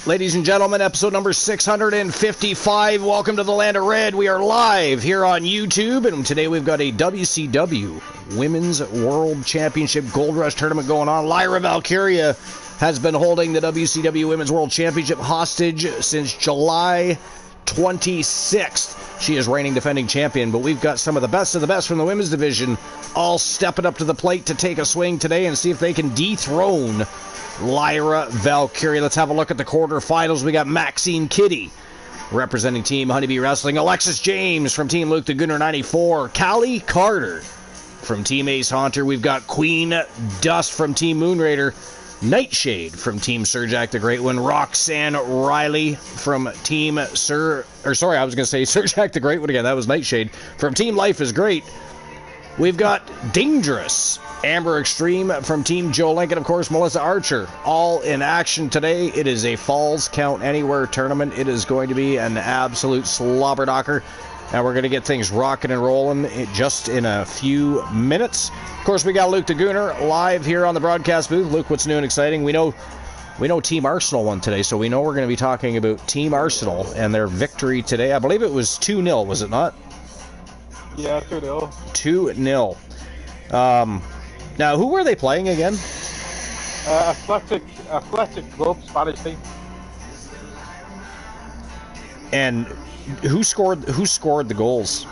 Ladies and gentlemen, episode number 655. Welcome to the Land of Red. We are live here on YouTube, and today we've got a WCW Women's World Championship Gold Rush tournament going on. Lyra Valkyria has been holding the WCW Women's World Championship hostage since July 26th. She is reigning defending champion, but we've got some of the best from the women's division all stepping up to the plate to take a swing today and see if they can dethrone Lyra Valkyria. Let's have a look at the quarterfinals. We got Maxine Kitty representing Team Honeybee Wrestling, Alexis James from Team Luke the Gunner 94, Callie Carter from Team Ace Haunter. We've got Queen Dust from Team Moonraider, Nightshade from Team Sir Jack the Great One, Roxanne Riley from Team Sir Jack the Great One again. That was Nightshade from Team Life is Great. We've got Dangerous Amber Extreme from Team Joe Lincoln, of course, Melissa Archer, all in action today. It is a Falls Count Anywhere tournament. It is going to be an absolute slobber knocker, and we're going to get things rocking and rolling just in a few minutes. Of course, we got Luke the Gooner live here on the broadcast booth. Luke, what's new and exciting? We know Team Arsenal won today, so we know we're going to be talking about Team Arsenal and their victory today. I believe it was 2-0, was it not? Yeah, 2-0. 2-0. Now, who were they playing again? Athletic Club, Spanish team. And who scored the goals?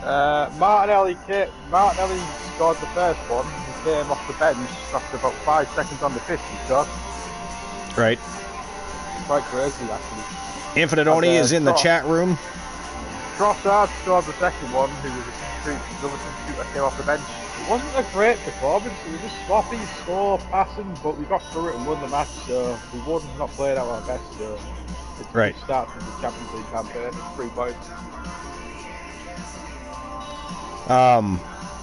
Martinelli scored the first one. He came off the bench after about 5 seconds on the pitch. He scored. Right. Quite crazy, actually. Infinite Oni is in the chat room. Trossard scored the second one, who was a substitute that came off the bench. It wasn't a great performance, it was just sloppy, slow, passing, but we got through it and won the match, so we wouldn't not played out our best, so it's a good start from the Champions League campaign. It's 3 points.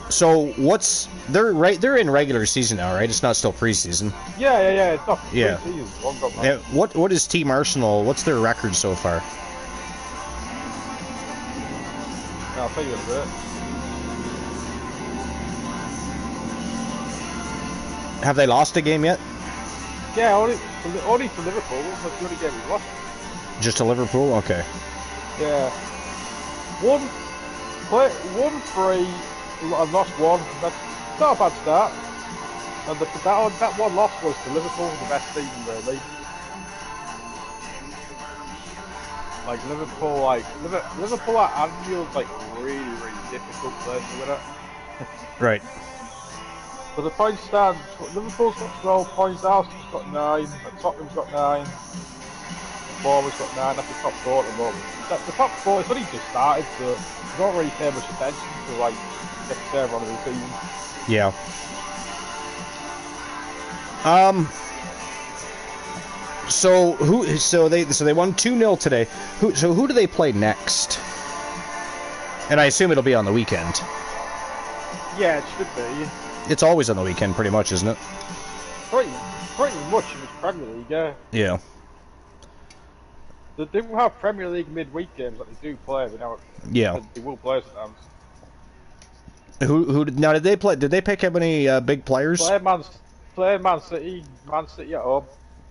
So they're in regular season now, right? It's not still preseason. Yeah, it's not preseason. What is Team Arsenal? What's their record so far? I'll tell you in a bit. Have they lost a game yet? Yeah, only to Liverpool. That's the only game we lost. Just to Liverpool? Okay. Yeah. 1-3, and lost 1. That's not a bad start. And that one loss was to Liverpool, the best team in the league. Like Liverpool at Anfield's like really difficult place to win it. Right. But the point stand, Liverpool's got 12 points, Arsenal's got 9, Tottenham's got 9, Bournemouth's got 9, that's the top 4 at the moment. The top 4, it's only just started, so you don't really pay much attention to like get to everyone of the team. Yeah. So they won 2-0 today. Who do they play next? And I assume it'll be on the weekend. Yeah, it should be. It's always on the weekend, pretty much, isn't it? Pretty much in the Premier League, yeah. Yeah. They do have Premier League midweek games that they do play, but now they will play sometimes. Now did they play? Did they pick up any big players? Play Man City at home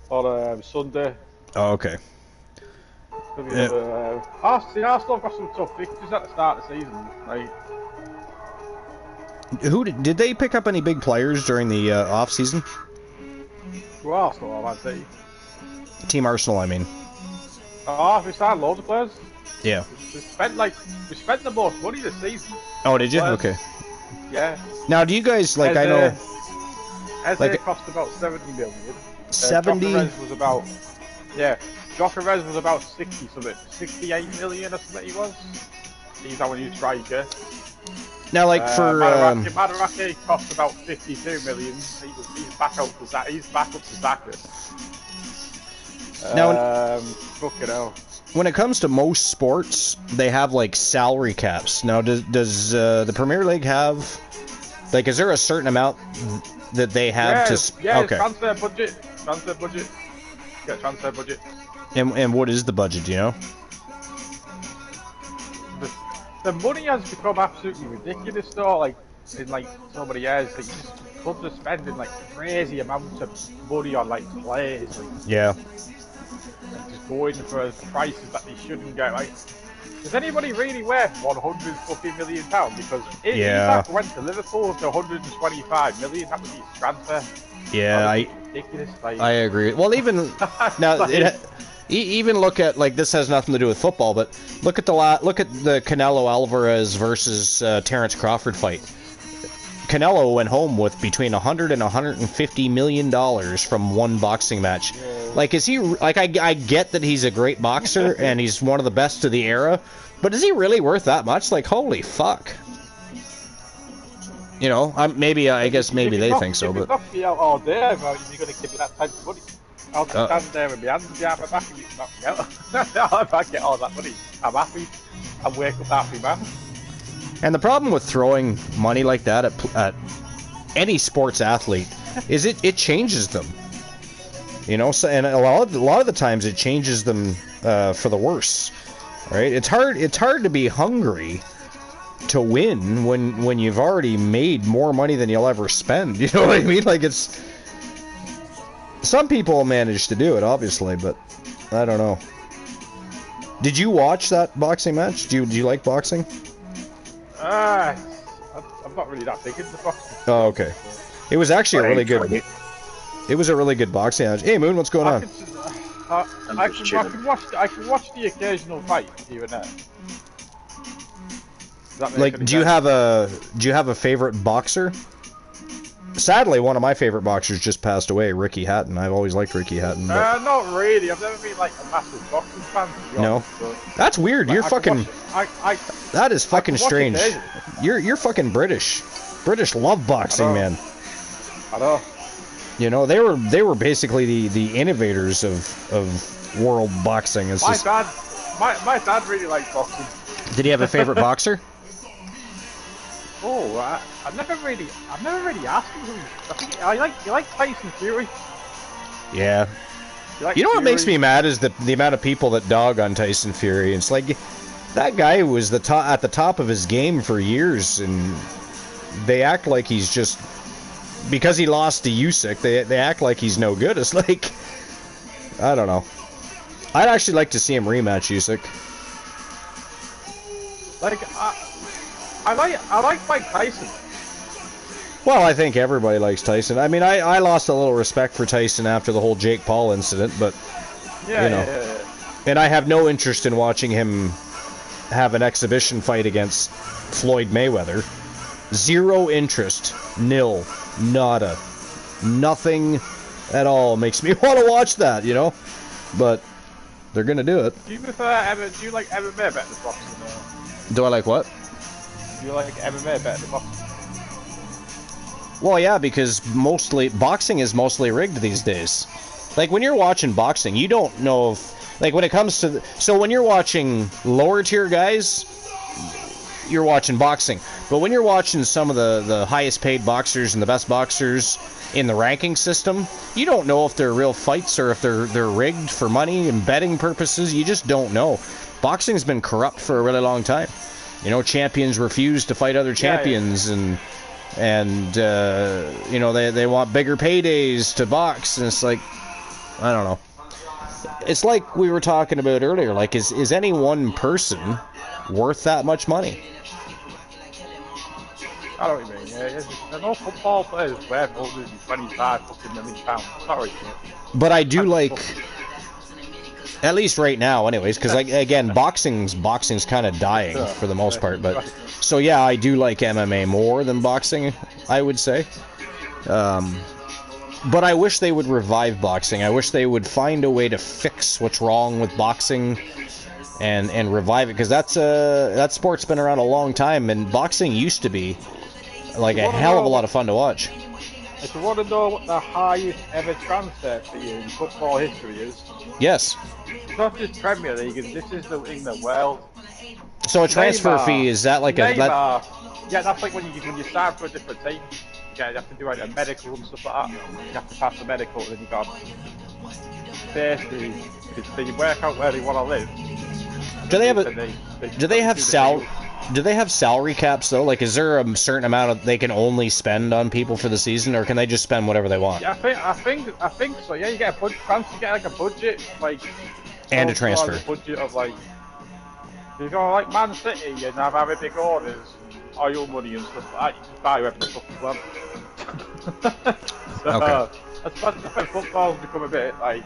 on Sunday. Oh, okay. Arsenal have got some tough fixtures at the start of the season, right? Did they pick up any big players during the off season? Well, Arsenal or Man City. Team Arsenal, I mean. We signed loads of players. Yeah. We spent the most money this season. Oh, did you? Players. Okay. Yeah. Now, do you guys I know? Eze cost about 70 million. 70. Jokerez was about 60 something, 68 million or something. He was. He's our new striker. Now, like for Madarake cost about 52 million. He's back up to Zaka. Now, fucking hell. When it comes to most sports, they have like salary caps. Now, does the Premier League have is there a certain amount that they have to? Yeah, okay. Transfer budget. Yeah, transfer budget. And what is the budget? Do you know? The money has become absolutely ridiculous. Though, like in like so many years that clubs are spending like crazy amounts of money on like players, like, Yeah. and just going for prices that they shouldn't get. Like, is anybody really worth 100 fucking million pounds? Because if Yeah. Isak went to Liverpool for 125 million, that would be his transfer. Yeah, Ridiculous. Like, I agree. Well, even now, like, even look at, like, this has nothing to do with football, but look at the Canelo Alvarez versus Terrence Crawford fight. Canelo went home with between 100 and 150 million dollars from one boxing match. Like, is he like I get that he's a great boxer and he's one of the best of the era, but is he really worth that much? Like, holy fuck. You know, I guess maybe they think so, but. If you knock me out all day, well, you're going to give me that type of money. I'll just stand there with my hands behind my back and you can knock me out. If I get all that money, I'm happy. I wake up happy, man. And the problem with throwing money like that at any sports athlete is it changes them. You know, so, and a lot of the times it changes them for the worse. Right? It's hard to be hungry to win when you've already made more money than you'll ever spend. You know what I mean? Like, it's some people manage to do it, obviously, but I don't know. Did you watch that boxing match? Do you like boxing? I'm not really that big into boxing. Oh, okay. It was actually a really good. It was a really good boxing match. Hey, Moon, what's going on? I can watch the occasional fight here and there. Like, do you have a favorite boxer? Sadly, one of my favorite boxers just passed away, Ricky Hatton. I've always liked Ricky Hatton. But... not really. I've never been like a massive boxing fan. No, that's weird. You're fucking. That is fucking strange. You're fucking British. British love boxing, man. I know. You know, they were basically the innovators of world boxing. It's my dad really liked boxing. Did he have a favorite boxer? Oh, I've never really asked him. I think you like Tyson Fury. Yeah. You know what makes me mad is the amount of people that dog on Tyson Fury. It's like, that guy was at the top of his game for years, and they act like he's just, because he lost to Usyk, they act like he's no good. It's like, I don't know. I'd actually like to see him rematch Usyk. Like, I like Mike Tyson. Well, I think everybody likes Tyson. I mean, I lost a little respect for Tyson after the whole Jake Paul incident, but yeah, you know, yeah. And I have no interest in watching him have an exhibition fight against Floyd Mayweather. Zero interest, nil, nada, nothing at all makes me want to watch that, you know. But they're gonna do it. Do you like MMA better than boxing? Do I like what? Do you like MMA better than boxing? Well, yeah, because boxing is mostly rigged these days. Like, when you're watching boxing, you don't know if, like, when it comes to, so when you're watching lower tier guys, you're watching boxing. But when you're watching some of the highest paid boxers and the best boxers in the ranking system, you don't know if they're real fights or if they're rigged for money and betting purposes. You just don't know. Boxing's been corrupt for a really long time. You know, champions refuse to fight other champions, and you know, they want bigger paydays to box, and it's like, I don't know. It's like we were talking about earlier, like, is any one person worth that much money? I don't know what you mean. Yeah, no football players worth more than 25 fucking million pounds. Sorry. But I do like, at least right now, anyways, because, like, again, boxing's kind of dying for the most part. But so yeah, I do like MMA more than boxing, I would say. But I wish they would revive boxing. I wish they would find a way to fix what's wrong with boxing and revive it, because that sport's been around a long time, and boxing used to be like a hell of a lot of fun to watch. If you want to know what the highest ever transfer fee in football history is, yes, it's not just Premier League, this is in the world. So a transfer fee, is that like yeah, that's like when you start for a different team. Yeah, you have to do like a medical and stuff like that. You have to pass the medical, and then you got basically, if they work out where they want to live. Do they have Do they have salary caps though? Like, is there a certain amount of they can only spend on people for the season, or can they just spend whatever they want? Yeah, I think so. Yeah, you get a budget. France, you get like a budget, like And a transfer. A budget of like, you go like Man City and have very big orders, oil money and stuff like that. You just buy whoever the fuck you want. So, Okay. That's when football's become a bit like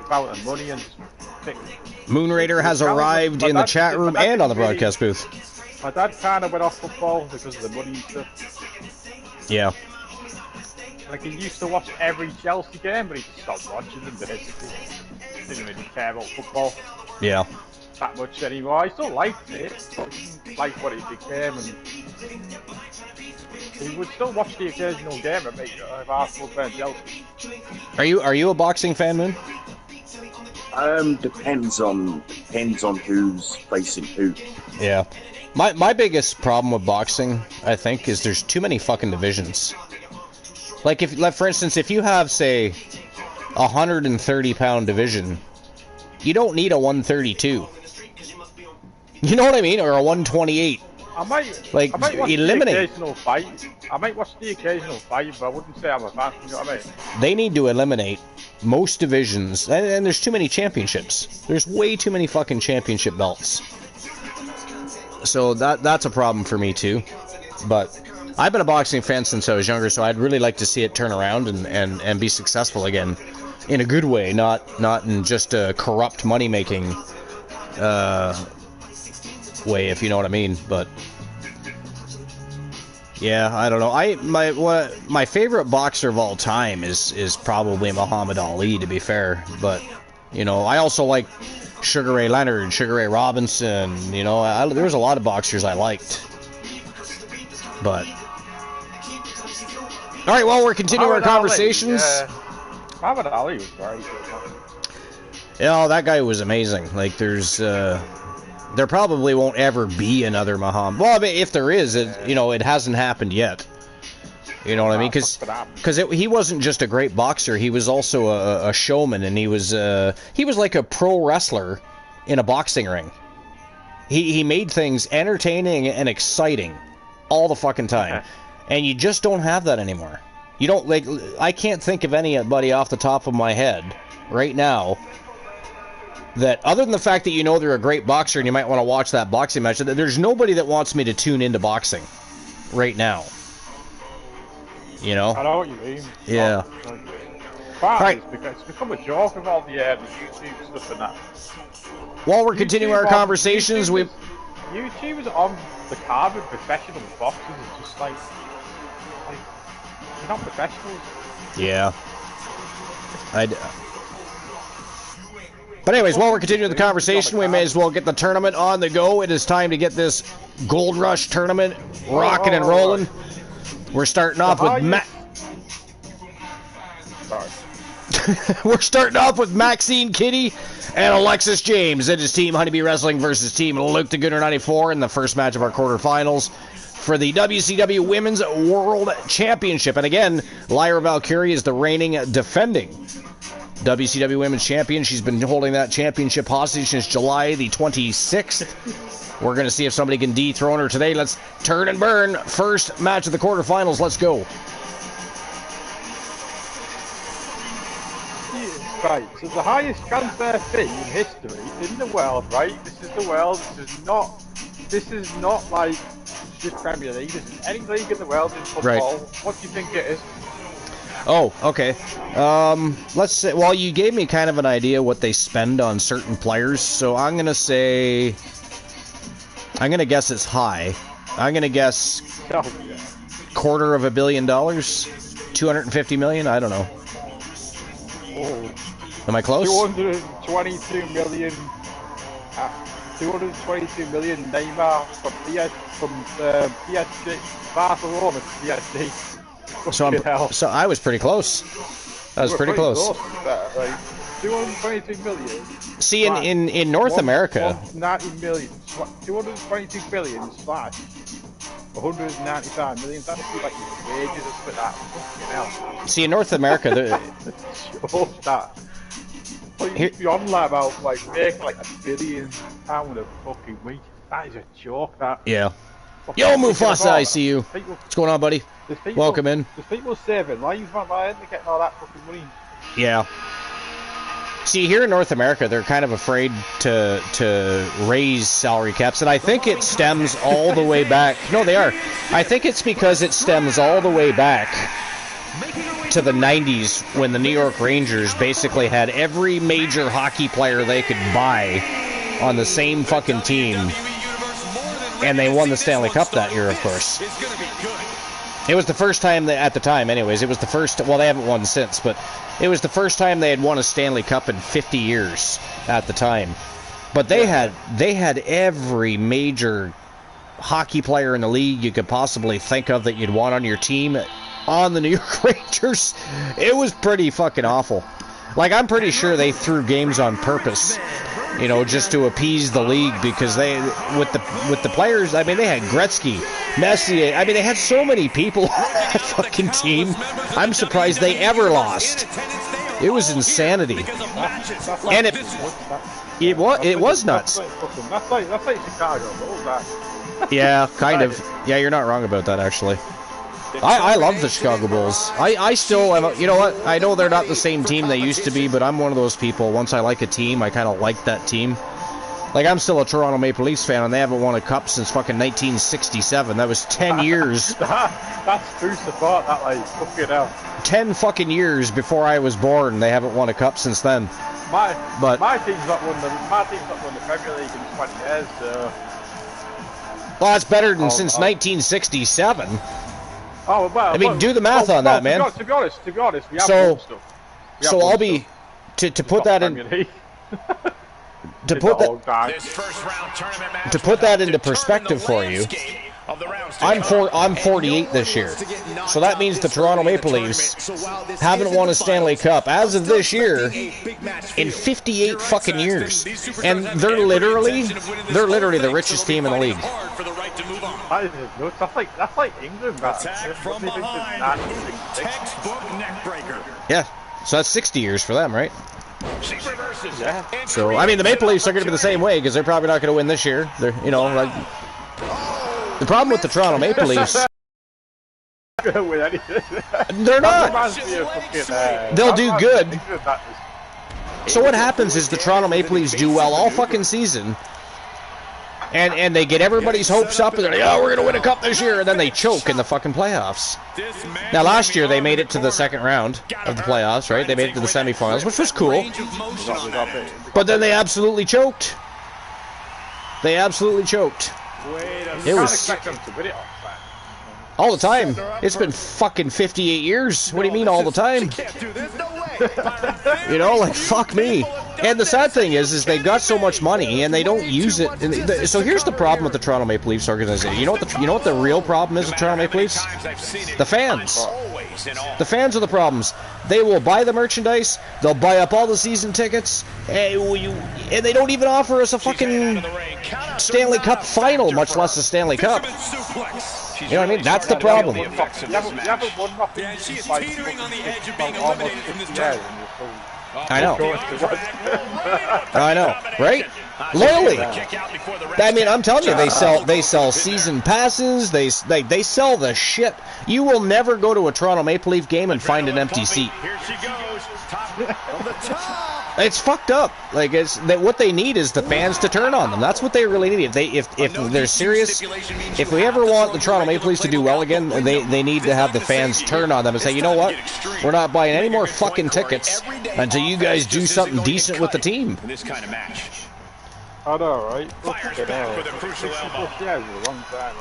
about money and. Moonraider has arrived in the chat room and on the broadcast booth. My dad kind of went off football because of the money and stuff. Yeah. Like, he used to watch every Chelsea game, but he just stopped watching them, basically. Didn't really care about football Yeah. that much anymore. I still liked it, but didn't like what it became, and he would still watch the occasional game of Arsenal playing Chelsea. Are you a boxing fan, Moon? Depends on who's facing who. Yeah. My biggest problem with boxing, I think, is there's too many fucking divisions. Like, for instance, if you have, say, a 130-pound division, you don't need a 132. You know what I mean? Or a 128. I might eliminate. The occasional fight. I might watch the occasional fight, but I wouldn't say I'm a fan. You know what I mean? They need to eliminate most divisions, and there's too many championships. There's way too many fucking championship belts. So that's a problem for me too. But I've been a boxing fan since I was younger, so I'd really like to see it turn around and be successful again, in a good way, not in just a corrupt money making way, if you know what I mean. But yeah, I don't know. My favorite boxer of all time is probably Muhammad Ali, to be fair. But you know, I also like Sugar Ray Leonard, Sugar Ray Robinson. You know, there was a lot of boxers I liked. But all right, well, we're continuing our conversations. Muhammad Ali was very good. Yeah, that guy was amazing. Like, there probably won't ever be another Muhammad. Well, I mean, if there is, it hasn't happened yet. You know what I mean? Because he wasn't just a great boxer; he was also a showman, and he was like a pro wrestler in a boxing ring. He made things entertaining and exciting all the fucking time, and you just don't have that anymore. You don't like. I can't think of anybody off the top of my head right now that, other than the fact that they're a great boxer and you might want to watch that boxing match, there's nobody that wants me to tune into boxing right now. You know? I know what you mean. Yeah. Right. It's become a joke of all the YouTube stuff and that. While we're continuing our conversations, YouTubers on the card with professional boxers is just like they're not professionals. Yeah. But anyways, while we're continuing the conversation, we may as well get the tournament on the go. It is time to get this Gold Rush tournament rocking and rolling. We're starting off with We're starting off with Maxine Kitty and Alexis James. It is Team Honeybee Wrestling versus Team Luke the Gooner 94 in the first match of our quarterfinals for the WCW Women's World Championship. And again, Lyra Valkyrie is the reigning defending WCW Women's Champion. She's been holding that championship hostage since July the 26th. We're going to see if somebody can dethrone her today. Let's turn and burn. First match of the quarterfinals. Let's go. Right, so the highest transfer fee in history in the world, right? This is the world. This is not like just Premier League. This is any league in the world in football. Right. What do you think it is? Oh, okay. Let's say, well, you gave me kind of an idea what they spend on certain players, so I'm going to guess it's high. I'm going to guess $250 million, $250 million, I don't know. Oh. Am I close? 222 million. 222 million Neymar from PSG, Barcelona to PSG. So I was pretty close. I was pretty close. 222 million. See, in North America, 90 million. 222 billion slash 195 million. That would be like wages or something like that. See, in North America, that. Well, you'd be on like about making like £1 billion a fucking week. That is a joke, that. Yeah. Yo, Mufasa, I see you. What's going on, buddy? Welcome in. There's people saving lives, man. Why aren't they getting all that fucking money? Yeah. See, here in North America, they're kind of afraid to raise salary caps, and I think it stems all the way back. No, they are. I think it's because it stems all the way back to the 90s when the New York Rangers basically had every major hockey player they could buy on the same fucking team, and they won the Stanley Cup that year, of course. It was the first time that, at the time anyways, it was the first, well, they haven't won since, but it was the first time they had won a Stanley Cup in 50 years at the time. But they had every major hockey player in the league you could possibly think of that you'd want on your team on the New York Rangers. It was pretty fucking awful. Like, I'm pretty sure they threw games on purpose, you know, just to appease the league, because they, with the players, I mean, they had Gretzky, Messier, I mean, they had so many people on that fucking team. I'm surprised they ever lost. It was insanity. And it was nuts. That's like Chicago. What was that? Yeah, kind of. Yeah, you're not wrong about that, actually. I love the Chicago Bulls. I still am, you know what? I know they're not the same team they used to be, but I'm one of those people, once I like a team, I kind of like that team. Like, I'm still a Toronto Maple Leafs fan, and they haven't won a cup since fucking 1967. That was 10 years. That's true support, that, like, fucking hell. 10 fucking years before I was born, they haven't won a cup since then. My team's not won the Premier League in 20 years, so... Well, that's better than since 1967. Oh, well, I mean, do the math on that, man. To be honest, we have won stuff. So I'll be to put that in to put that into perspective for you. I'm 48 this year, so that means the Toronto Maple Leafs haven't won a Stanley Cup as of this year in 58 fucking years, and they're literally the richest team in the league. That's like England. From behind. Textbook neckbreaker. Yeah, so that's 60 years for them, right? Yeah. So I mean, the Maple Leafs are going to be the same way, because they're probably not going to win this year. They're, you know, like, the problem with the Toronto Maple Leafs. They're not. They'll do good. So what happens is the Toronto Maple Leafs do well all fucking season. And they get everybody's hopes up, and they're like, oh, we're going to win a cup this year, and then they choke in the fucking playoffs. Now, last year, they made it to the second round of the playoffs, right? They made it to the semifinals, which was cool. But then they absolutely choked. They absolutely choked. It was all the time. It's been fucking 58 years. What do you mean all the time? You know, like, fuck me. And the sad thing is they've got so much money and they don't use it. So here's the problem with the Toronto Maple Leafs organization. You know what the real problem is with Toronto Maple Leafs? The fans. The fans are the problems. They will buy the merchandise. They'll buy up all the season tickets, and they don't even offer us a fucking Stanley Cup final, much less a Stanley Cup. You know what I mean? That's the problem. I know. I know, right? Loyally. I mean, I'm telling you, they sell season passes. They sell the shit. You will never go to a Toronto Maple Leaf game and find an empty seat. It's fucked up. Like, what they need is the fans to turn on them. That's what they really need. If they're serious, if we ever want the Toronto Maple Leafs to do well again, they need to have the fans turn on them and say, you know what? We're not buying any more fucking tickets until you guys do something decent with the team. This kind of match. I know, right? Fires back with a crucial elbow. Yeah, it was a long time.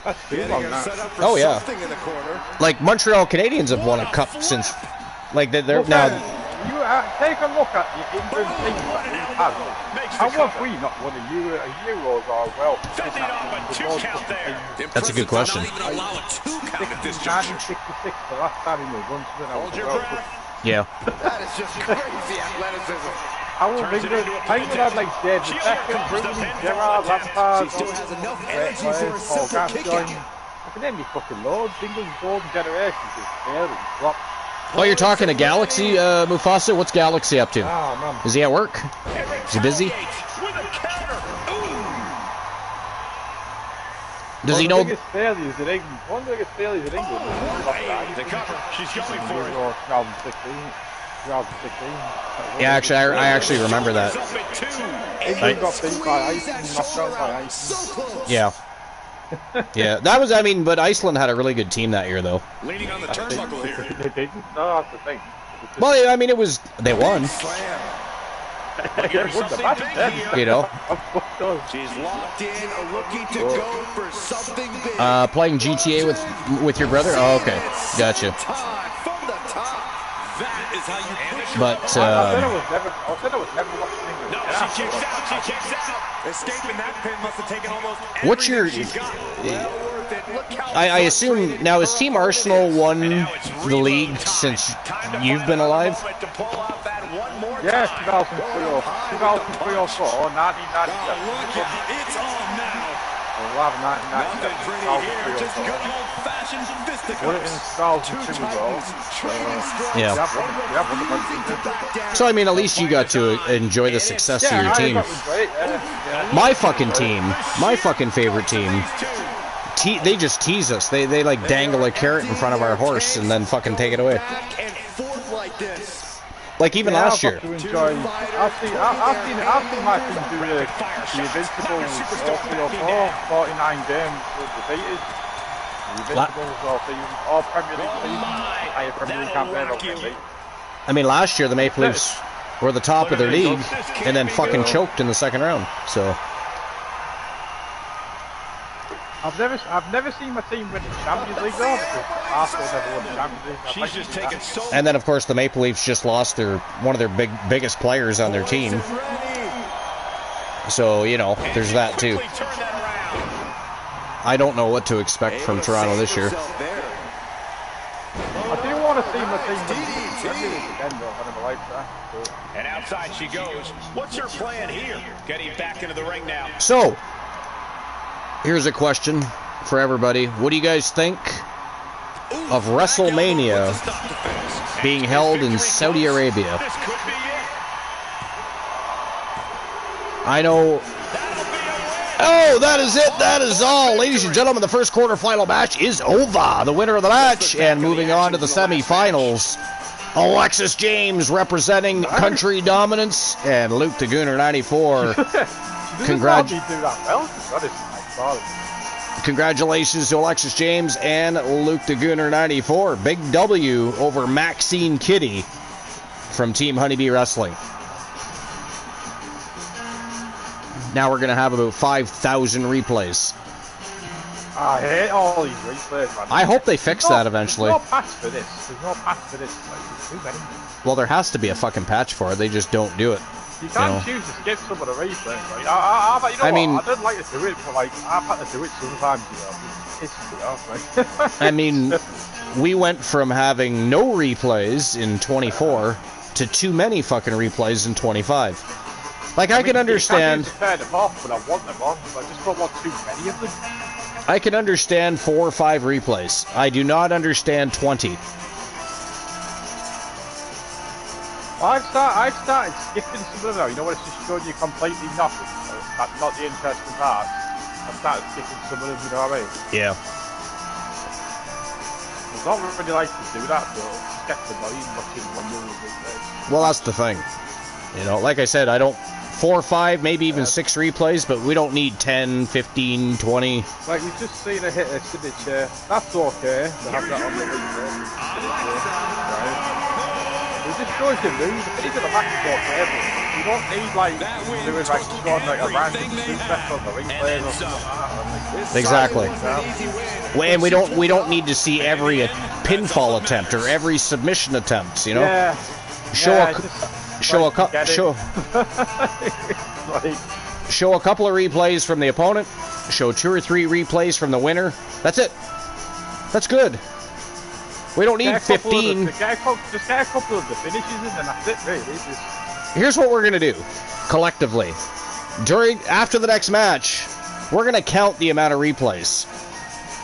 That's too long now. Oh yeah. Like, Montreal Canadiens have won a cup since. Like, they're now. You take a look at the England team that we have. How have we not won a Euros or well? That's a good question. 1966, the last time we won something. Yeah. That is just crazy athleticism. How have England had like David Beckham, Rooney, Gerrard, Lampard, Paul Gascoigne? I can name you fucking loads. England's golden generation is failed and flopped. Oh, you're talking to Galaxy, Mufasa? What's Galaxy up to? Oh, man. Is he at work? Is he busy? Does he know? One of the biggest failures in England is The cover. She's going for it. 2016. Yeah, actually, I actually remember that. England got beat by Iceland, knocked out by Iceland. Yeah. Yeah, that was, I mean, but Iceland had a really good team that year, though. Leaning on the turnbuckle here. They didn't. No, that's the thing. Well, I mean, it was, they won, They won the match then. you know. She's locked in, looking to go for something big. Playing GTA with your brother? Oh, okay. Gotcha. From the top. That is how you push But, I said I was never watching England. No, she kicks out. She kicks out. Escaping that pin must have taken almost what's your, everything she's got. Well worth it. Look how I assume, now has Team Arsenal won the league since you've been alive? Yeah, 2003 or 4, 1997. It's on now. Well, 1997. Nothing pretty here. Just good old-fashioned fisticuffs. Won it in 2002 as well. Yeah. Yeah, won the match. So, I mean, at least you got to enjoy the success of your team. That was great. Yeah. My fucking team, my fucking favorite team, they just tease us. They like dangle a carrot in front of our horse and then fucking take it away. Back and forth like this. Like even last year. I've seen my team do the Invincibles 49 games defeated. The Invincibles all Premier League teams. Higher Premier League campaign. I mean, last year the Maple Leafs were the top of their league and then fucking choked in the second round. So I've never seen my team win the Champions League though, because Arsenal never won the Champions League. She's just taking so. and then of course the Maple Leafs just lost one of their biggest players on their team. So, you know, there's that too. I don't know what to expect from Toronto this year. I do want to see my team win the Champions League again though, in my lifetime. And outside she goes. What's her plan here? Getting back into the ring now. So, here's a question for everybody. What do you guys think of WrestleMania being held in Saudi Arabia? This could be it. I know. Oh, that is it. That is all. Ladies and gentlemen, the first quarterfinal match is over. The winner of the match, and moving on to the semifinals, Alexis James representing Country Dominance, and Luke the Gooner 94. Congratulations to Alexis James and Luke the Gooner 94. Big W over Maxine Kitty from Team Honeybee Wrestling. Now we're going to have about 5,000 replays. I hate all these replays, man. I hope they fix that eventually. There's no patch for this. There's no patch for this. Like, there's too many. Well, there has to be a fucking patch for it. They just don't do it. You can't choose to skip some of the replays, right? I mean, I don't like to do it, but like, I've had to do it sometimes, you know. It pisses me off, right? I mean, we went from having no replays in 24 to too many fucking replays in 25. Like, I can understand. I turn them off, but I want them on. But I just don't want too many of them. I can understand 4 or 5 replays. I do not understand 20. I've started skipping some of them. You know what? It's just showing you completely nothing. So that's not the interesting part. I've started skipping some of them. You know what I mean? Yeah. I don't really like to do that, but it gets annoying watching one movie replays. Well, that's the thing. You know, like I said, I don't. 4 or 5, maybe even 6 replays, but we don't need 10, 15, 20. Like, we've just seen a hit a signature. That's okay to have that on the replay. Right? It just shows you move. If it's in the back, it's okay, but you don't need, like, doing, like, showing, like, a random suplex on the replays or something like that. Exactly. And we don't need to see every pinfall attempt or every submission attempt, you know? Yeah. Show a couple of replays from the opponent. Show 2 or 3 replays from the winner. That's it. That's good. We don't need 15. Just get a couple of the finishes in, and that's it, really. Here's what we're gonna do, collectively. After the next match, we're gonna count the amount of replays,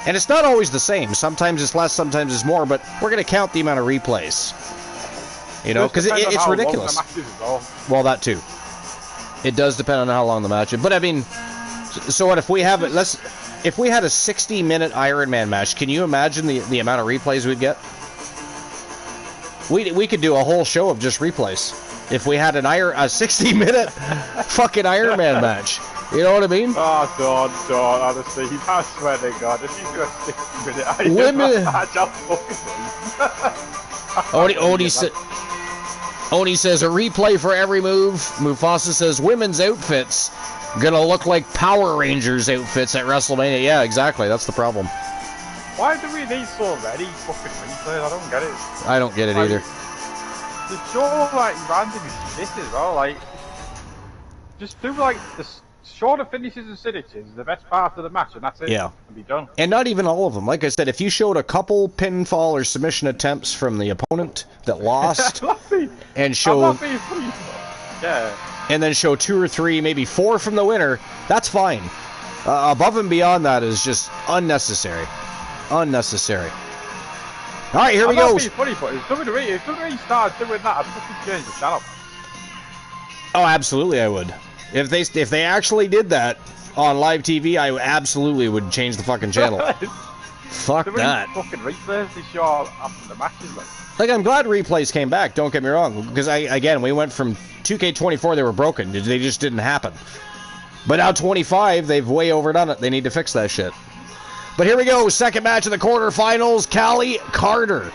and it's not always the same. Sometimes it's less, sometimes it's more, but we're gonna count the amount of replays. You know, because it's ridiculous. Well, that too. It does depend on how long the match is. But I mean, so what if we have it? If we had a 60-minute Iron Man match, can you imagine the amount of replays we'd get? We could do a whole show of just replays. If we had a 60-minute fucking Iron Man match. You know what I mean? Oh, don't, honestly. I swear to God, if you do a 60-minute Iron Women... Man match, I'll fucking Oni says, a replay for every move. Mufasa says, women's outfits gonna look like Power Rangers outfits at WrestleMania. Yeah, exactly. That's the problem. Why do we need so many fucking replays? I don't get it. I don't get it either. The show, like, random is this as well. Like, just do, like, the shorter finishes and signatures, the best part of the match, and that's it. Yeah. And be done. And not even all of them. Like I said, if you showed a couple pinfall or submission attempts from the opponent that lost, and show... Yeah. And then show 2 or 3, maybe 4 from the winner, that's fine. Above and beyond that is just unnecessary. Unnecessary. All right, here we go. Funny, but if WWE started doing that, I'd fucking change the channel. Oh, absolutely, I would. If they actually did that on live TV, I absolutely would change the fucking channel. Fuck that. Fucking replays this show after the matches, like, I'm glad replays came back. Don't get me wrong, because we went from 2K24, they were broken. They just didn't happen. But now 25, they've way overdone it. They need to fix that shit. But here we go, second match of the quarterfinals, Callie Carter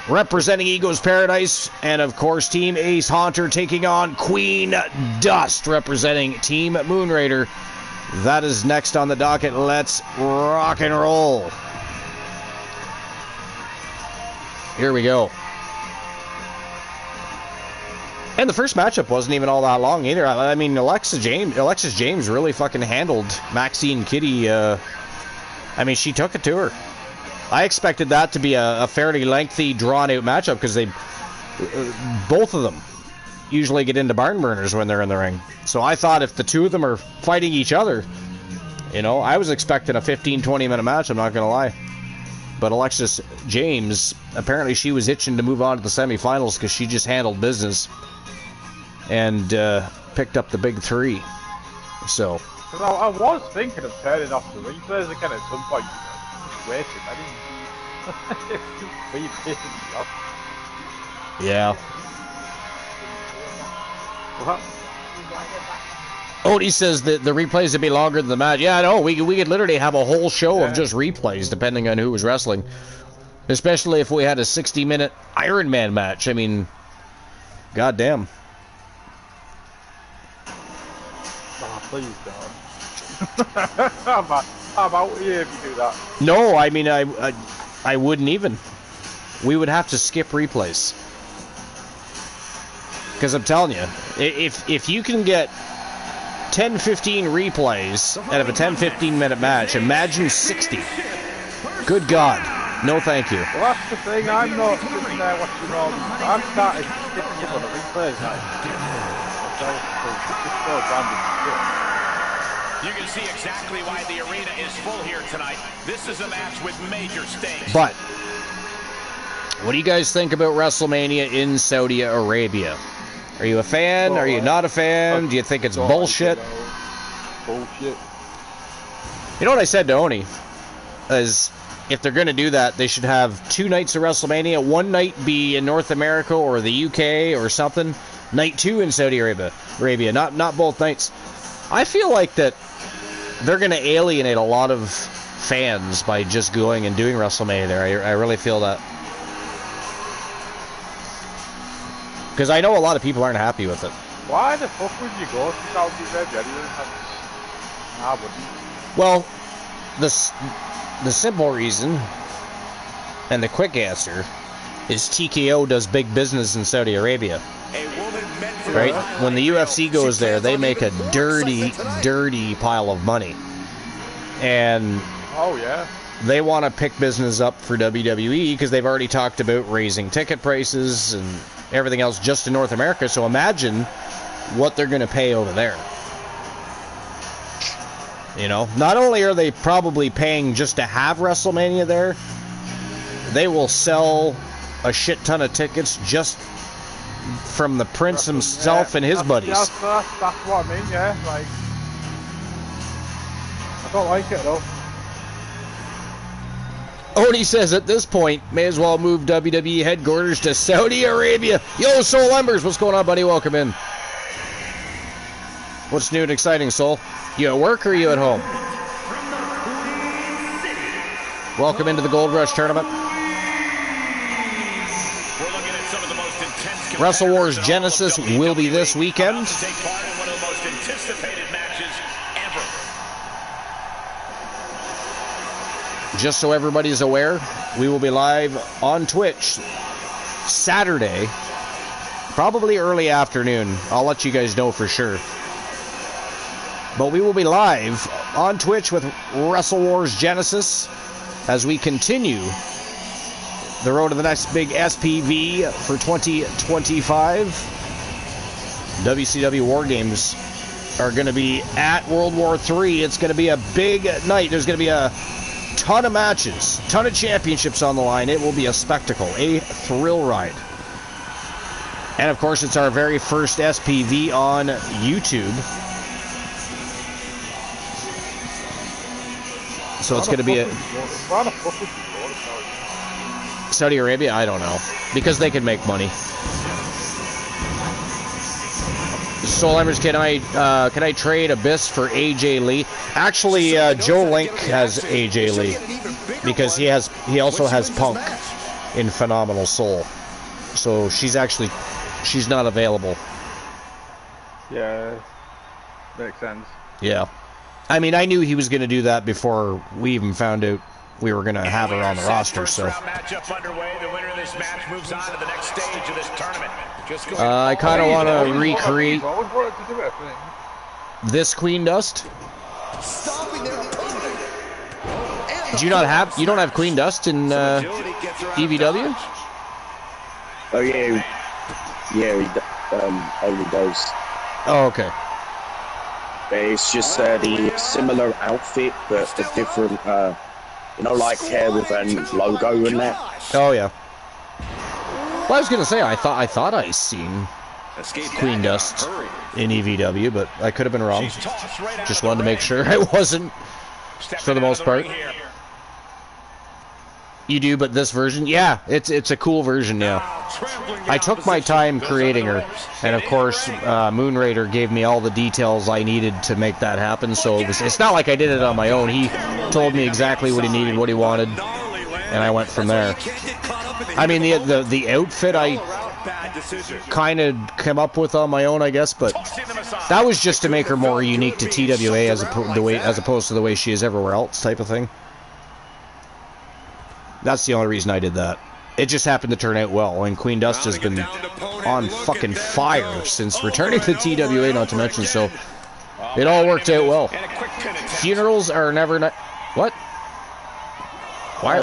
representing Ego's Paradise, and of course Team Ace Haunter taking on Queen Dust representing Team Moonraider. That is next on the docket. Let's rock and roll. Here we go. And the first matchup wasn't even all that long either. I mean, Alexis James really fucking handled Maxine Kitty. I mean, she took it to her. I expected that to be a fairly lengthy, drawn-out matchup because both of them usually get into barn burners when they're in the ring. So I thought if the two of them are fighting each other, you know, I was expecting a 15-20 minute match, I'm not going to lie. But Alexis James, apparently she was itching to move on to the semifinals because she just handled business and picked up the big 3. So... I was thinking of turning off the replays again at some point. Wait a minute. Yeah. What? Odie says that the replays would be longer than the match. Yeah, I know. We could literally have a whole show of just replays, depending on who was wrestling. Especially if we had a 60-minute Iron Man match. I mean, goddamn. Oh, please don't. How about you if you do that? No, I mean, I wouldn't even. We would have to skip replays. Because I'm telling you, if you can get 10-15 replays out of a 10-15 minute match, imagine 60. Good God. No thank you. Well, that's the thing. I'm not sitting there watching all these. I'm starting to skip some of the replays now. Just so random shit. You can see exactly why the arena is full here tonight. This is a match with major stakes. But what do you guys think about WrestleMania in Saudi Arabia? Are you a fan? Are you not a fan? Do you think it's bullshit? Bullshit. You know what I said to Oni? Is if they're going to do that, they should have 2 nights of WrestleMania. One night be in North America or the UK or something. Night 2 in Saudi Arabia. Not both nights. I feel like that they're going to alienate a lot of fans by just going and doing WrestleMania there. I really feel that. Because I know a lot of people aren't happy with it. Why the fuck would you go to Saudi Arabia? I wouldn't. Well, the simple reason and the quick answer is TKO does big business in Saudi Arabia. Right? When the UFC goes there, they make a dirty, dirty pile of money. And oh yeah, they want to pick business up for WWE because they've already talked about raising ticket prices and everything else just in North America. So imagine what they're going to pay over there. You know, not only are they probably paying just to have WrestleMania there, they will sell a shit ton of tickets just from the Prince himself and his buddies. That's what I mean, yeah. Like, I don't like it though. Odie says at this point, may as well move WWE headquarters to Saudi Arabia. Yo, Soul Embers, what's going on, buddy? Welcome in. What's new and exciting, Soul? You at work or you at home? Welcome into the Gold Rush tournament. Wrestle Wars Genesis will be this weekend. Just so everybody's aware, we will be live on Twitch Saturday, probably early afternoon. I'll let you guys know for sure. But we will be live on Twitch with Wrestle Wars Genesis as we continue the road to the next big SPV for 2025. WCW War Games are going to be at World War III. It's going to be a big night. There's going to be a ton of matches, ton of championships on the line. It will be a spectacle, a thrill ride. And of course, it's our very first SPV on YouTube. So it's going to be a Saudi Arabia. I don't know, because they can make money. Soul Embers, can I trade Abyss for AJ Lee? Actually, Joe Link has AJ Lee because he also has Punk in Phenomenal Soul. So she's not available. Yeah, makes sense. Yeah. I mean, I knew he was going to do that before we even found out we were going to have her on the roster. So matchup underway. The winner of this match moves on to the next stage of this tournament. I kind of want to recreate this Queen Dust. Do you don't have Queen Dust in EVW? Oh yeah, he only does. Oh, okay. It's just the similar outfit, but a different, like hair with a logo and that. Oh yeah. Well, I was gonna say I thought I seen Queen Dust in EVW, but I could have been wrong. Just wanted to make sure I wasn't, for the most part. You do, but this version, yeah, it's a cool version, yeah. I took my time creating her, and of course, Moonraider gave me all the details I needed to make that happen. So it's not like I did it on my own. He told me exactly what he needed, what he wanted, and I went from there. I mean, the outfit I kind of came up with on my own, I guess, but that was just to make her more unique to TWA as opposed to the way she is everywhere else, type of thing. That's the only reason I did that. It just happened to turn out well, and Queen Dust has been on fucking fire since returning to TWA, not to mention, so it all worked out well. Funerals are never... What? Why?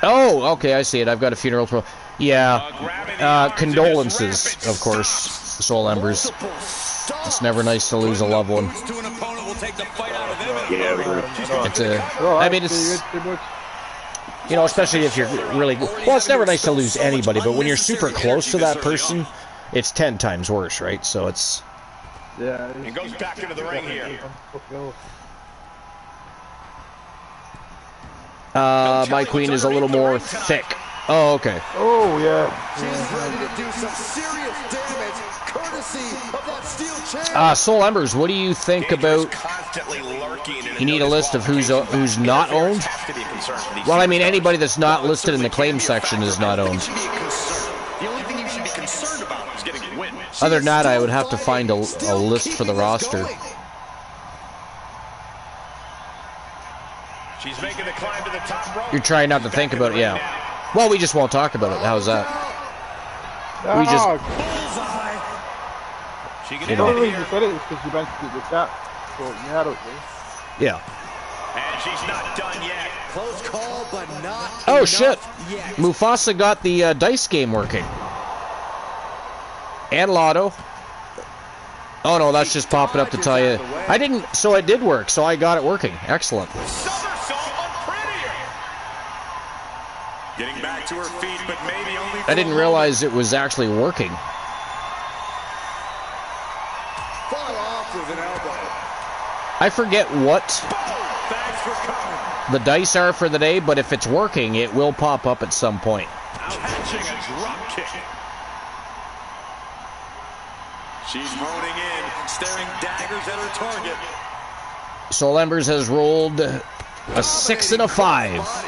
Oh, okay, I see it. I've got a funeral pro... Yeah. Condolences, of course, Soul Embers. It's never nice to lose a loved one. I mean, it's, especially if you're really, well, it's never nice to lose anybody, but when you're super close to that person, it's 10 times worse, right? So it's... Yeah. It goes back into the ring here. My queen is a little more thick. Oh, okay. Oh, yeah. She's ready to do some serious damage, courtesy of that steel chair. Soul Embers, what do you think about... You need a list of who's not owned? Well, I mean, anybody that's not listed in the claim section is not owned. The only thing you should be concerned about is getting a win. Other than that, I would have to find a list for the roster. She's making the climb to the top rope. You're trying not to think about it, yeah. Well, we just won't talk about it. How's that? We just... The only reason you said it is because you mentioned it in the chat. So you had it, yeah. And she's not done yet. Close call, but not oh, shit. Yet. Mufasa got the dice game working. And Lotto. Oh, no, that's just popping up to tell you. I didn't... So it did work, so I got it working. Excellent. Getting back to her feet, but maybe only... I didn't realize it was actually working. I forget what the dice are for the day, but if it's working, it will pop up at some point. Catching a drop kick. She's honing in, staring daggers at her target. Soul Embers has rolled a 6 and a 5.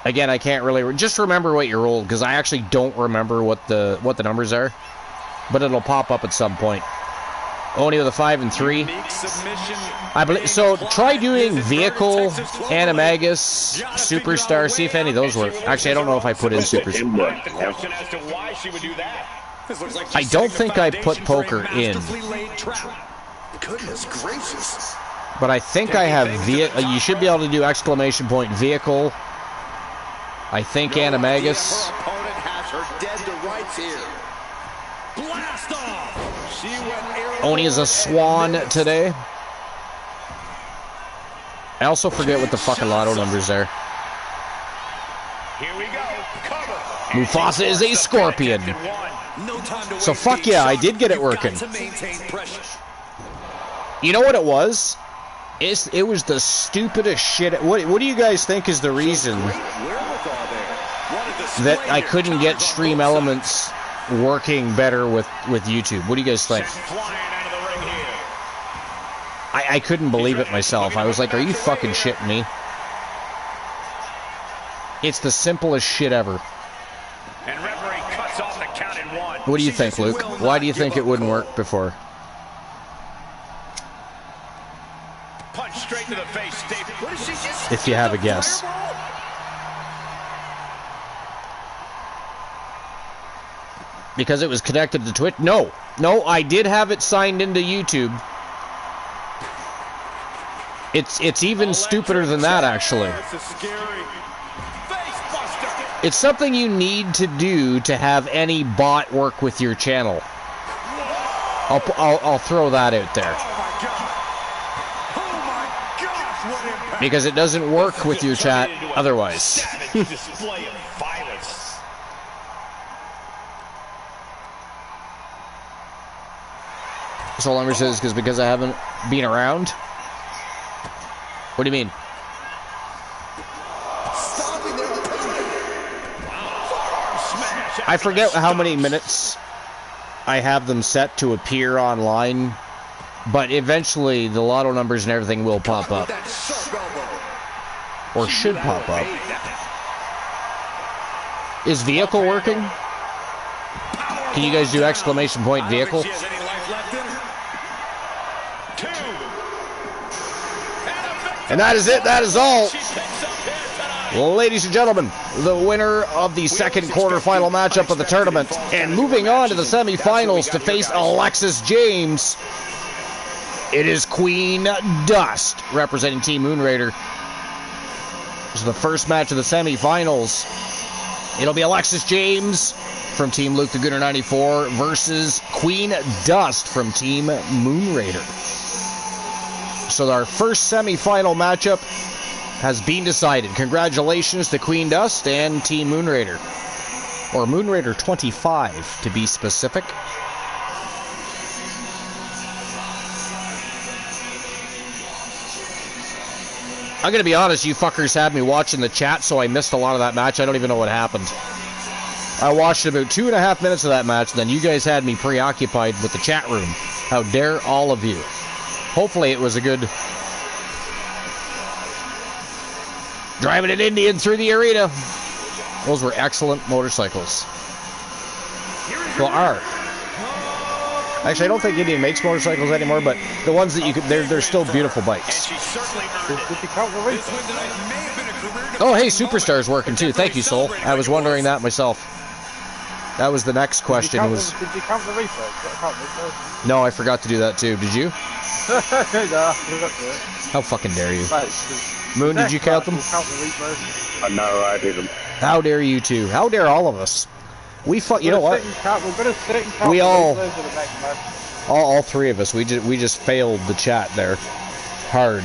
Again, I can't really just remember what you rolled, because I actually don't remember what the numbers are, but it'll pop up at some point. Only with a 5 and 3. I believe so. Try doing Vehicle, Animagus, Superstar. See if any of those work. Actually, I don't know if I put in Superstar. I don't think I put Poker in. Goodness gracious. But I think I have you should be able to do exclamation point Vehicle. I think Animagus. Oni is a swan today. I also forget what the fucking lotto numbers are. Here we go. Cover. Mufasa is a scorpion. So fuck yeah, I did get it working. You know what it was? It was the stupidest shit. What do you guys think is the reason that I couldn't get Stream Elements working better with YouTube? What do you guys think? I couldn't believe it myself. I was like, are you fucking shitting me? It's the simplest shit ever. And referee cuts off the count in 1. What do you think, Luke? Why do you think it wouldn't work before? Punch straight to the face, Dave. If you have a guess. Because it was connected to Twitch? No, I did have it signed into YouTube. It's even stupider than that, actually. It's something you need to do to have any bot work with your channel. I'll throw that out there. Because it doesn't work with your chat otherwise. Soul Ember says, because I haven't been around. What do you mean? I forget how many minutes I have them set to appear online, but eventually the lotto numbers and everything will pop up. Or should pop up. Is Vehicle working? Can you guys do exclamation point Vehicle? And that is it. That is all. Ladies and gentlemen, the winner of the second quarterfinal matchup of the tournament, and moving on to the semifinals to face Alexis James, it is Queen Dust representing Team Moonraider. This is the first match of the semifinals. It'll be Alexis James from Team Luke the Gooner 94 versus Queen Dust from Team Moonraider. So our first semifinal matchup has been decided. Congratulations to Queen Dust and Team Moonraider. Or Moonraider 25, to be specific. I'm going to be honest, you fuckers had me watching the chat, so I missed a lot of that match. I don't even know what happened. I watched about 2.5 minutes of that match, and then you guys had me preoccupied with the chat room. How dare all of you. Hopefully it was a good... Driving an Indian through the arena. Those were excellent motorcycles. Well, are. Actually, I don't think Indian makes motorcycles anymore, but the ones that you could, they're still beautiful bikes. Oh, hey, Superstar's working too. Thank you, Soul. I was wondering that myself. That was the next question. Did you count the replay? No, I forgot to do that too. Did you? No, I forgot to do it. How fucking dare you? Right, Moon, did you count them? No, I didn't. How dare you two? How dare all of us? You know what? We're gonna sit and count We the all- replays of the next match. All three of us, we just failed the chat there, hard.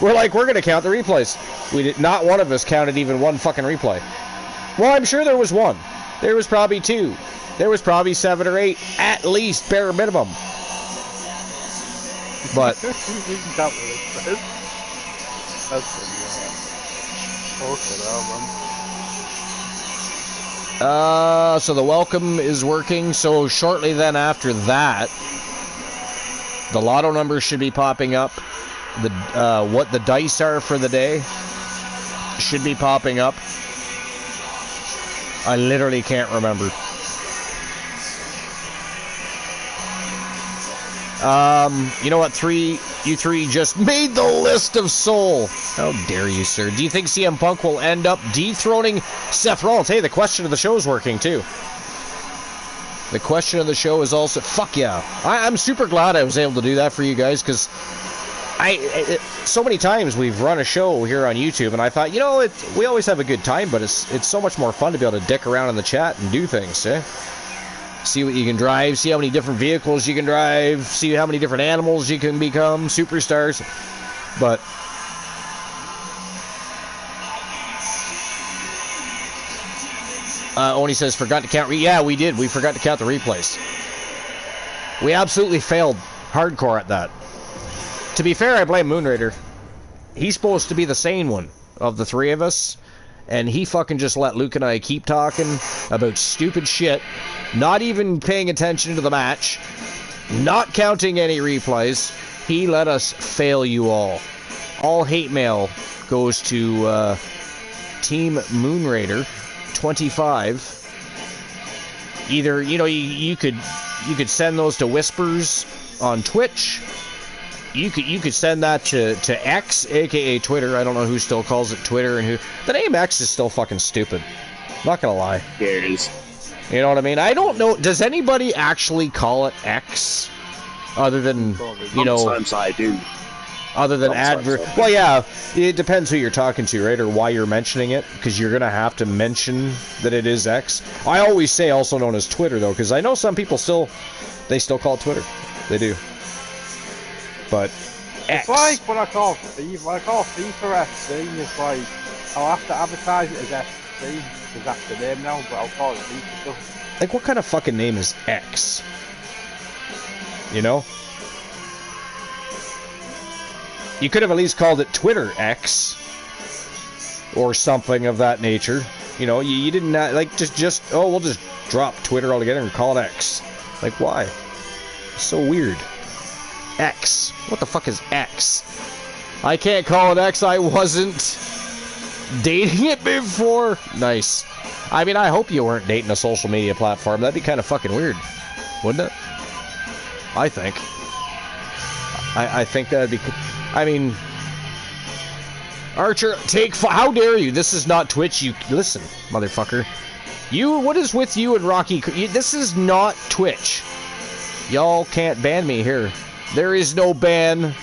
We're gonna count the replays. Not one of us counted even one fucking replay. Well, I'm sure there was one. There was probably two. There was probably 7 or 8, at least, bare minimum. But You can count this. That's pretty good. So the welcome is working. So shortly then after that, the lotto numbers should be popping up. The what the dice are for the day should be popping up. I literally can't remember. You know what? You three just made the list of soul. How dare you, sir? Do you think CM Punk will end up dethroning Seth Rollins? Hey, the question of the show is working too. The question of the show is also, fuck yeah. I'm super glad I was able to do that for you guys, because so many times we've run a show here on YouTube, and I thought, you know, we always have a good time, but it's so much more fun to be able to dick around in the chat and do things, eh? See what you can drive, see how many different vehicles you can drive, see how many different animals you can become, superstars. But Oni says, forgot to count. Yeah, we did. We forgot to count the replays. We absolutely failed hardcore at that. To be fair, I blame Moonrader. He's supposed to be the sane one of the three of us, and he fucking just let Luke and I keep talking about stupid shit, not even paying attention to the match, not counting any replays. He let us fail you all. All hate mail goes to Team Moonrader 25. Either, you know, you could send those to Whispers on Twitch. You could send that to X, aka Twitter. I don't know who still calls it Twitter and who. The name X is still fucking stupid. Not gonna lie. Yeah, it is. You know what I mean? I don't know. Does anybody actually call it X? Other than, you know. Sometimes I do. Other than advert. Well, yeah, it depends who you're talking to, right? Or why you're mentioning it, because you're gonna have to mention that it is X. I always say also known as Twitter though, because I know some people still call it Twitter. They do. But X. It's like when I call FIFA FC, it's like I'll have to advertise it as FC because that's the name now, but I'll call it FIFA stuff. Like, what kind of fucking name is X? You know? You could have at least called it Twitter X or something of that nature. You know, you didn't like just we'll just drop Twitter altogether and call it X. Like, why? It's so weird. X. What the fuck is X? I can't call it X. I wasn't dating it before. Nice. I mean, I hope you weren't dating a social media platform. That'd be kind of fucking weird, wouldn't it? I think. I think that'd be. I mean, Archer, how dare you? This is not Twitch. You listen, motherfucker. What is with you and Rocky? This is not Twitch. Y'all can't ban me here. There is no ban.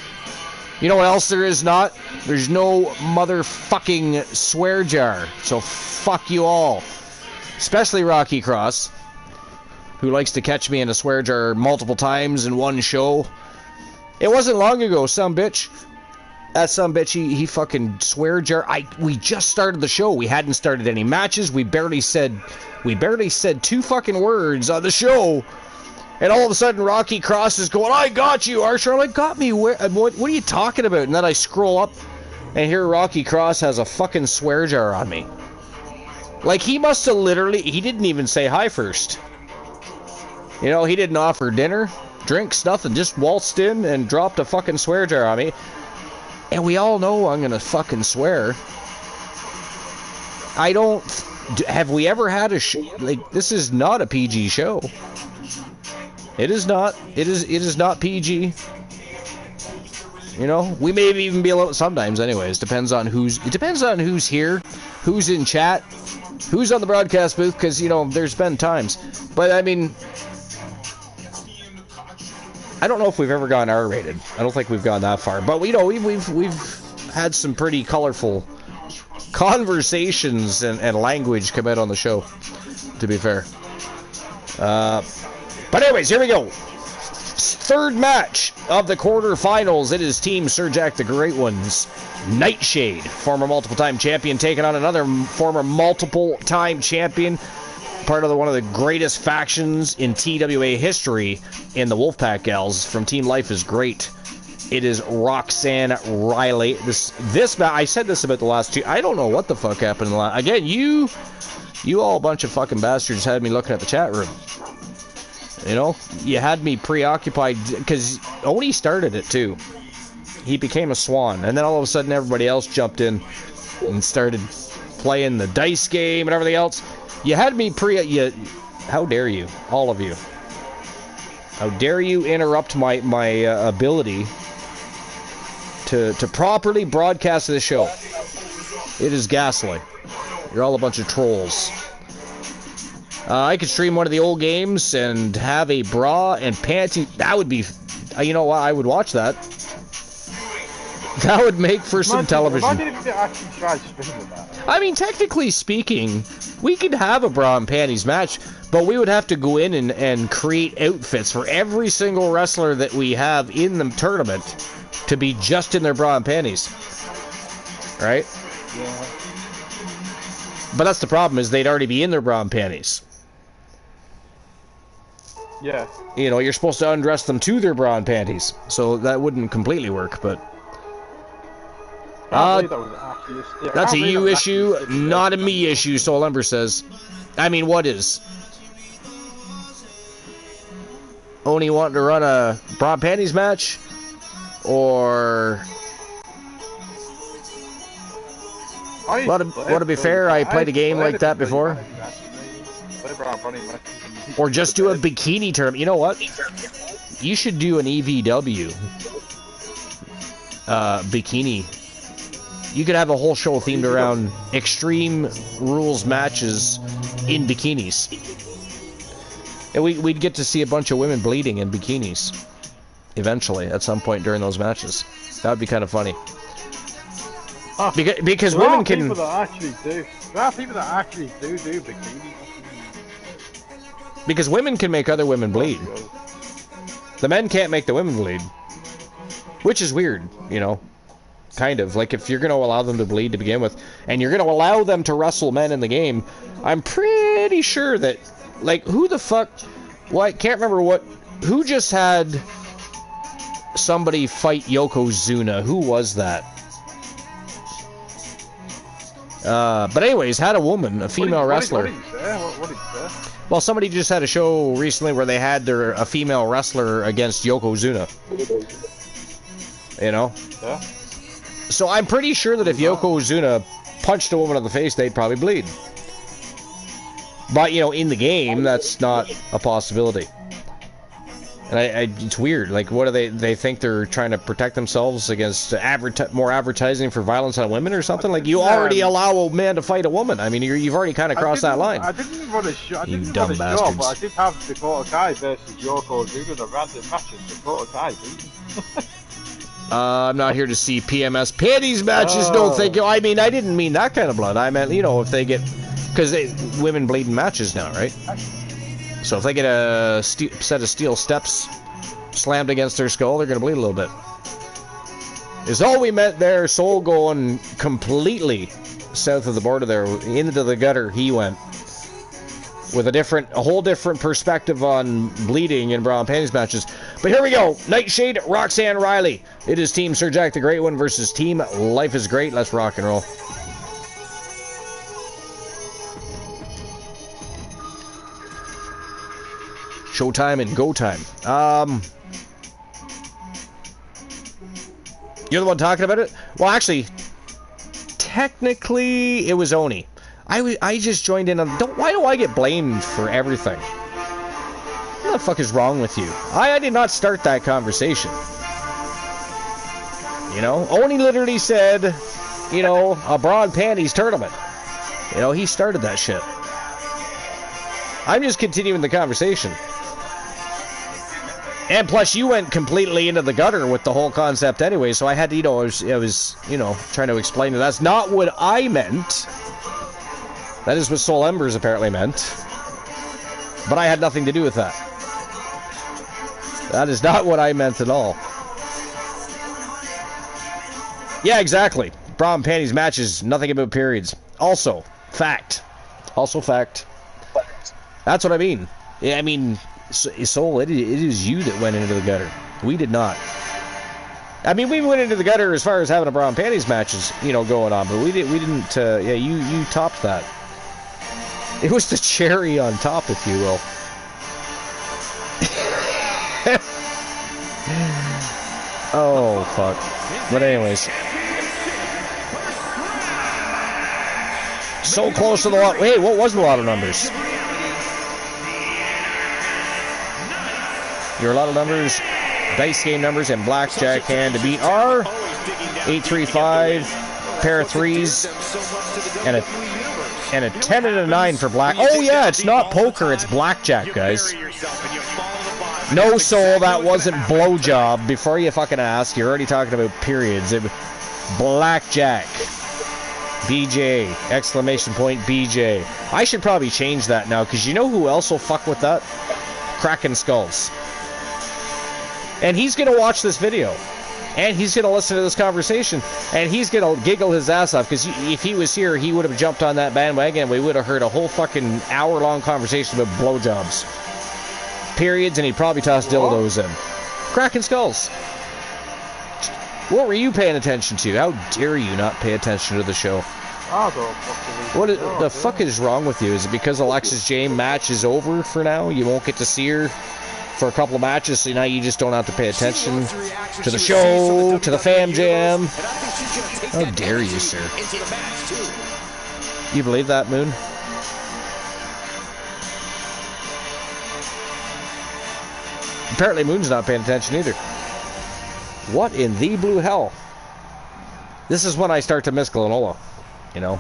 You know what else there is not? There's no motherfucking swear jar. So fuck you all. Especially Rocky Cross, who likes to catch me in a swear jar multiple times in one show. It wasn't long ago, some bitch. That some bitch, he fucking swear jar. We just started the show. We hadn't started any matches. We barely said 2 fucking words on the show. And all of a sudden, Rocky Cross is going, I got you, Archer. I'm like, got me? Where? What are you talking about? And then I scroll up, and here Rocky Cross has a fucking swear jar on me. Like, he must have literally, he didn't even say hi first. You know, he didn't offer dinner, drinks, nothing. Just waltzed in and dropped a fucking swear jar on me. And we all know I'm gonna fucking swear. Have we ever had a show? Like, this is not a PG show. It is not. It is not PG. You know, we may even be a little sometimes. Anyways, it depends on who's here, who's in chat, who's on the broadcast booth. Because you know, there's been times. But I mean, I don't know if we've ever gone R-rated. I don't think we've gone that far. But you know, we've had some pretty colorful conversations and language come out on the show. To be fair. But anyways, here we go. Third match of the quarterfinals. It is Team Sir Jack the Great One's Nightshade, former multiple-time champion, taking on another former multiple-time champion, part of one of the greatest factions in TWA history in the Wolfpack Gals from Team Life is Great. It is Roxanne Riley. This I said this about the last two. I don't know what the fuck happened in the last. Again, you all a bunch of fucking bastards had me looking at the chat room. You know, you had me preoccupied because Oni started it too. He became a swan, and then all of a sudden everybody else jumped in and started playing the dice game and everything else. You had me how dare you, all of you? How dare you interrupt my ability to properly broadcast this show? It is ghastly. You're all a bunch of trolls. I could stream one of the old games and have a bra and panty. That would be, you know what? I would watch that. That would make for some television. Imagine if they actually tried streaming that. I mean, technically speaking, we could have a bra and panties match, but we would have to go in and create outfits for every single wrestler that we have in the tournament to be just in their bra and panties. Right? Yeah. But that's the problem, is they'd already be in their bra and panties. Yeah. You know, you're supposed to undress them to their bra and panties, so that wouldn't completely work, but... that's a you issue, not a me issue, Soul Ember says. I mean, what is? Only wanting to run a bra and panties match? Or... Well, to be fair, I played a game like that before. Or just do a bikini tournament. You know what? You should do an EVW bikini. You could have a whole show themed around Extreme Rules matches in bikinis. And we'd get to see a bunch of women bleeding in bikinis. Eventually, at some point during those matches. That would be kind of funny. Because women can... There are people that actually do bikinis. Because women can make other women bleed. The men can't make the women bleed. Which is weird, you know. Kind of. Like, if you're going to allow them to bleed to begin with, and you're going to allow them to wrestle men in the game, I'm pretty sure that... Like, who the fuck... Well, I can't remember what... Who just had somebody fight Yokozuna? Who was that? But anyways, had a woman, a female wrestler. What did you say? Well, somebody just had a show recently where they had a female wrestler against Yokozuna. You know? Yeah. So I'm pretty sure that if Yokozuna punched a woman in the face, they'd probably bleed. But, you know, in the game, that's not a possibility. And it's weird. Like, what do they think they're trying to protect themselves against more advertising for violence on women or something? Like, you already allow a man to fight a woman. I mean, you've already kind of crossed that line. I didn't run a show. You dumb bastards. But I did have Dakota Kai versus Yokozuna, the random matches. Dakota Kai beaten. I'm not here to see PMS panties matches. Don't think. I mean, I didn't mean that kind of blood. I meant, you know, if they get, because women bleed in matches now, right? So if they get a set of steel steps slammed against their skull, they're going to bleed a little bit. Is all we meant there. Soul going completely south of the border there, into the gutter. He went with a whole different perspective on bleeding in bra and panties matches. But here we go. Nightshade, Roxanne Riley. It is Team Sir Jack the Great One versus Team Life is Great. Let's rock and roll. Showtime and go time. You're the one talking about it? Well, actually, technically, it was Oni. I just joined in on... Why do I get blamed for everything? What the fuck is wrong with you? I did not start that conversation. You know? Oni literally said, you know, a bra and panties tournament. You know, he started that shit. I'm just continuing the conversation. And plus, you went completely into the gutter with the whole concept anyway, so I had to, you know, I was, you know, trying to explain that that's not what I meant. That is what Soul Embers apparently meant. But I had nothing to do with that. That is not what I meant at all. Yeah, exactly. Bra and panties matches, nothing about periods. Also, fact. Also, fact. That's what I mean. Yeah, I mean... Soul, it is you that went into the gutter. We did not. I mean, we went into the gutter as far as having a bra and panties matches, you know, going on, but we didn't. Yeah, you topped that. It was the cherry on top, if you will. Oh fuck. But anyways, so close to the lot. Hey, what was the lot of numbers? Your lot of numbers, dice game numbers, and blackjack hand to beat are 835, pair of threes, and a 10 and a 9 for black. Oh yeah, it's not poker, it's blackjack, guys. No, soul, that wasn't blowjob. Before you fucking ask, you're already talking about periods. Blackjack. BJ. Exclamation point BJ. I should probably change that now, because you know who else will fuck with that? Cracking Skulls. And he's going to watch this video. And he's going to listen to this conversation. And he's going to giggle his ass off, because if he was here, he would have jumped on that bandwagon, and we would have heard a whole fucking hour-long conversation about blowjobs. Periods, and he'd probably toss dildos in. Cracking Skulls. What were you paying attention to? How dare you not pay attention to the show? What the fuck is wrong with you? Is it because Alexis James match is over for now? You won't get to see her for a couple of matches, so now you just don't have to pay attention to the show, to the Fam Jam. How dare you, sir? You believe that, Moon? Apparently Moon's not paying attention either. What in the blue hell? This is when I start to miss Glenola, you know.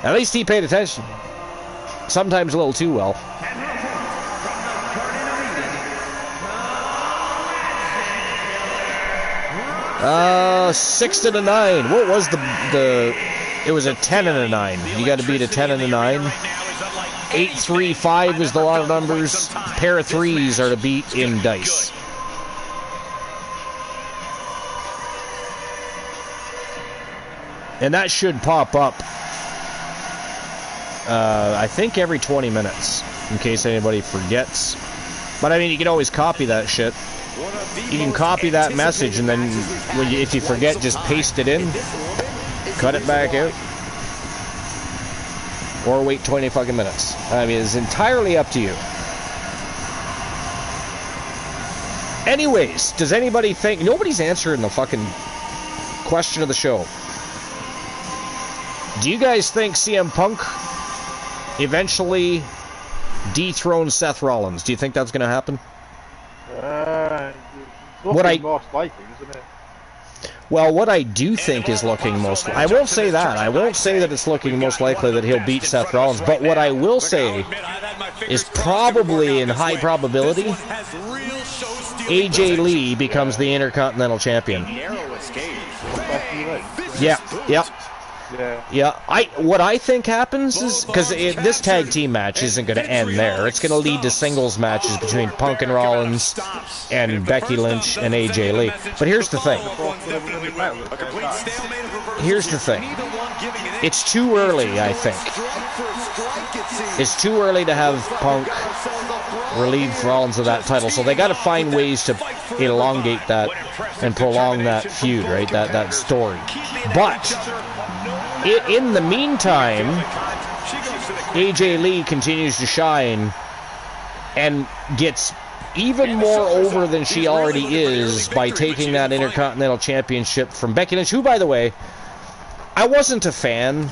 At least he paid attention. Sometimes a little too well. 6 and a 9. What was the? It was a 10 and a 9. You got to beat a 10 and a 9. 8, 3, 5 is the lot of numbers. Pair of threes are to beat in dice. And that should pop up, I think, every 20 minutes, in case anybody forgets. But I mean, you can always copy that shit. You can copy that message, and then if you forget, just paste it in, cut it back out, or wait 20 fucking minutes. I mean, it's entirely up to you. Anyways, does anybody think... Nobody's answering the fucking question of the show. Do you guys think CM Punk eventually dethrones Seth Rollins? Do you think that's going to happen? Most likely, isn't it? Well, what I do think is looking most... I won't say that. I won't say that it's looking most likely that he'll beat Seth Rollins. But what I will say is probably, in high probability, AJ Lee becomes the Intercontinental Champion. Yeah. What I think happens is, because this tag team match isn't going to end there. It's going to lead to singles matches between Punk and Rollins and Becky Lynch and AJ Lee. But here's the thing. It's too early, I think. It's too early to have Punk relieve Rollins of that title. So they got to find ways to elongate that and prolong that feud, right? That story. But in the meantime, AJ Lee continues to shine and gets even more over than she already is by taking that Intercontinental Championship from Becky Lynch, who, by the way, I wasn't a fan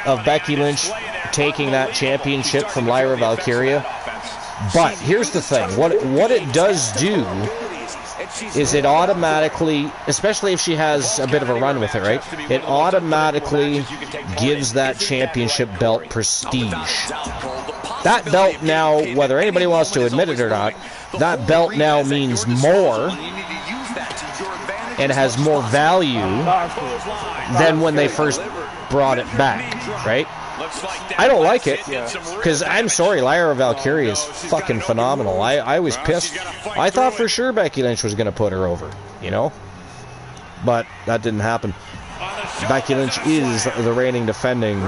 of Becky Lynch taking that championship from Lyra Valkyria. But here's the thing. What it does do is it automatically, especially if she has a bit of a run with it, right? It automatically gives that championship belt prestige. That belt now, whether anybody wants to admit it or not, that belt now means more and has more value than when they first brought it back, right? I don't like it, because I'm sorry, Lyra Valkyria is fucking phenomenal. I was pissed. I thought for sure Becky Lynch was going to put her over, you know? But that didn't happen. Becky Lynch is the reigning defending.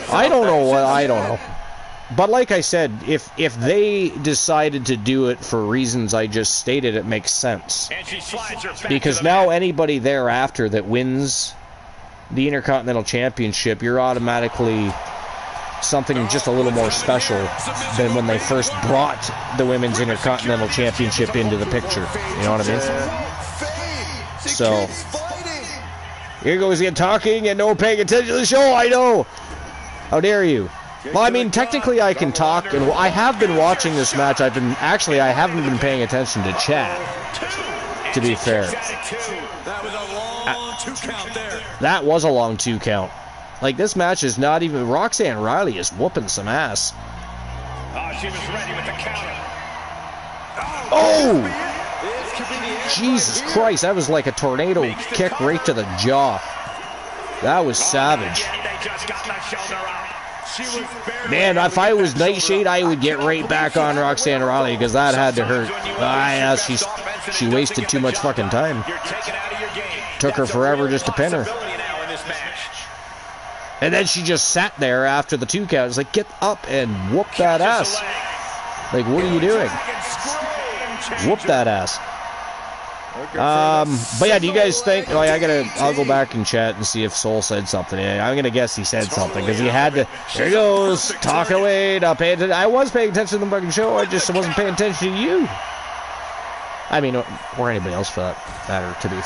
I don't know. But like I said, if they decided to do it for reasons I just stated, it makes sense. And she slides her back Because to the now mat. anybody thereafter that wins the Intercontinental Championship, you're automatically something just a little more special than when they first brought the Women's Intercontinental Championship into the picture. You know what I mean? So, here goes again talking and no paying attention to the show. I know. How dare you? Well, I mean, technically I can talk, and I have been watching this match. I haven't been paying attention to chat, to be fair. That was a long 2 count there. That was a long 2 count. Like, this match is not even... Roxanne Riley is whooping some ass. Oh, she was ready with the counter. Oh! Jesus Christ, that was like a tornado kick right to the jaw. That was savage. They just got the shoulder up. Man, if I was Nightshade, I would get right back on Roxanne Riley, because that had to hurt. Yeah, she wasted too much fucking time. Took her forever just to pin her. And then she just sat there after the 2 count. It's like, get up and whoop that ass. Like, what are you doing? Whoop that ass. But yeah, do you guys think? Oh, I'll go back and chat and see if Soul said something. Yeah, I'm gonna guess he said something because he had to. There he goes, talking away, not paying attention. I was paying attention to the fucking show. I just wasn't paying attention to you. I mean, or anybody else for that matter. To be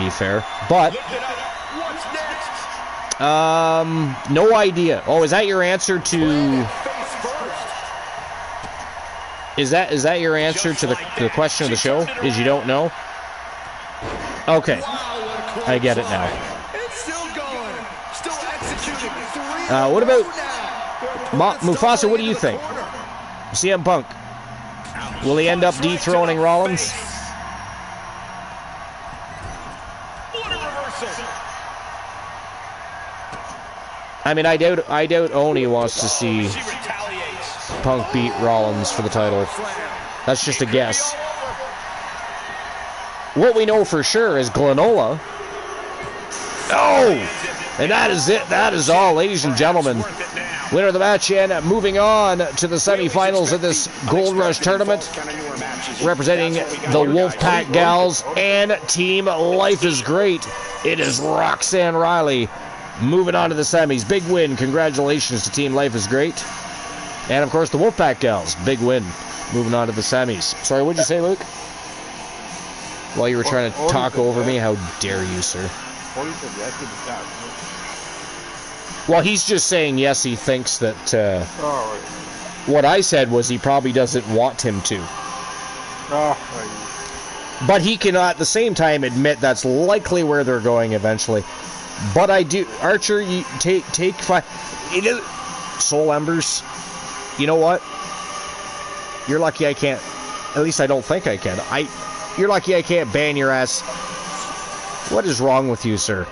fair. But no idea. Oh, is that your answer to? Is that your answer to the question of the show? Is you don't know? Okay. I get it now. What about Mufasa? What do you think? CM Punk. Will he end up dethroning Rollins? I mean, I doubt Oni wants to see Punk beat Rollins for the title. That's just a guess. What we know for sure is Glenola. Oh! And that is it. That is all, ladies and gentlemen. Winner of the match, and moving on to the semifinals of this Gold Rush tournament, representing the Wolfpack Gals and Team Life is Great. It is Roxanne Riley moving on to the semis. Big win. Congratulations to Team Life is Great. And, of course, the Wolfpack Gals. Big win. Moving on to the semis. Sorry, what'd you say, Luke? While you were trying to talk over me? How dare you, sir? Well, he's just saying yes, he thinks that... What I said was he probably doesn't want him to. But he cannot, at the same time, admit that's likely where they're going eventually. But I do... Archer, you take 5... Soul Embers... You know what? You're lucky I can't. At least I don't think I can. You're lucky I can't ban your ass. What is wrong with you, sir?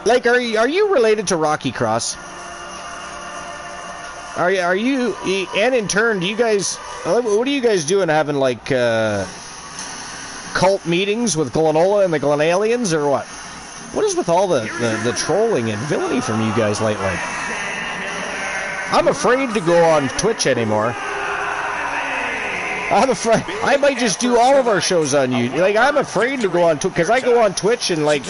Like, are you related to Rocky Cross? Are you? And in turn, do you guys? What are you guys doing? Having like cult meetings with Glenola and the Glenalians, or what? What is with all the trolling and villainy from you guys lately? I'm afraid to go on Twitch anymore. I'm afraid I might just do all of our shows on YouTube. Like, I'm afraid to go on Twitch because I go on Twitch and like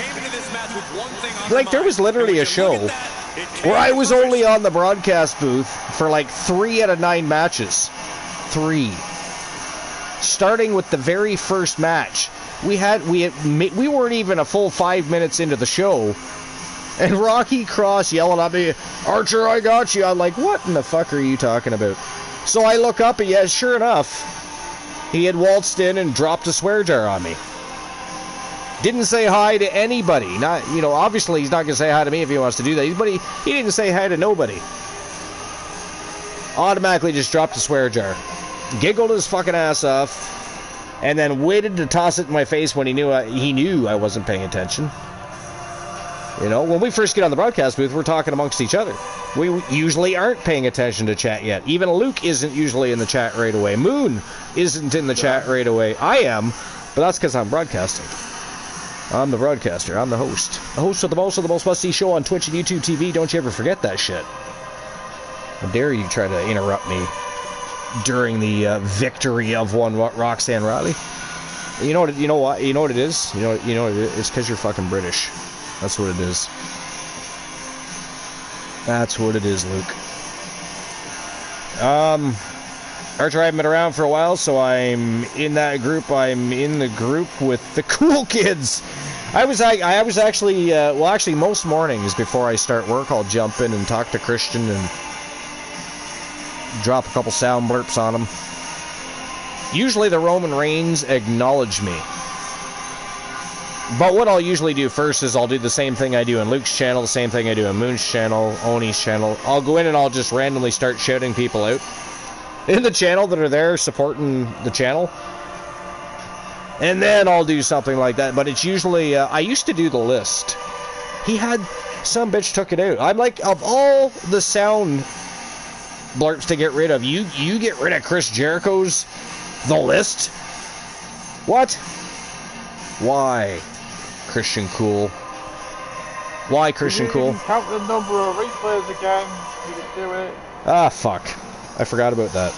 there was literally a show where I was only on the broadcast booth for like 3 out of 9 matches. 3. Starting with the very first match, we weren't even a full 5 minutes into the show. And Rocky Cross yelling at me, "Archer, I got you." I'm like, what in the fuck are you talking about? So I look up and yeah, sure enough, he had waltzed in and dropped a swear jar on me. Didn't say hi to anybody. Not, obviously he's not going to say hi to me if he wants to do that. But he didn't say hi to nobody. Automatically just dropped a swear jar. Giggled his fucking ass off. And then waited to toss it in my face when he knew I wasn't paying attention. When we first get on the broadcast booth, we're talking amongst each other. We usually aren't paying attention to chat yet. Even Luke isn't usually in the chat right away. Moon isn't in the chat right away. I am, but that's because I'm broadcasting. I'm the broadcaster. I'm the host. The host of the most must-see show on Twitch and YouTube TV. Don't you ever forget that shit. How dare you try to interrupt me during the victory of one Roxanne Riley? You know what? You know what? You know what it is? You know what it is? It's because you're fucking British. That's what it is. That's what it is, Luke. Archer, I haven't been around for a while, so I'm in that group. I'm in the group with the cool kids. I was actually, well, actually, most mornings before I start work, I'll jump in and talk to Christian and drop a couple sound blurps on him. Usually the Roman Reigns acknowledge me. But what I'll usually do first is I'll do the same thing I do in Luke's channel, the same thing I do in Moon's channel, Oni's channel. I'll go in and I'll just randomly start shouting people out in the channel that are there supporting the channel. And then I'll do something like that. But it's usually, I used to do the list. He had, some bitch took it out. I'm like, of all the sound blurps to get rid of, you get rid of Chris Jericho's The List? What? Why, Christian Cool? Why, Christian Cool? Count the number of replays again. You can do it. Ah, fuck. I forgot about that.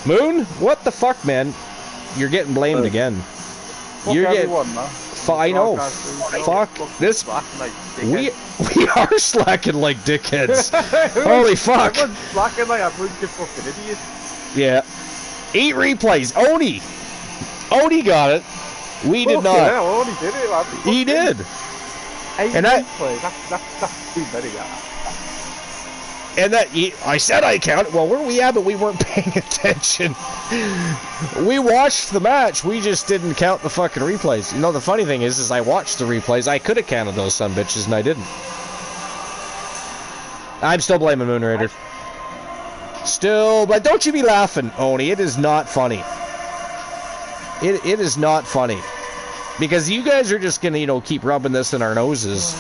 Moon? What the fuck, man? You're getting blamed again. Fuck You're everyone, man. I know. Fuck this. We are slacking like dickheads. Holy fuck. Everyone's slacking like a bunch of fucking idiots. Yeah. 8 replays. Oni got it. We did not. Hell, Oni did it, man. He did. 8 And replays. That's too many, that. And that, I said I counted. Well, where we at, but we weren't paying attention. We watched the match. We just didn't count the fucking replays. You know, the funny thing is I watched the replays. I could have counted those sumbitches, and I didn't. I'm still blaming Moon Raider. Still, but don't you be laughing, Oni. It is not funny. It is not funny. Because you guys are just gonna, you know, keep rubbing this in our noses.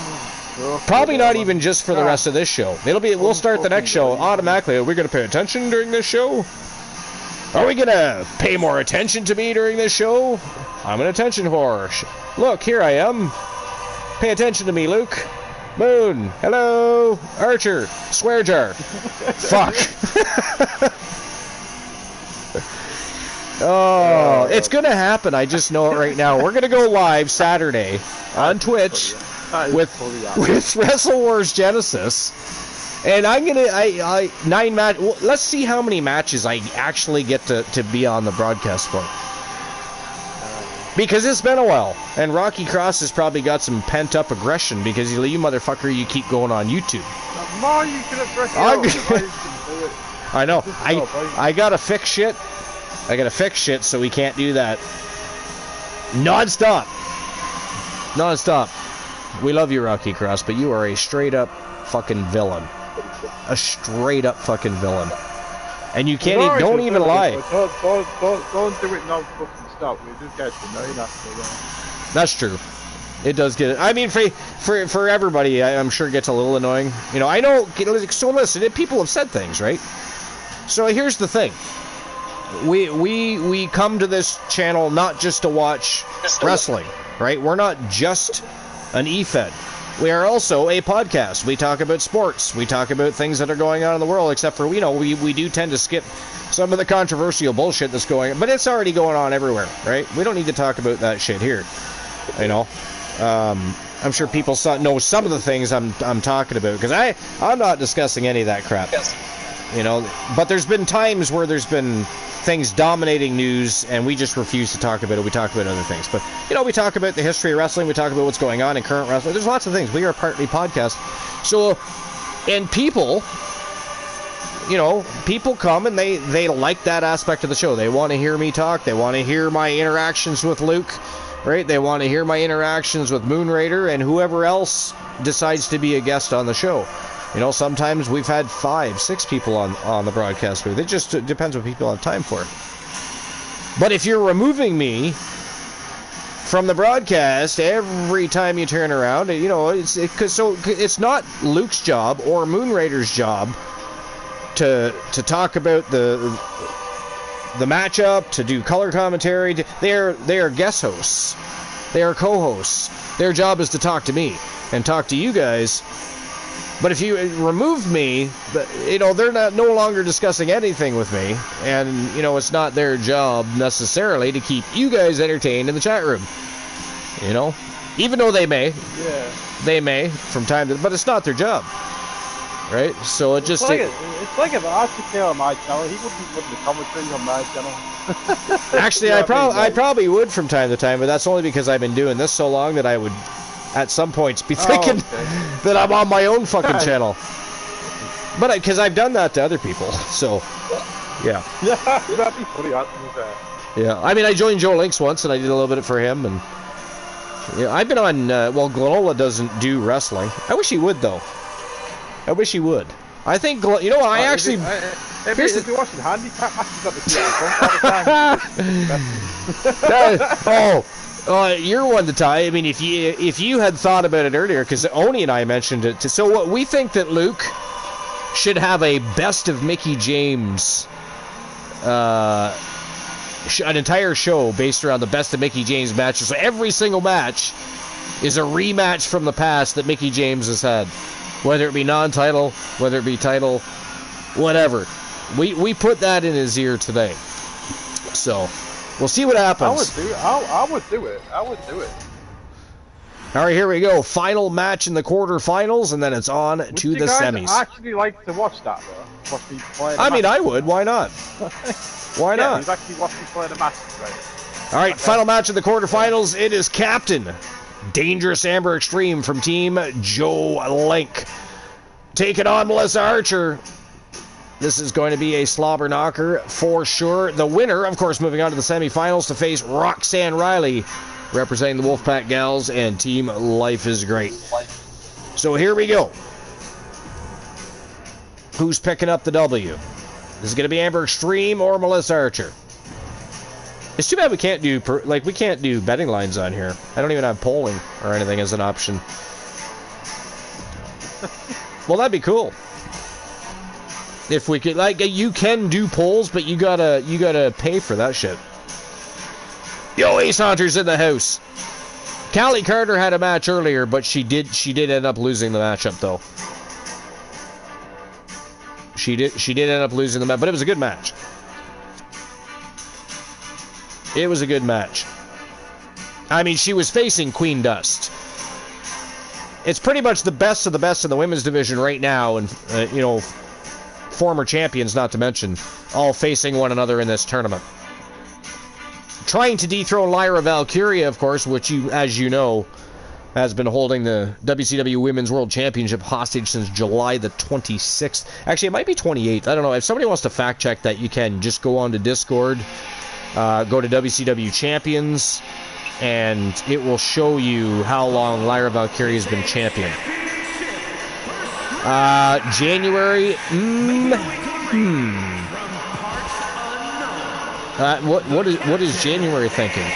Probably not even just for the rest of this show. We'll start the next show automatically. Are we going to pay attention during this show? Are we going to pay more attention to me during this show? I'm an attention whore. Look, here I am. Pay attention to me, Luke. Moon. Hello. Archer. Swear jar. Fuck. Oh, it's going to happen. I just know it right now. We're going to go live Saturday on Twitch. With Wrestle Wars Genesis, and I'm gonna 9 match. Well, let's see how many matches I actually get to be on the broadcast for, because it's been a while, and Rocky Cross has probably got some pent up aggression because you motherfucker, you keep going on YouTube. You could have pressed I know. I gotta fix shit. I gotta fix shit so we can't do that. Non-stop. We love you, Rocky Cross, but you are a straight-up fucking villain. A straight-up fucking villain. And you can't don't even lie. Don't do it now, fucking stop. We just get to know you that. That's true. It does get it. I mean, for everybody, I'm sure it gets a little annoying. You know, I know. So listen, people have said things, right? So here's the thing. We come to this channel not just to watch wrestling, right? We're not just an EFed. We are also a podcast. We talk about sports. We talk about things that are going on in the world, except for, you know, we do tend to skip some of the controversial bullshit that's going on, but it's already going on everywhere, right? We don't need to talk about that shit here, you know. I'm sure people know some of the things I'm talking about, because I'm not discussing any of that crap. Yes. You know, but there's been times where there's been things dominating news, and we just refuse to talk about it. We talk about other things. But, you know, we talk about the history of wrestling. We talk about what's going on in current wrestling. There's lots of things. We are partly podcast. So, and people, you know, people come and they like that aspect of the show. They want to hear me talk. They want to hear my interactions with Luke, right? They want to hear my interactions with Moon Raider and whoever else decides to be a guest on the show. You know, sometimes we've had 5, 6 people on the broadcast. It just depends what people have time for. But if you're removing me from the broadcast every time you turn around, you know, it's not Luke's job or Moon Raider's job to talk about the matchup, to do color commentary. They are guest hosts. They are co-hosts. Their job is to talk to me and talk to you guys. But if you remove me, you know, they're no longer discussing anything with me. And, you know, it's not their job necessarily to keep you guys entertained in the chat room. You know? Even though they may. Yeah. They may from time to... But it's not their job. Right? So it just... It's like if Archie came on my channel, he wouldn't put the commentary on my channel. Actually, I probably would from time to time, but that's only because I've been doing this so long that I would... at some points be thinking that I'm on my own fucking channel. But because I've done that to other people, so yeah. Yeah, that'd be funny. Yeah, I mean, I joined Joe Links once, and I did a little bit for him, and yeah, I've been on. Well, Glenola doesn't do wrestling. I wish he would, though. I wish he would. I think you know. I actually. If you're watching handicap matches at the oh. You're one to tie. I mean, if you had thought about it earlier, because Oni and I mentioned it. So what we think that Luke should have a best of Mickie James, an entire show based around the best of Mickie James matches. So every single match is a rematch from the past that Mickie James has had, whether it be non-title, whether it be title, whatever. We put that in his ear today. So. We'll see what happens. I would do it. All right, here we go. Final match in the quarterfinals, and then it's on to the semis. I actually like to watch that, though. Watch me play. I mean, I would. Why not? Why not? You've actually watched me play the match, right? All right, final match in the quarterfinals. It is Captain Dangerous Amber Extreme from Team Joe Link taking on Melissa Archer. This is going to be a slobber knocker for sure. The winner, of course, moving on to the semifinals to face Roxanne Riley, representing the Wolfpack Gals and Team Life is Great. So here we go. Who's picking up the W? Is it going to be Amber Extreme or Melissa Archer? It's too bad we can't do we can't do betting lines on here. I don't even have polling or anything as an option. Well, that'd be cool. If we could, like, you can do polls, but you gotta pay for that shit. Yo, Ace Hunter's in the house. Callie Carter had a match earlier, but she did end up losing the matchup, though. She did end up losing the match, but it was a good match. It was a good match. I mean, she was facing Queen Dust. It's pretty much the best of the women's division right now, and you know, former champions, not to mention, all facing one another in this tournament. Trying to dethrone Lyra Valkyria, of course, which, as you know, has been holding the WCW Women's World Championship hostage since July the 26th. Actually, it might be 28th. I don't know. If somebody wants to fact check that, you can. Just go on to Discord, go to WCW Champions, and it will show you how long Lyra Valkyria has been champion. January. What is January thinking?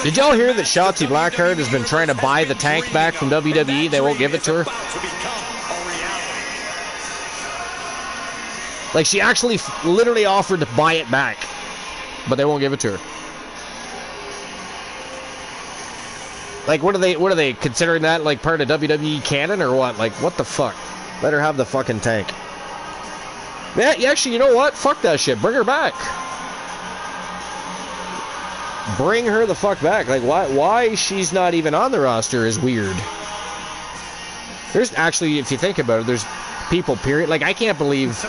Did y'all hear that Shotzi Blackheart has been trying to buy the tank back from WWE? They won't give it to her. Like, she actually literally offered to buy it back, but they won't give it to her. Like, what are they considering that, like, part of WWE canon or what? Like, what the fuck? Let her have the fucking tank. Yeah, actually, you know what? Fuck that shit. Bring her back. Bring her the fuck back. Like, why she's not even on the roster is weird. There's actually, if you think about it, there's people, period. Like, I can't believe...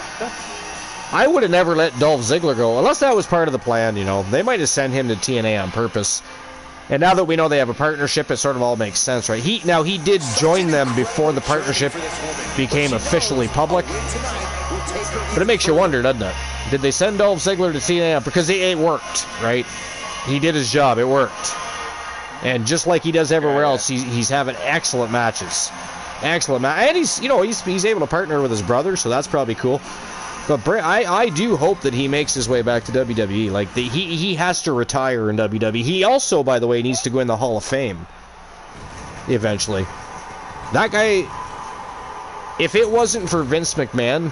I would have never let Dolph Ziggler go, unless that was part of the plan, you know. They might have sent him to TNA on purpose. And now that we know they have a partnership, it sort of all makes sense, right? He did join them before the partnership became officially public. But it makes you wonder, doesn't it? Did they send Dolph Ziggler to TNA? Because it worked, right? He did his job. It worked. And just like he does everywhere else, he's having excellent matches. Excellent match. And he's able to partner with his brother, so that's probably cool. But I do hope that he makes his way back to WWE. Like, he has to retire in WWE. He also, by the way, needs to go in the Hall of Fame eventually. That guy, if it wasn't for Vince McMahon,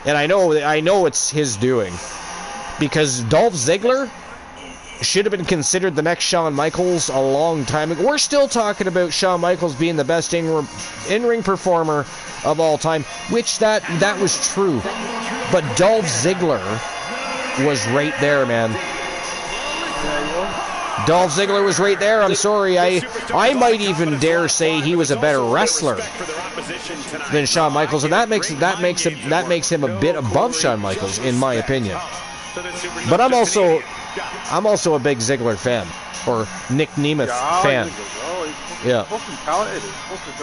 And I know it's his doing. Because Dolph Ziggler should have been considered the next Shawn Michaels a long time ago. We're still talking about Shawn Michaels being the best in-ring performer of all time, which that was true. But Dolph Ziggler was right there, man. Dolph Ziggler was right there. I'm sorry. I might even dare say he was a better wrestler than Shawn Michaels, and that makes him a bit above Shawn Michaels, in my opinion. But I'm also a big Ziggler fan, or Nick Nemeth fan. Yeah.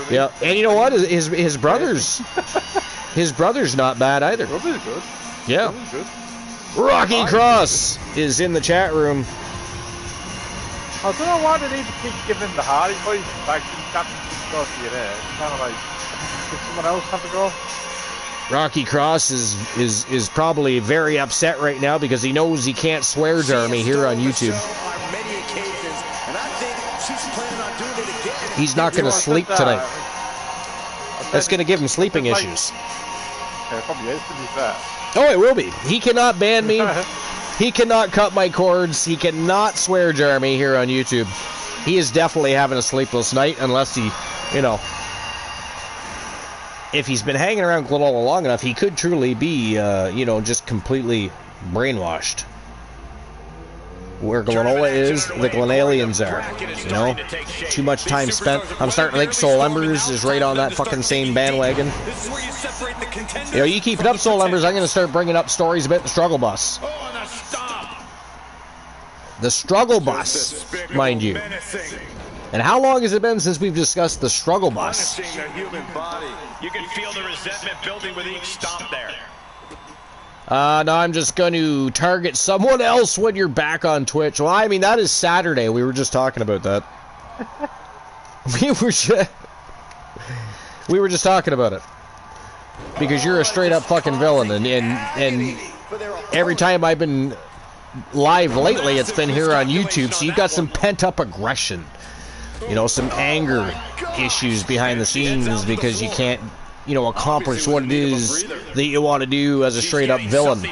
Yeah, and you know what? His brother's not bad either. Brother's good. Yeah. Rocky Cross is in the chat room. I don't know why they need to keep giving the Hardy Boys tag team championship go to you there. It's kind of like, did someone else have to go? Rocky Cross is probably very upset right now because he knows he can't swear Jeremy here on YouTube. He's not going to sleep tonight. That's going to give him sleeping issues. Yeah, it probably is, to be fair. Oh, it will be. He cannot ban me. He cannot cut my cords. He cannot swear Jeremy here on YouTube. He is definitely having a sleepless night unless he, if he's been hanging around Glenola long enough, he could truly be, just completely brainwashed. Where Glenola is, the Glenalians are. Too much time spent. I'm starting to think Soul Embers is right on that fucking same bandwagon. You keep it up, Soul Embers, I'm going to start bringing up stories about the Struggle Bus. The Struggle Bus, mind you. And how long has it been since we've discussed the Struggle Bus? You can feel the resentment building with each stomp there. No, I'm just going to target someone else when you're back on Twitch. Well, I mean, that is Saturday. We were just talking about that. We were just talking about it. Because you're a straight-up fucking villain. And every time I've been live lately, it's been here on YouTube. So you've got some pent-up aggression. Some anger issues behind the scenes because you can't, accomplish what it is that you want to do as a straight-up villain,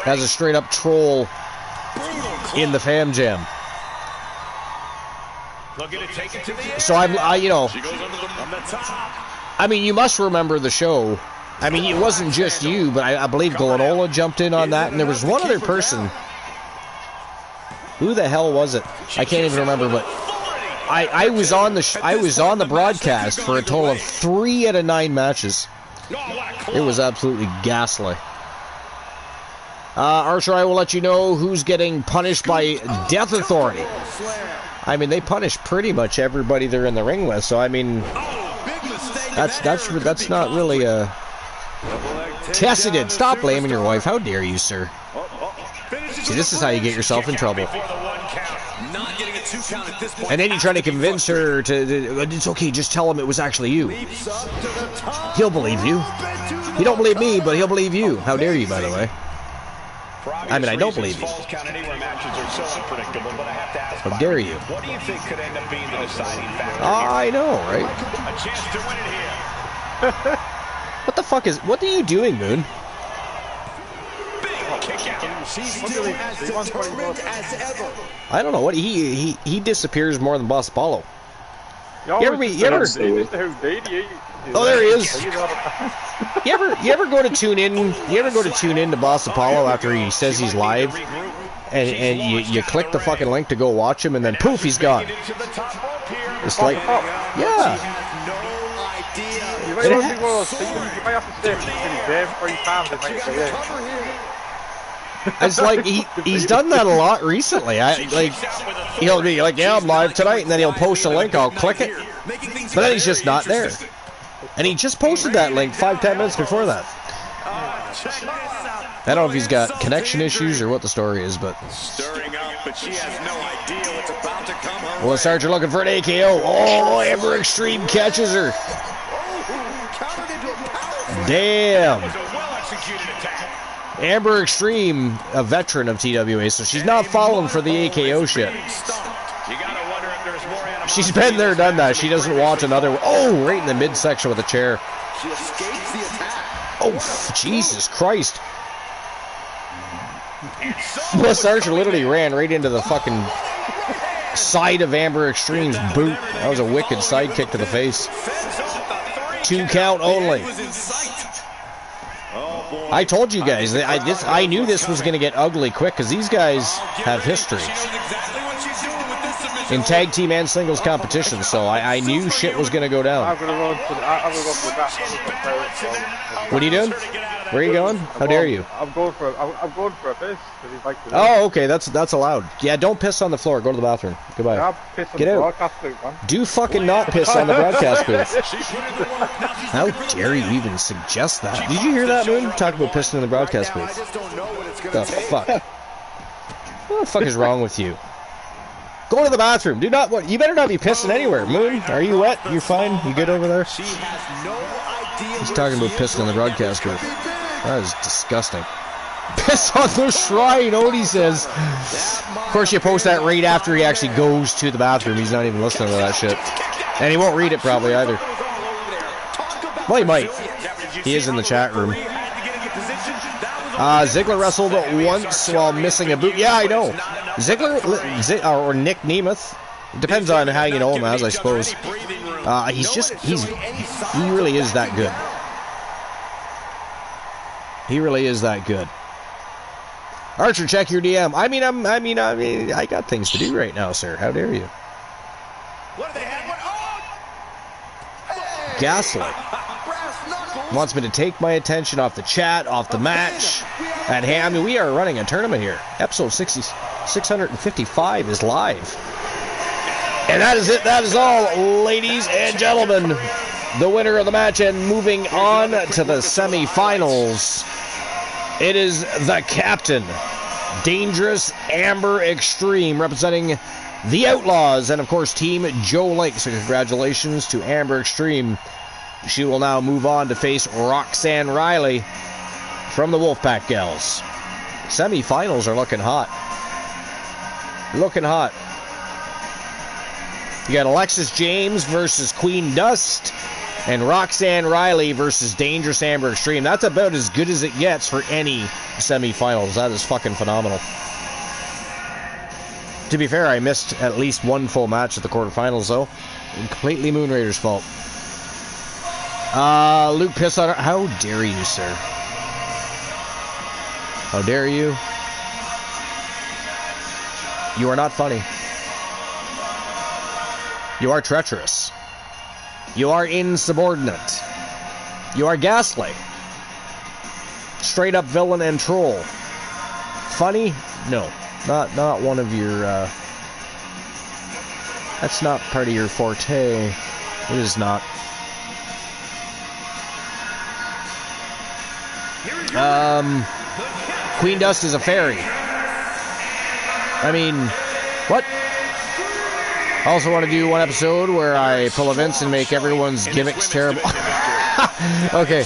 as a straight-up troll in the Fam Jam. So I mean, you must remember the show. I mean, it wasn't just you, but I believe Glenola jumped in on that, and there was one other person. Who the hell was it? I can't even remember, but I was on the broadcast for a total of 3 out of 9 matches. It was absolutely ghastly. Archer, I will let you know who's getting punished by Death Authority. I mean, they punish pretty much everybody they're in the ring with. So I mean, that's not really a. Tested. Stop blaming your wife. How dare you, sir? See, this is how you get yourself in trouble. And then you try to convince her to it's okay, just tell him it was actually you. He'll believe you. He don't believe me, but he'll believe you. How dare you, by the way? I mean, I don't believe you. How dare you? What do you think could end up being the deciding factor? I know, right? A chance to win it here. What the fuck what are you doing, Moon? I don't know what he disappears more than Boss Apollo. Oh, there he is. You ever go to tune in? You ever go to tune in to Boss Apollo after he says he's live, and you click the fucking link to go watch him, and then poof, he's gone. It's like, yeah. You might have to stay there 3 times and make it. It's like he's done that a lot recently. He'll be like, yeah, I'm live tonight, and then he'll post a link, I'll click it, but then he's just not there. And he just posted that link 5-10 minutes before that. I don't know if he's got connection issues or what the story is, but. Well, Sergeant looking for an AKO. Oh, Amber Extreme catches her. Damn. Amber Extreme, a veteran of TWA, so she's not falling for the AKO shit. She's been there, done that. She doesn't want another. Oh, right in the midsection with a chair. Oh, Jesus Christ. Bliss Archer literally ran right into the fucking side of Amber Extreme's boot. That was a wicked side kick to the face. 2 count only. I told you guys, I knew this was going to get ugly quick because these guys have history in tag team and singles competition, so I knew shit was going to go down. I'm going to go for the bathroom. What are you doing? Where are you going? How dare you? I'm going for a piss. Oh, okay, that's allowed. Yeah, don't piss on the floor. Go to the bathroom. Goodbye. Get out. Do fucking not piss on the broadcast booth. How dare you even suggest that? Did you hear that, Moon? Talk about pissing in the broadcast booth. The fuck? What the fuck is wrong with you? Go to the bathroom. Do not. What? You better not be pissing anywhere. Moon, are you wet? You fine? You good over there? He's talking about pissing in the broadcast booth. That is disgusting. Piss on the shrine, Odie says. Of course, you post that right after he actually goes to the bathroom. He's not even listening to that shit. And he won't read it probably either. Well, he might. He is in the chat room. Ziggler wrestled once while missing a boot. Yeah, I know. Ziggler or Nick Nemeth. It depends on how you know him as, I suppose. He really is that good. He really is that good. Archer, check your DM. I mean, I got things to do right now, sir. How dare you? Gaslight wants me to take my attention off the chat, off the match. At hand, I mean, we are running a tournament here. Episode 655 is live. And that is it. That is all, ladies and gentlemen. The winner of the match and moving on to the semifinals. It is the captain, Dangerous Amber Extreme, representing the Outlaws and, of course, Team Joe Lake. So congratulations to Amber Extreme. She will now move on to face Roxanne Riley from the Wolfpack Gals. Semifinals are looking hot. Looking hot. You got Alexis James versus Queen Dust, and Roxanne Riley versus Dangerous Amber Extreme. That's about as good as it gets for any semifinals. That is fucking phenomenal. To be fair, I missed at least one full match at the quarterfinals, though. Completely Moon Raider's fault. Luke piss on her. How dare you, sir? How dare you? You are not funny. You are treacherous. You are insubordinate. You are gaslight. Straight up villain and troll. Funny? No. Not one of your, that's not part of your forte. It is not. Queen Dust is a fairy. I mean, what? I also want to do one episode where I pull events and make everyone's gimmicks terrible. Okay.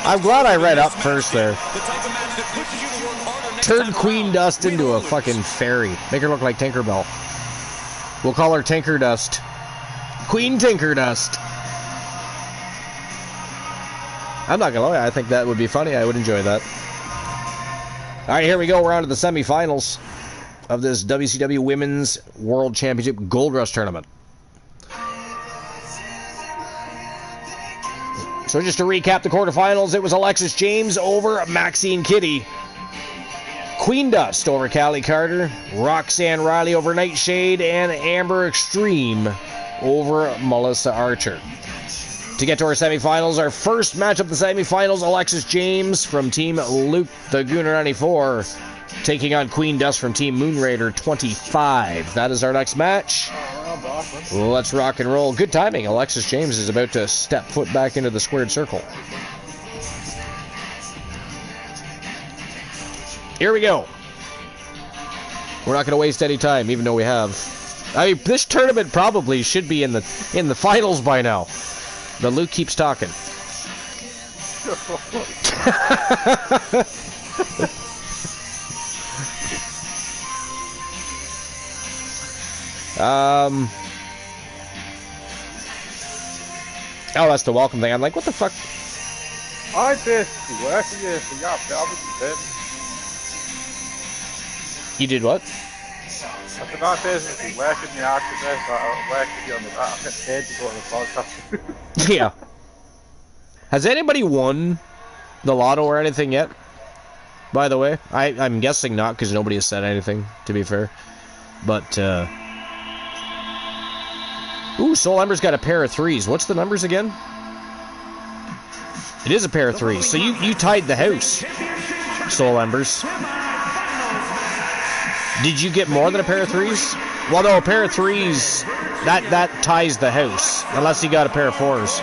I'm glad I read up first there. Turn Queen Dust into a fucking fairy. Make her look like Tinkerbell. We'll call her Tinker Dust. Queen Tinker Dust. I'm not gonna lie, I think that would be funny. I would enjoy that. Alright, here we go. We're on to the semifinals of this WCW Women's World Championship Gold Rush Tournament. So just to recap the quarterfinals, it was Alexis James over Maxine Kitty. Queen Dust over Callie Carter. Roxanne Riley over Nightshade. And Amber Extreme over Melissa Archer. To get to our semifinals, our first matchup of the semifinals, Alexis James from Team Luke the Gooner 94 taking on Queen Dust from Team Moon Raider 25. That is our next match. Let's rock and roll. Good timing. Alexis James is about to step foot back into the squared circle. Here we go. We're not going to waste any time, even though we have. I mean, this tournament probably should be in the finals by now. But Luke keeps talking. Oh, that's the welcome thing. I'm like, what the fuck? I basically work for you, so yeah, obviously did. You did what? I said I basically work in the art today, so I work with you on the I get paid to go to the podcast. Yeah. Has anybody won the lotto or anything yet? By the way, I'm guessing not because nobody has said anything, to be fair. But, ooh, Soul Ember's got a pair of threes. What's the numbers again? It is a pair of threes. So you tied the house, Soul Embers. Did you get more than a pair of threes? Well, no, a pair of threes, that ties the house. Unless you got a pair of fours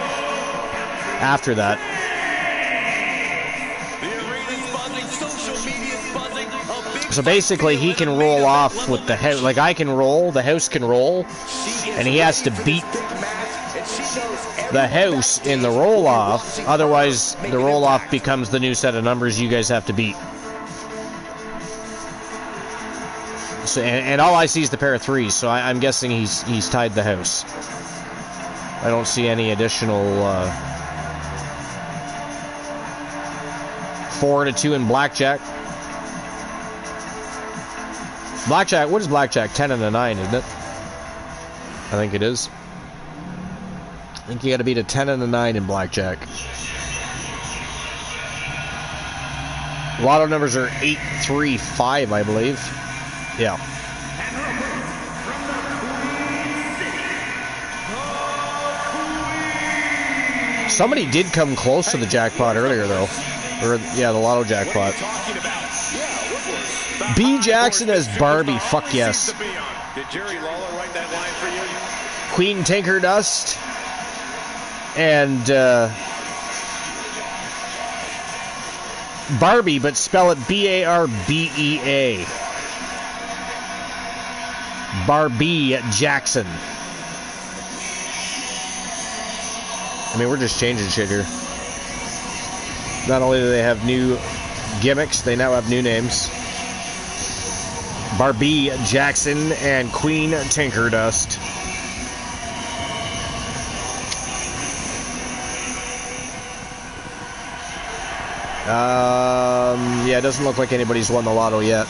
after that. So basically, he can roll off with the house. Like, I can roll, the house can roll, and he has to beat the house in the roll-off. Otherwise, the roll-off becomes the new set of numbers you guys have to beat. So, and all I see is the pair of threes, so I'm guessing he's tied the house. I don't see any additional 4 to 2 in blackjack. Blackjack, what is blackjack? 10 and a 9, isn't it? I think it is. I think you gotta beat a 10 and a 9 in blackjack. Lotto numbers are 8, 3, 5, I believe. Yeah. Somebody did come close to the jackpot earlier, though. Or, yeah, the lotto jackpot. B. Jackson as Barbie. Fuck yes. Queen Tinker Dust. And, Barbie, but spell it B-A-R-B-E-A. Barbie Jackson. I mean, we're just changing shit here. Not only do they have new gimmicks, they now have new names. Barbie Jackson and Queen Tinker Dust. Yeah, it doesn't look like anybody's won the lotto yet.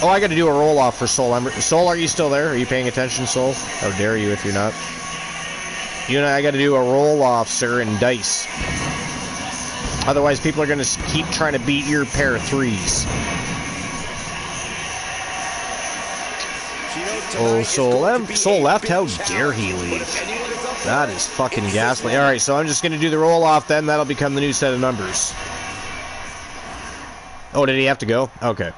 Oh, I got to do a roll-off for Soul. Soul, are you still there? Are you paying attention, Soul? How dare you if you're not. You and I got to do a roll-off, sir, in dice. Otherwise, people are going to keep trying to beat your pair of threes. Oh, Soul left? How dare he leave? That is fucking ghastly. Alright, so I'm just going to do the roll-off then. That'll become the new set of numbers. Oh, did he have to go? Okay.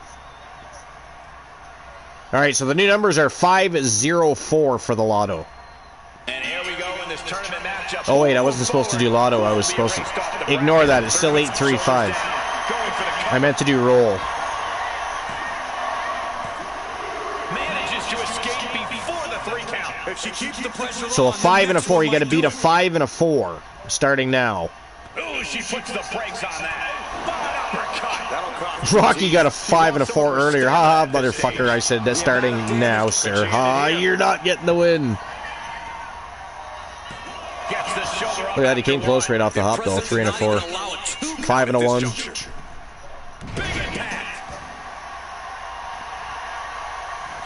Alright, so the new numbers are 504 for the lotto. And here we go in this tournament matchup. Oh, wait, I wasn't supposed to do lotto. I was supposed to... Ignore that. It's still 835. I meant to do roll. So a 5 and a 4, you got to beat a 5 and a 4 starting now. Ooh, she puts the brakes on that. Rocky got a 5 and a 4 earlier. Ha ha, motherfucker. I said that starting now, sir. Ha, you're not getting the win. Look at that, he came close right off the hop though. 3 and a 4. 5 and a 1.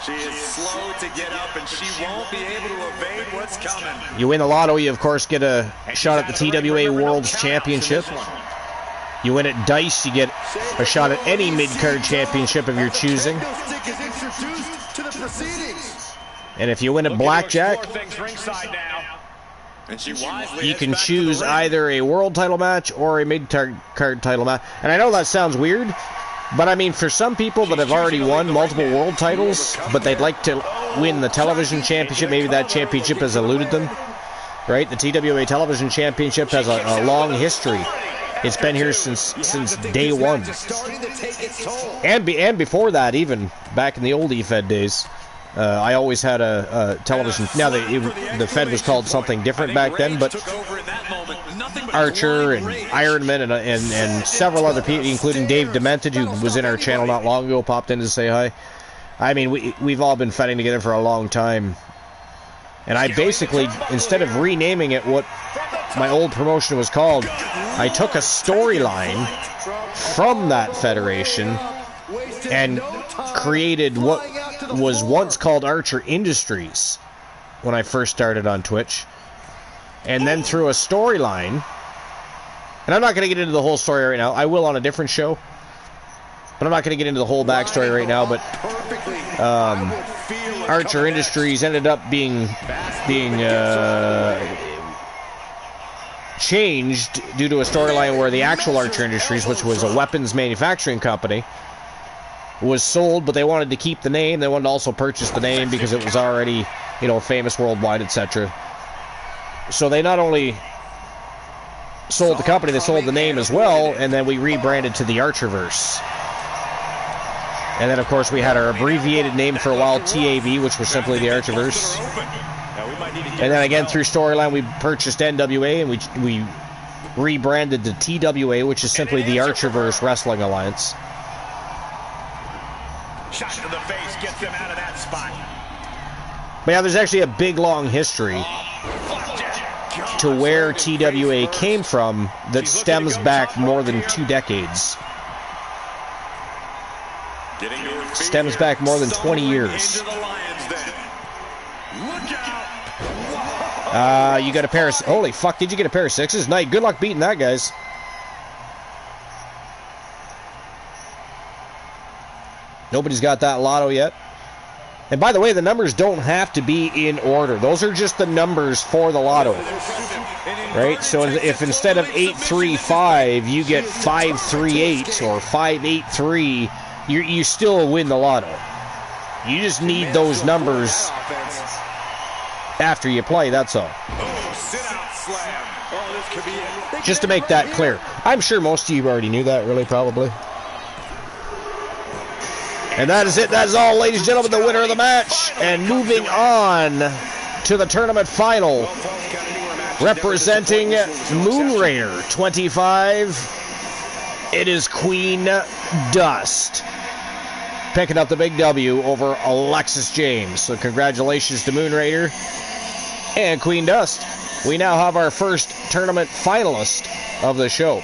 She is slow to get up, and she won't be able to evade what's coming. You win the lotto, you of course get a shot at the TWA World Championship. You win at dice, you get a shot at any mid-card championship of your choosing. And if you win at blackjack, you can choose either a world title match or a mid-card title match. And I know that sounds weird, but I mean, for some people that have already won multiple world titles, but they'd like to win the television championship, maybe that championship has eluded them, right? The TWA Television Championship has a long history. It's been here since day one. And before that, even, back in the old EFed days. I always had a television. Now, the Fed was called something different back then, but Archer and Ironman and several other people, including Dave Demented, who was in our channel not long ago, popped in to say hi. I mean, we've all been fighting together for a long time. And I basically, instead of renaming it what my old promotion was called, I took a storyline from that federation and created what was once called Archer Industries when I first started on Twitch. And then through a storyline, and I'm not going to get into the whole story right now. I will on a different show. But I'm not going to get into the whole backstory right now. But Archer Industries ended up being changed due to a storyline where the actual Archer Industries, which was a weapons manufacturing company, was sold, but they wanted to keep the name. They wanted to also purchase the name because it was already, you know, famous worldwide, etc. So they not only sold the company, they sold the name as well, and then we rebranded to the Archerverse. And then, of course, we had our abbreviated name for a while, TAV, which was simply the Archerverse. And then again, through storyline, we purchased NWA, and we rebranded to TWA, which is simply the Archerverse Wrestling Alliance. Shot to the face gets them out of that spot. But yeah, there's actually a big, long history to where TWA came from that stems back more than 2 decades. Stems back more than 20 years. You got a pair of... Holy fuck, did you get a pair of 6s? Nice. Good luck beating that, guys. Nobody's got that lotto yet. And by the way, the numbers don't have to be in order. Those are just the numbers for the lotto. Right? So if instead of 835, you get 538 or 583, you still win the lotto. You just need those numbers after you play, that's all. Just to make that clear. I'm sure most of you already knew that, really, probably. And that is it. That is all, ladies and gentlemen, the winner of the match. And moving on to the tournament final. Representing Moon Raider 25, it is Queen Dust. Picking up the big W over Alexis James. So congratulations to Moon Raider and Queen Dust. We now have our first tournament finalist of the show.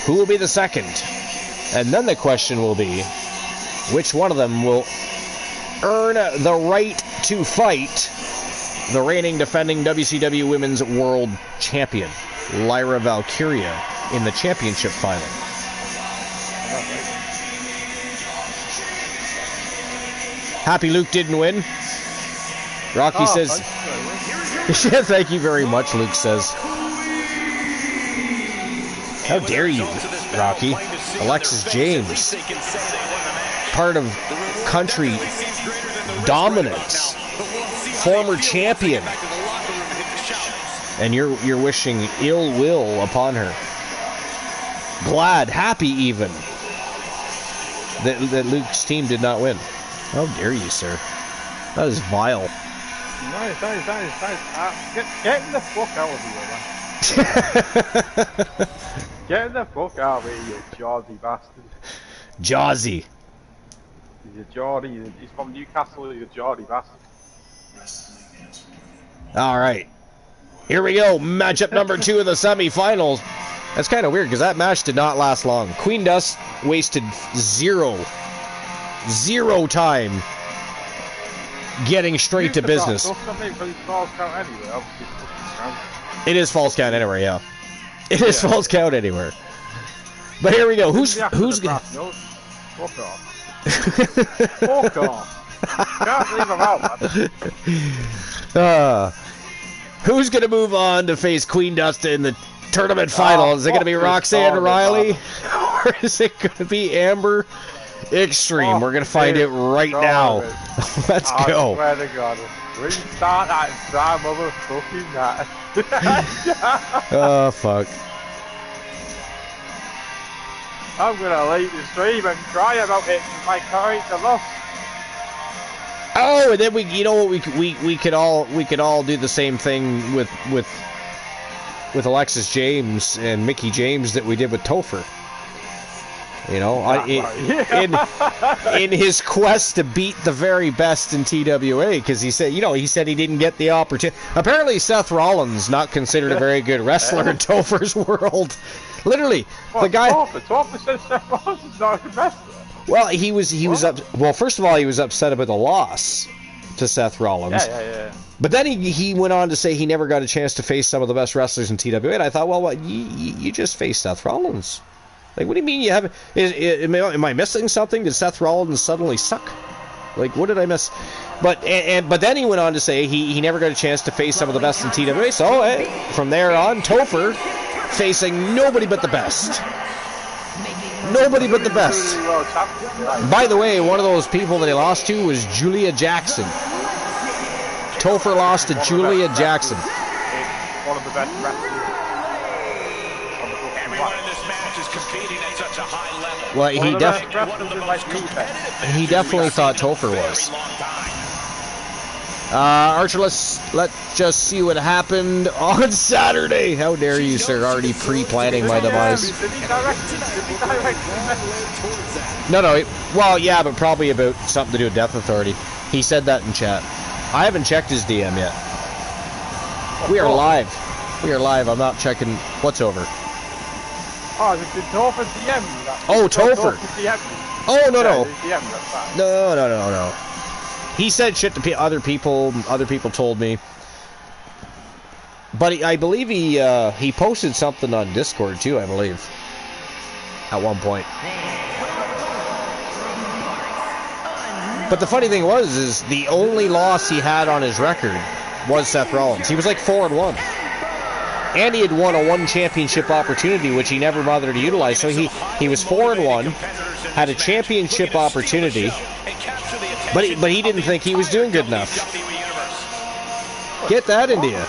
Who will be the second? And then the question will be, which one of them will earn the right to fight the reigning defending WCW Women's World Champion, Lyra Valkyria, in the championship final? Happy Luke didn't win. Rocky says... Thank you very much, Luke says. How dare you, Rocky? Alexis James, part of country dominance, former champion, and you're wishing ill will upon her. Glad, happy even, that Luke's team did not win. How dare you, sir? That is vile. Nice. Get the fuck out of here, man. Get the fuck out of here, you Jawsy bastard. Jawsy. He's a Geordie. He's from Newcastle. He's a Geordie bastard. All right. Here we go. Matchup number 2 of the semifinals. That's kind of weird because that match did not last long. Queen Dust wasted zero time getting straight to business. It is false count anywhere, yeah. It is false count anywhere. But here we go. Who's gonna? Fuck off. Fuck off. Can't leave him out, man. Who's gonna move on to face Queen Dust in the tournament final? Is it gonna be Roxanne Riley, or is it gonna be Amber Extreme? We're gonna find it right now. Let's go. I swear to God. Restart that damn motherfucking that. Oh, fuck. I'm gonna leave the stream and cry about it because my character lost. Oh, and then we could all do the same thing with Alexis James and Mickey James that we did with Topher. You know, in his quest to beat the very best in TWA, because he said he didn't get the opportunity. Apparently, Seth Rollins not considered a very good wrestler in Topher's world. Literally, the guy. Topher says Seth Rollins is not a good wrestler. Well, he was up. Well, first of all, he was upset about the loss to Seth Rollins. Yeah. But then he went on to say he never got a chance to face some of the best wrestlers in TWA. And I thought, well, what you just faced Seth Rollins. Like, what do you mean you haven't? Am I missing something? Did Seth Rollins suddenly suck? Like, what did I miss? But then he went on to say he never got a chance to face some of the best in TWA. So from there on, Topher facing nobody but the best. Nobody but the best. By the way, one of those people that he lost to was Julia Jackson. Topher lost to Julia Jackson. One of the best wrestlers. Everyone in this match is competing at such a high level. Well, he definitely thought Topher was. Archer, let's just see what happened on Saturday. How dare you, sir? Already pre-planning my demise. No. Well, yeah, but probably about something to do with Death Authority. He said that in chat. I haven't checked his DM yet. We are live. I'm not checking what's over. Oh, did Topher DM you that? Oh, Topher. Oh, no. No. He said shit to other people. Other people told me. But I believe he posted something on Discord too, I believe. At one point. But the funny thing is the only loss he had on his record was Seth Rollins. He was like 4-1. And he had won a one championship opportunity, which he never bothered to utilize. So he was 4-1, had a championship opportunity, but he didn't think he was doing good enough. Get that into you. He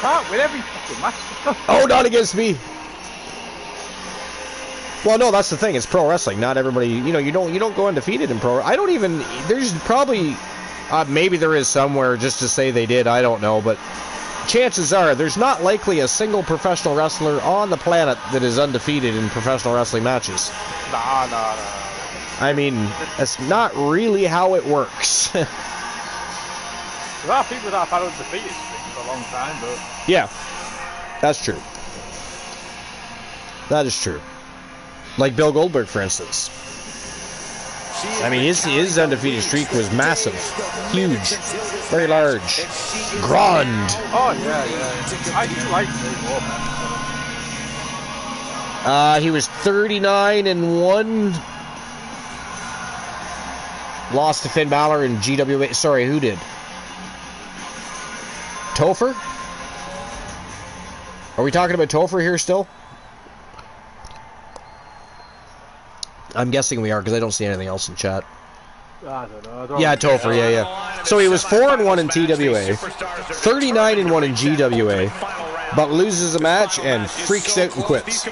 can't win every fucking match. Oh, not against me. Well, no, that's the thing. It's pro wrestling. Not everybody, you don't go undefeated in pro. I don't even. There's probably, maybe there is somewhere just to say they did. I don't know, but chances are there's not likely a single professional wrestler on the planet that is undefeated in professional wrestling matches. Nah. I mean, that's not really how it works. There are people that have had undefeated for a long time, but yeah, that's true. That is true. Like Bill Goldberg, for instance. I mean, his undefeated streak was massive. Huge. Very large. Grand. Oh, yeah. I do like Bill Goldberg. He was 39-1. Lost to Finn Balor in GWA. Sorry, who did? Topher? Are we talking about Topher here still? I'm guessing we are because I don't see anything else in chat. I don't know. Yeah, Topher, yeah. So he was 4-1 in TWA, 39-1 in GWA, but loses a match and freaks out and quits.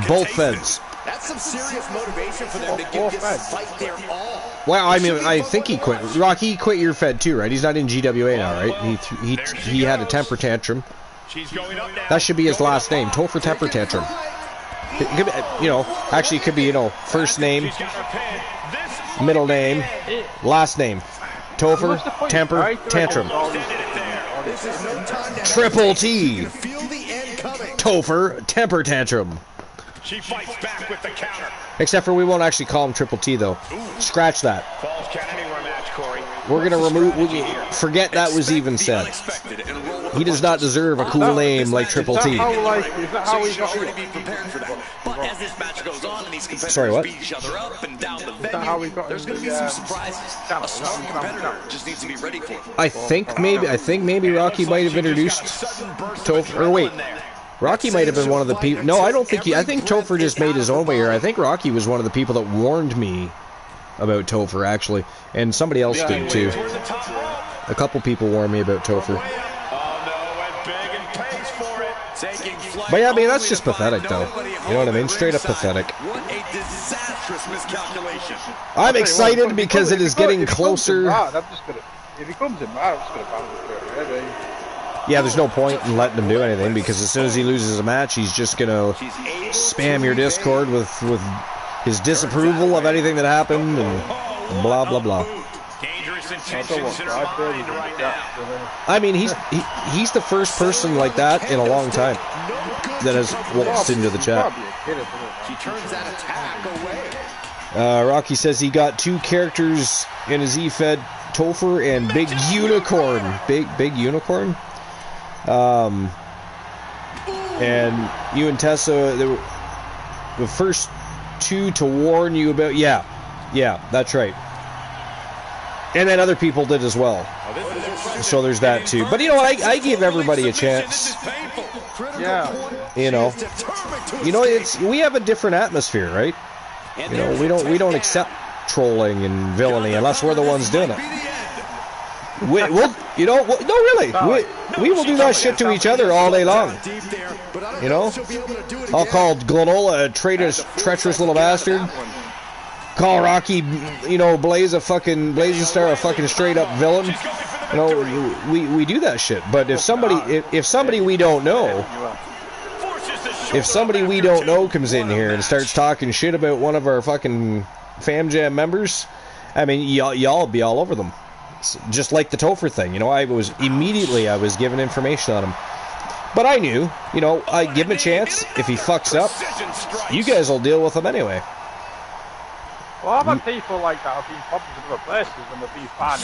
Both feds. That's some serious motivation for them to give this fight their all. Well, I mean, I think he quit. Rocky quit your Fed too, right? He's not in GWA now, right? He had a temper tantrum. That should be his last name, Topher Temper Tantrum. It could be, actually it could be, first name, middle name, last name. Topher Temper Tantrum. Triple T. Topher Temper Tantrum. She fights back with the counter. Except for we won't actually call him Triple T though. Scratch that. Falls count anywhere match, Corey. We're gonna forget that was even said. He does not deserve a cool name like Triple T. Is that how we got But as this match goes on and these competitors Sorry, what? beat each other up and down the that how we got there's going to be some surprises. A strong competitor just needs to be ready for it. I think maybe Rocky might have introduced Topher. Or wait, Rocky might have been one of the people. No, I don't think I think Topher just made his own way here. I think Rocky was one of the people that warned me about Topher actually, and somebody else did too. A couple people warned me about Topher. But yeah, I mean, that's just pathetic, though. You know what I mean? Straight up pathetic. What a disastrous miscalculation. I'm excited because it is getting closer. If he comes in, I'm just going to ban him. yeah, there's no point in letting him do anything, because as soon as he loses a match, he's just gonna spam your Discord with his disapproval of anything that happened and blah blah blah. I mean, he's the first person like that in a long time that has waltzed into the chat. She turns that attack away. Rocky says he got 2 characters in his EFed, Topher and Big Unicorn. Big Unicorn. And you and Tessa, they were the first 2 to warn you about. Yeah, that's right. And then other people did as well. So there's that too. But you know what? I give everybody a chance. Yeah. You know, we have a different atmosphere, right? You know, we don't accept trolling and villainy unless we're the ones doing it. We'll, you know, no, really, we will do that shit to each other all day long. You know, I'll call Glenola a treacherous little bastard. Call Rocky, you know, Blazing Star a fucking straight up villain. You know, we do that shit. But if somebody we don't know comes in here and starts talking shit about one of our fucking Fam Jam members, I mean, y'all be all over them. Just like the Topher thing, you know, I was given information on him. But I knew, you know, I'd give him a chance. If he fucks up, you guys will deal with him anyway. Well, I've had people like that have been problems in other places and they've been fine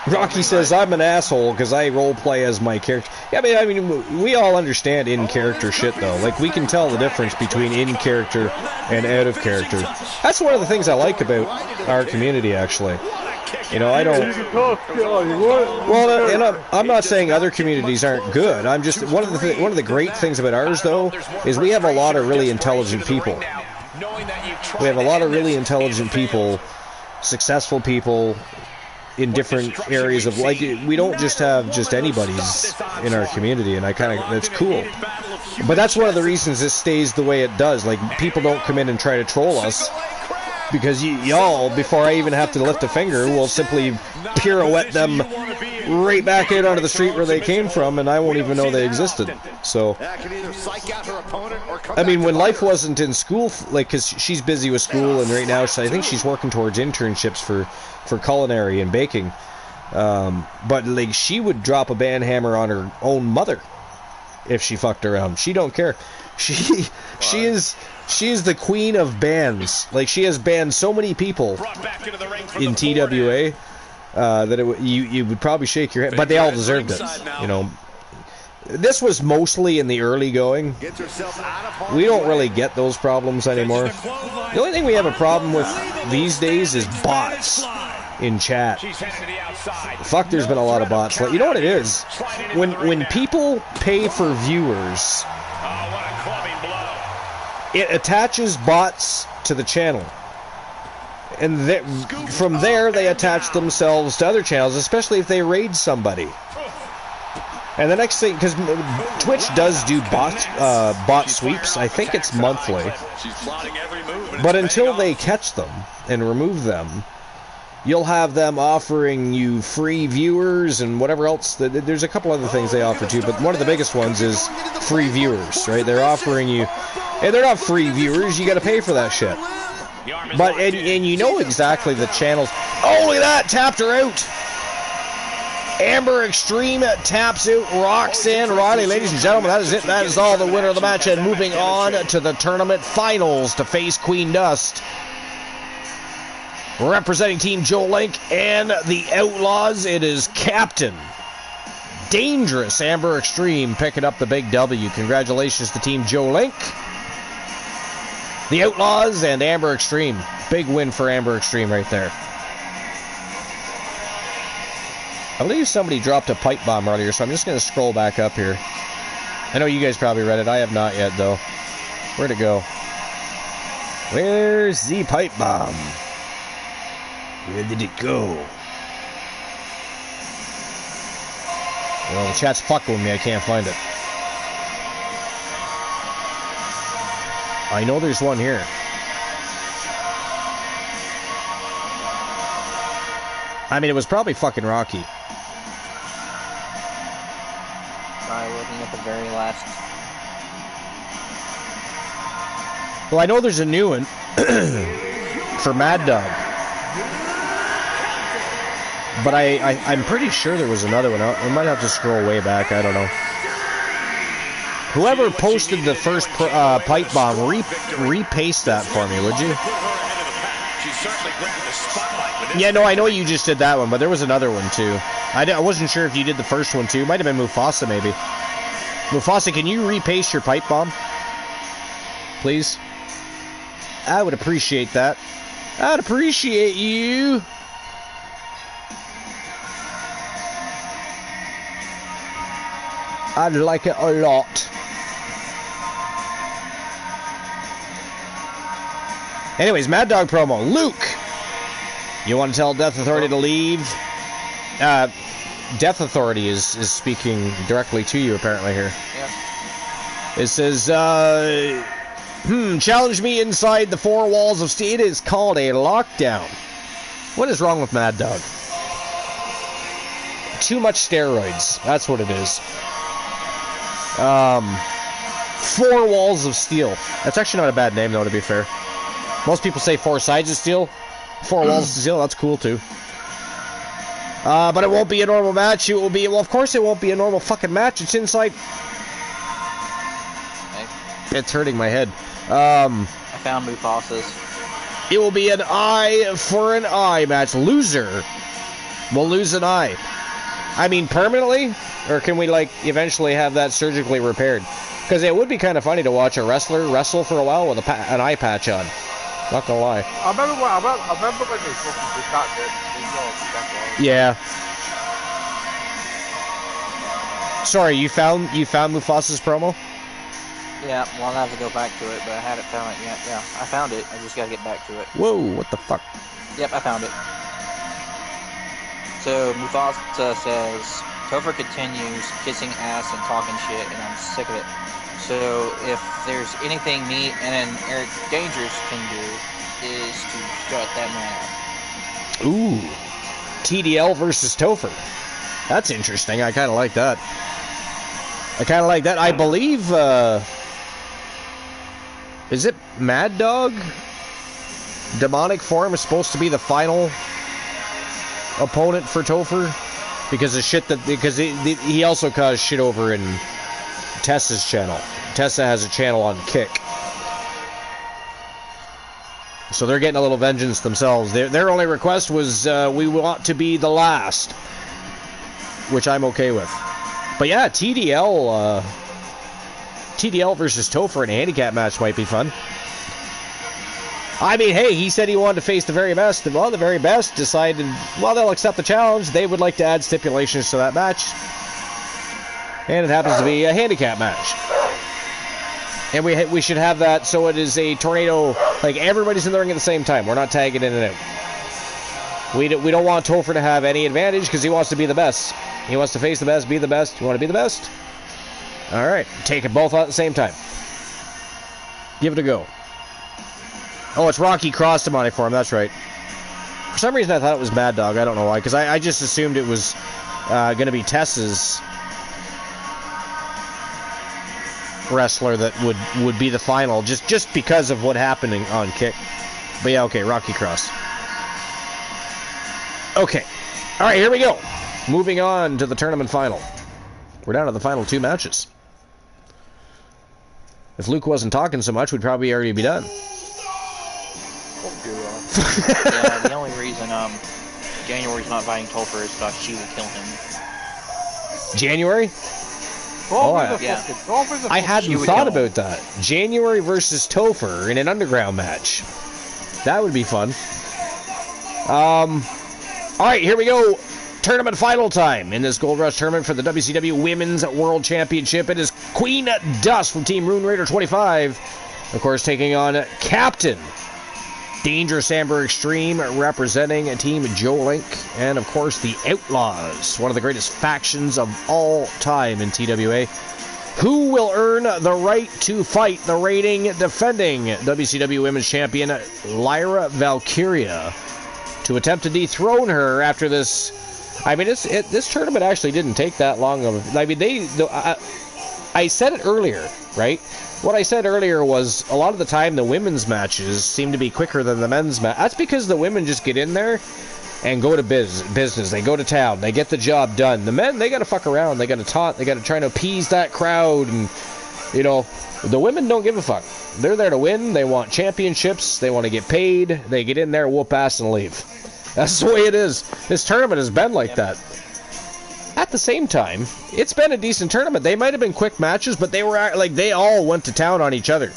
in Rocky says, I'm an asshole because I roleplay as my character. Yeah, I mean, we all understand in-character shit, though. Like, we can tell the difference between in-character and out-of-character. That's one of the things I like about our community, actually. You know, I don't... Well, and I'm not saying other communities aren't good. I'm just... One of the great things about ours, though, is we have a lot of really intelligent people. We have a lot of really intelligent people, successful people in different areas of, like, we don't just have just anybody's in our community, and that's cool. But that's one of the reasons this stays the way it does. Like, people don't come in and try to troll us, because y'all, before I even have to lift a finger, will simply pirouette them right back out onto the street where they came from, and I won't even know they existed. So, I mean, when life wasn't in school, like, because she's busy with school, and right now, I think she's working towards internships for culinary and baking. But, like, she would drop a band hammer on her own mother if she fucked around. She don't care. She is the queen of bands. Like, she has banned so many people in TWA that you would probably shake your head. But they all deserved it, you know. This was mostly in the early going. We don't really get those problems anymore. The only thing we have a problem with these days is bots in chat. Fuck, there's been a lot of bots. You know what it is? When people pay for viewers, it attaches bots to the channel. And from there, they attach themselves to other channels, especially if they raid somebody. And the next thing, because Twitch does do bot sweeps, I think it's monthly. But until they catch them and remove them, you'll have them offering you free viewers and whatever else. There's a couple other things they offer too, but one of the biggest ones is free viewers, right? They're offering you, and they're not free viewers, you gotta pay for that shit. But, and you know exactly the channels. Oh, look at that, tapped her out. Amber Extreme taps out Roxanne Riley. Ladies and gentlemen, that is it. That is all. The winner of the match. And moving on to the tournament finals to face Queen Dust. Representing Team Joe Link and the Outlaws, it is Captain Dangerous Amber Extreme picking up the big W. Congratulations to Team Joe Link, the Outlaws, and Amber Extreme. Big win for Amber Extreme right there. I believe somebody dropped a pipe bomb earlier, so I'm just going to scroll back up here. I know you guys probably read it. I have not yet, though. Where'd it go? Where's the pipe bomb? Where did it go? Well, the chat's fucking with me. I can't find it. I know there's one here. I mean, it was probably fucking Rocky. at the very last. Well, I know there's a new one for Mad Dog. But I'm pretty sure there was another one. I might have to scroll way back. I don't know. Whoever posted the first pipe bomb, repaste that for me, would you? Yeah, no, I know you just did that one, but there was another one too. I wasn't sure if you did the first one too. Might have been Mufasa, maybe. Mufasa, can you repaste your pipe bomb? Please? I would appreciate that. I'd appreciate you. I'd like it a lot. Anyways, Mad Dog promo. Luke, you want to tell Death Authority to leave? Death Authority is speaking directly to you, apparently, here. Yeah. It says, challenge me inside the four walls of steel. It is called a lockdown. What is wrong with Mad Dog? Too much steroids. That's what it is. 4 walls of steel. That's actually not a bad name, though, to be fair. Most people say 4 sides of steel. 4 walls of steel, that's cool, too. But it won't be a normal match. It will be... Well, of course it won't be a normal fucking match. It's inside... It's hurting my head. I found Mufasa's. It will be an eye for an eye match. Loser will lose an eye. I mean, permanently? Or can we, like, eventually have that surgically repaired? Because it would be kind of funny to watch a wrestler wrestle for a while with an eye patch on. Not gonna lie. I remember when they fucking did that. Yeah. Sorry, you found Mufasa's promo? Yeah, well, I'll have to go back to it, but I haven't found it yet. Yeah, I found it. I just gotta get back to it. Whoa, what the fuck? Yep, I found it. So, Mufasa says, Topher continues kissing ass and talking shit, and I'm sick of it. So, if there's anything me and Eric Dangerous can do, is to shut that man up. Ooh. TDL versus Topher. That's interesting. I kind of like that. I believe, is it Mad Dog? Demonic Form is supposed to be the final opponent for Topher? Because he also caused shit over in Tessa's channel. Tessa has a channel on Kick. So they're getting a little vengeance themselves. Their only request was, we want to be the last. Which I'm okay with. But yeah, TDL versus Topher in a handicap match might be fun. I mean, hey, he said he wanted to face the very best. Well, the very best decided, well, they'll accept the challenge. They would like to add stipulations to that match. And it happens to be a handicap match. And we should have that so it is a tornado, like everybody's in the ring at the same time. We're not tagging in and out. We don't want Topher to have any advantage because he wants to be the best. He wants to face the best, be the best. You want to be the best? All right, take it both out at the same time. Give it a go. Oh, it's Rocky Cross demonic form. That's right. For some reason, I thought it was Mad Dog. I don't know why, because I just assumed it was going to be Tessa's wrestler that would be the final, just because of what happened on Kick. But yeah, okay, Rocky Cross. Okay. All right, here we go. Moving on to the tournament final. We're down to the final 2 matches. If Luke wasn't talking so much, we'd probably already be done. Yeah, the only reason January's not inviting Topher is because she will kill him. January? I hadn't thought about that. January versus Topher in an underground match. That would be fun. Alright, here we go. Tournament final time in this Gold Rush tournament for the WCW Women's World Championship. It is Queen Dust from Team Rune Raider 25. Of course, taking on Captain Dangerous Amber Extreme, representing Team Joe Link. And, of course, the Outlaws, one of the greatest factions of all time in TWA. Who will earn the right to fight the reigning, defending WCW Women's Champion, Lyra Valkyria, to attempt to dethrone her after this... I mean, this tournament actually didn't take that long of... I mean, I said it earlier, right? What I said earlier was a lot of the time the women's matches seem to be quicker than the men's match. That's because the women just get in there and go to business. They go to town. They get the job done. The men, they got to fuck around. They got to taunt. They got to try to appease that crowd. And, you know, the women don't give a fuck. They're there to win. They want championships. They want to get paid. They get in there, whoop ass, and leave. That's the way it is. This tournament has been like that. At the same time, it's been a decent tournament. They might have been quick matches, but they were like they all went to town on each other.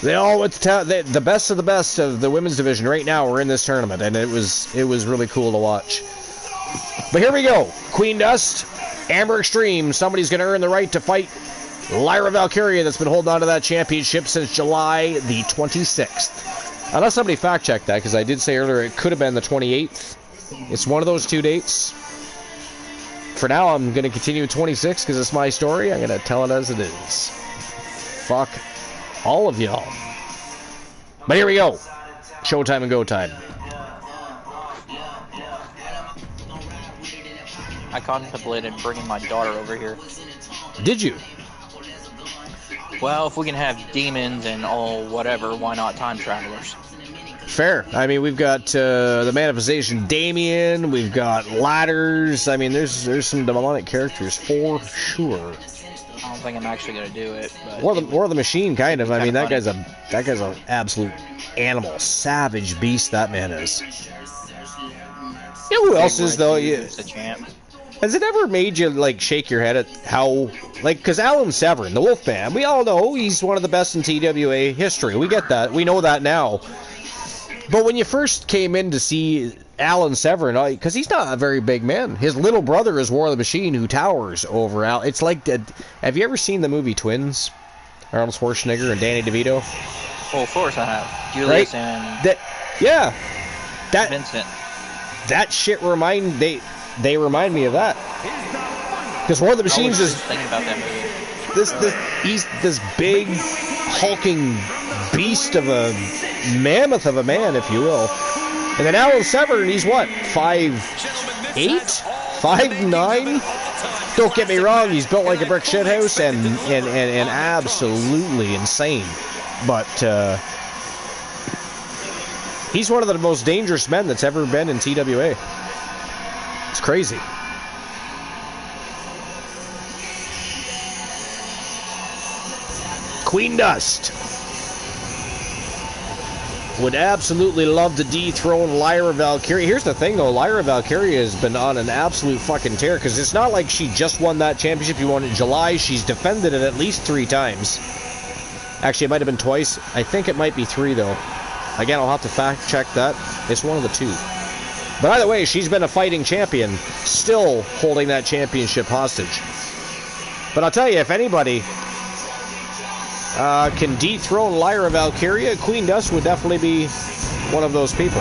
They all went to town. The best of the women's division right now are in this tournament, and it was really cool to watch. But here we go. Queen Dust, Amber Extreme. Somebody's going to earn the right to fight Lyra Valkyria that's been holding on to that championship since July the 26th. Unless somebody fact-checked that, because I did say earlier it could have been the 28th. It's one of those two dates. For now, I'm going to continue with 26 because it's my story. I'm going to tell it as it is. Fuck all of y'all. But here we go. Showtime and go time. I contemplated bringing my daughter over here. Did you? Well, if we can have demons and all whatever, why not time travelers? Fair. I mean, we've got the manifestation Damien. We've got ladders. I mean, there's some demonic characters for sure. I don't think I'm actually gonna do it. But or the machine, kind of. I mean, that guy's an absolute animal, savage beast. That man is. You know who else is though? The champ. Has it ever made you like shake your head at how, like, because Alan Severn, the Wolfman, we all know he's one of the best in TWA history. We get that. We know that now. But when you first came in to see Alan Severn, because he's not a very big man, his little brother is War of the Machine, who towers over Al. It's like, have you ever seen the movie Twins? Arnold Schwarzenegger and Danny DeVito? Oh, of course I have. Julius and Vincent. That shit they remind me of that. Because War of the Machines is thinking about that movie. He's this big hulking beast of a mammoth of a man, if you will. And then Alan Severn, he's what, 5'8", 5'9"? Don't get me wrong, he's built like a brick shithouse and absolutely insane. But he's one of the most dangerous men that's ever been in TWA. It's crazy. Queen Dust would absolutely love to dethrone Lyra Valkyria. Here's the thing, though. Lyra Valkyria has been on an absolute fucking tear, because it's not like she just won that championship. You won it in July. She's defended it at least 3 times. Actually, it might have been twice. I think it might be 3, though. Again, I'll have to fact check that. It's one of the 2. But either way, she's been a fighting champion, still holding that championship hostage. But I'll tell you, if anybody can dethrone Lyra Valkyria, Queen Dust would definitely be one of those people.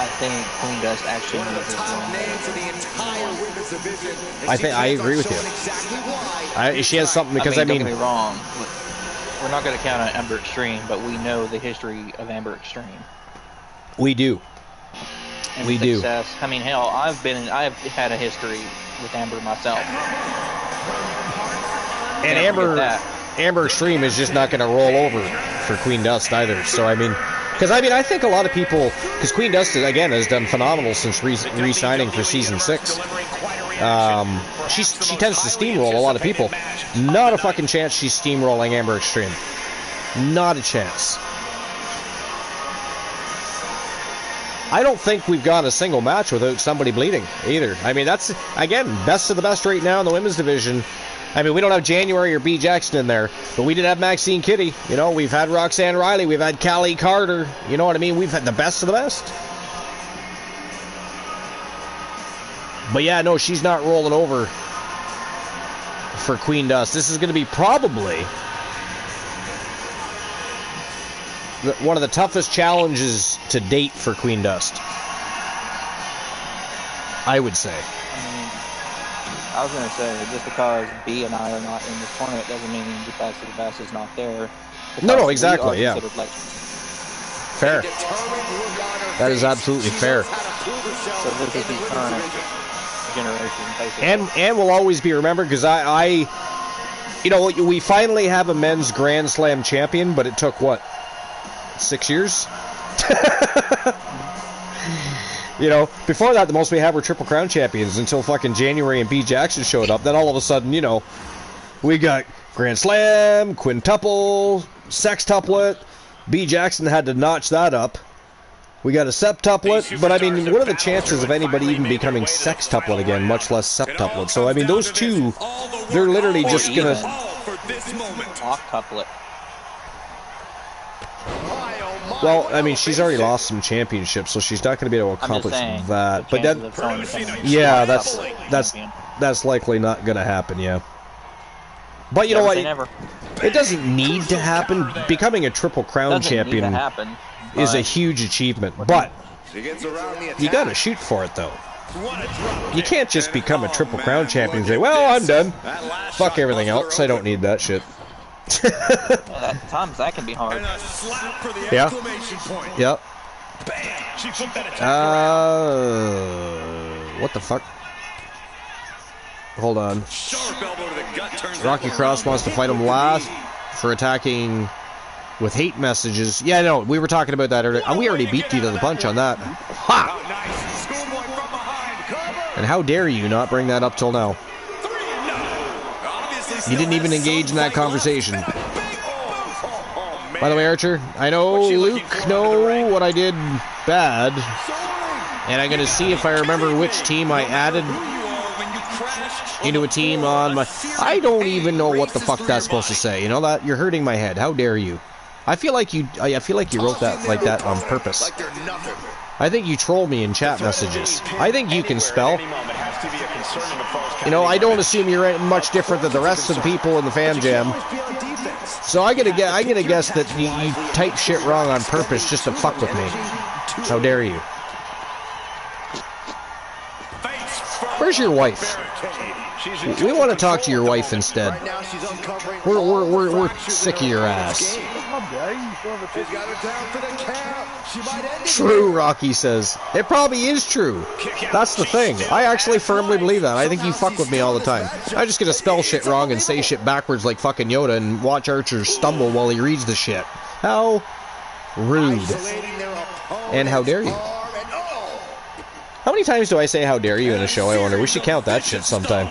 I think Queen Dust actually needs this one. I agree with you. She has something, because don't get me wrong. We're not going to count on Amber Extreme, but we know the history of Amber Extreme. We do. And we do. I mean, hell, I've had a history with Amber myself. And Amber Extreme is just not going to roll over for Queen Dust either. So, I mean, because I think a lot of people, because Queen Dust, again, has done phenomenal since re-signing for Season 6. She tends to steamroll a lot of people. Not a fucking chance she's steamrolling Amber Extreme. Not a chance. I don't think we've got a single match without somebody bleeding either. I mean, that's, again, best of the best right now in the women's division. I mean, we don't have January or B. Jackson in there, but we did have Maxine Kitty. You know, we've had Roxanne Riley. We've had Callie Carter. You know what I mean? We've had the best of the best. But yeah, no, she's not rolling over for Queen Dust. This is going to be probably one of the toughest challenges to date for Queen Dust, I would say. I was going to say, just because B and I are not in this tournament doesn't mean the best of the best is not there. No, exactly, yeah. Legends. Fair. That is absolutely fair. So this is the current generation, basically. And will always be remembered because you know, we finally have a men's Grand Slam champion, but it took, what, 6 years? You know, before that, the most we had were Triple Crown champions until fucking January and B. Jackson showed up. Then all of a sudden, you know, we got Grand Slam, quintuple, sextuplet. B. Jackson had to notch that up. We got a septuplet, but I mean, what are the chances of anybody even becoming sextuplet again, much less septuplet? So, I mean, those two, they're literally just gonna... Octuplet. Well, I mean, she's already lost some championships, so she's not going to be able to accomplish that. But that, yeah, that's likely not going to happen. Yeah. But you know what? It doesn't need to happen. Becoming a Triple Crown champion is a huge achievement, but you got to shoot for it, though. You can't just become a Triple Crown champion and say, "Well, I'm done. Fuck everything else. I don't need that shit." At times that can be hard. Yeah. Yep. What the fuck? Hold on. Rocky Cross wants to fight him last for attacking with hate messages. Yeah, no, we were talking about that earlier. We already beat you to the punch on that. Ha! And how dare you not bring that up till now? You didn't even engage in that conversation. By the way, Archer, I know Luke know what I did bad, and I'm going to see if I remember which team I added into a team on my... I don't even know what the fuck that's supposed to say. You know that? You're hurting my head. How dare you? I feel like you wrote that like that on purpose. I think you troll me in chat messages. I think you can spell. You know, I don't assume you're much different than the rest of the people in the Fam Jam. So I'm gonna guess that you type shit wrong on purpose just to fuck with me. How dare you? Where's your wife? We want to talk to your wife instead. We're sick of your ass. True, Rocky says. It probably is true. That's the thing. I actually firmly believe that. I think you fuck with me all the time. I just gonna spell shit wrong and say shit backwards like fucking Yoda and watch Archer stumble while he reads the shit. How rude. And how dare you? How many times do I say how dare you in a show, I wonder? We should count that shit sometime.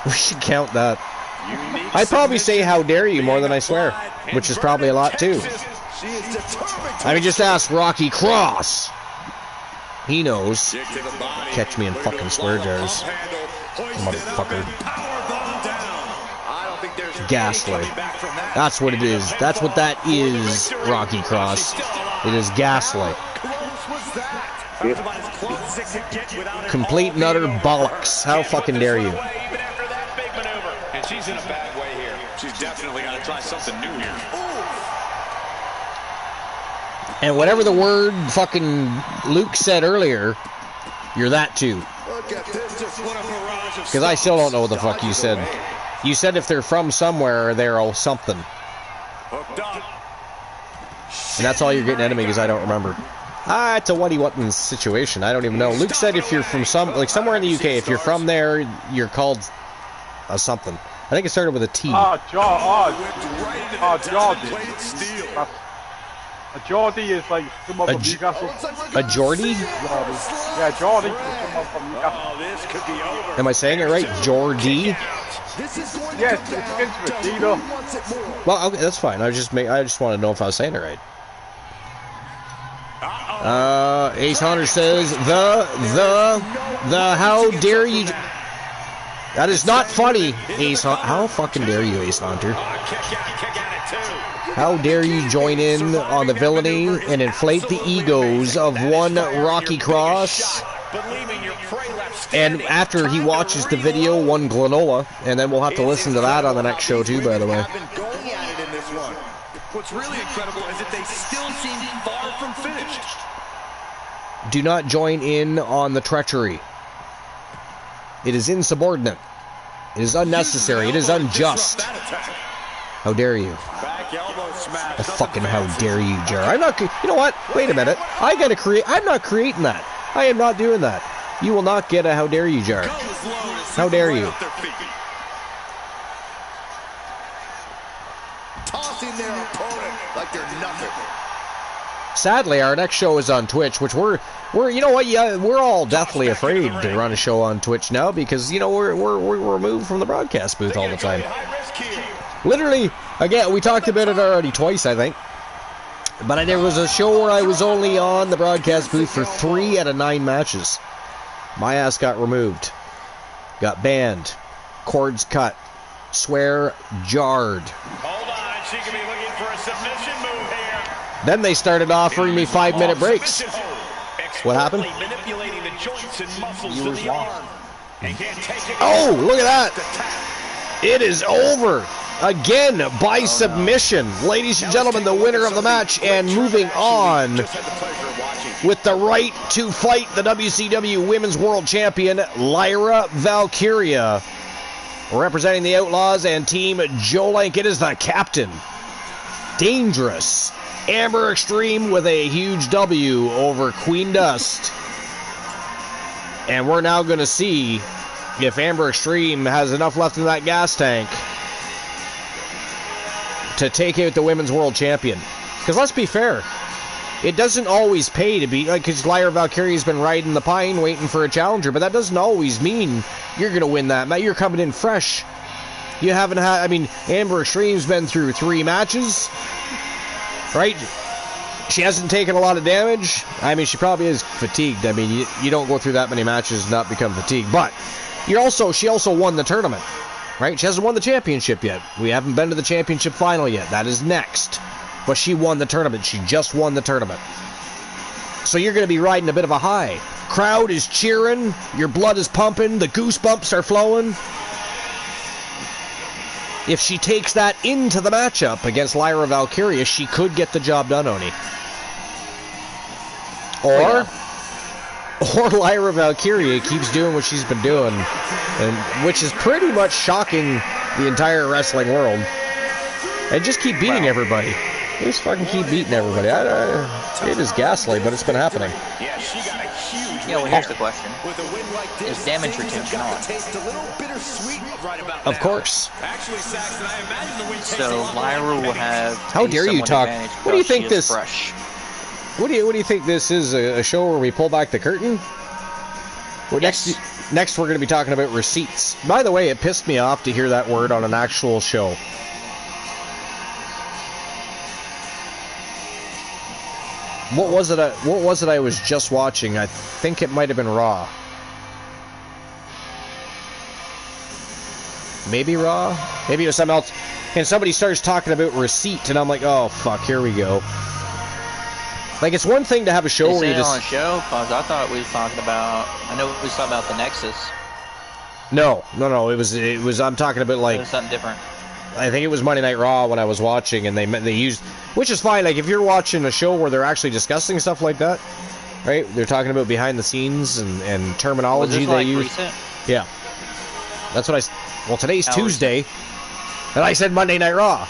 We should count that. I probably say how dare you more than I swear, which is probably a lot too. I mean, just ask Rocky Cross. He knows. Catch me in fucking swear jars. Motherfucker. Gaslight. That's what it is. That's what that is, Rocky Cross. It is gaslight. Complete and utter bollocks. How fucking dare you? And she's in a bad way here. She's definitely got to try something new here. And whatever the word fucking Luke said earlier, you're that too. Because I still don't know what the fuck you said. You said if they're from somewhere, they're all something. And that's all you're getting out of me because I don't remember. It's a what-he-what-in situation. I don't even know. Luke said if you're from somewhere in the UK, if you're from there, you're called something. I think it started with a T. A Geordie is like someone from Newcastle. A Geordie? Yeah, Geordie is someone from Newcastle. This could be over. Am I saying it right? Geordie? Yes, it's against Regina. Well, okay, that's fine. I just want to know if I was saying it right. Ace Hunter says the how dare you? That is not funny, Ace Hunter. How fucking dare you, Ace Hunter? How dare you join in on the villainy and inflate the egos of one Rocky Cross? And after he watches the video, one Glenola, and then we'll have to listen to that on the next show too, by the way. What's really incredible is that they still seem far from finished. Do not join in on the treachery. It is insubordinate. It is unnecessary. It is unjust. How dare you? The fucking how dare you, Jared. I'm not... You know what? Wait a minute. I'm not creating that. I am not doing that. You will not get a how dare you jar. How dare you? Tossing their opponent like they're nothing. Sadly, our next show is on Twitch, which we're you know what? Yeah, we're all deathly afraid to run a show on Twitch now because you know we're removed from the broadcast booth all the time. Literally, again, we talked about it already twice, I think. But there was a show where I was only on the broadcast booth for 3 out of 9 matches. My ass got removed, got banned, cords cut, swear jarred. Hold on, she could be looking for a submission move here. Then they started offering me 5-minute breaks. What happened? Manipulating the joints and muscles of the arm. Oh, look at that. It is over. Again, by submission. Ladies and gentlemen, the winner of the match and moving on with the right to fight the WCW Women's World Champion, Lyra Valkyria. Representing the Outlaws and Team Joe Lank, it is the captain. Dangerous. Amber Extreme with a huge W over Queen Dust. And we're now going to see if Amber Extreme has enough left in that gas tank to take out the Women's World Champion. Because let's be fair, it doesn't always pay to be, like, because Lyra Valkyrie's been riding the pine waiting for a challenger, but that doesn't always mean you're going to win that match. You're coming in fresh. You haven't had, I mean, Amber Extreme's been through 3 matches, right? She hasn't taken a lot of damage. I mean, she probably is fatigued. I mean, you don't go through that many matches and not become fatigued. But she also won the tournament, right? She hasn't won the championship yet. We haven't been to the championship final yet. That is next. But she won the tournament. She just won the tournament. So you're going to be riding a bit of a high. Crowd is cheering. Your blood is pumping. The goosebumps are flowing. If she takes that into the matchup against Lyra Valkyria, she could get the job done, Oni. Or Lyra Valkyria keeps doing what she's been doing, and which is pretty much shocking the entire wrestling world. And just keep beating everybody. Just fucking keep beating everybody. It is ghastly, but it's been happening. Yeah, well, here's the question. Is damage retention on? Of course. So Lyra will have. How dare you talk? What do you think this? Fresh. What do you think this is? A show where we pull back the curtain? Next we're going to be talking about receipts. By the way, it pissed me off to hear that word on an actual show. What was it I was just watching? I think it might have been Raw. Maybe Raw? Maybe it was something else. And somebody starts talking about receipt, and I'm like, oh, fuck, here we go. Like, it's one thing to have a show where you just... on a show? Because I thought we was talking about... I know we was talking about the Nexus. No. It was I'm talking about, like... It was something different. I think it was Monday Night Raw when I was watching, and they used... Which is fine, like, if you're watching a show where they're actually discussing stuff like that, right? They're talking about behind the scenes and terminology they use. Recent? Yeah. That's what Well, today's Tuesday, and I said Monday Night Raw.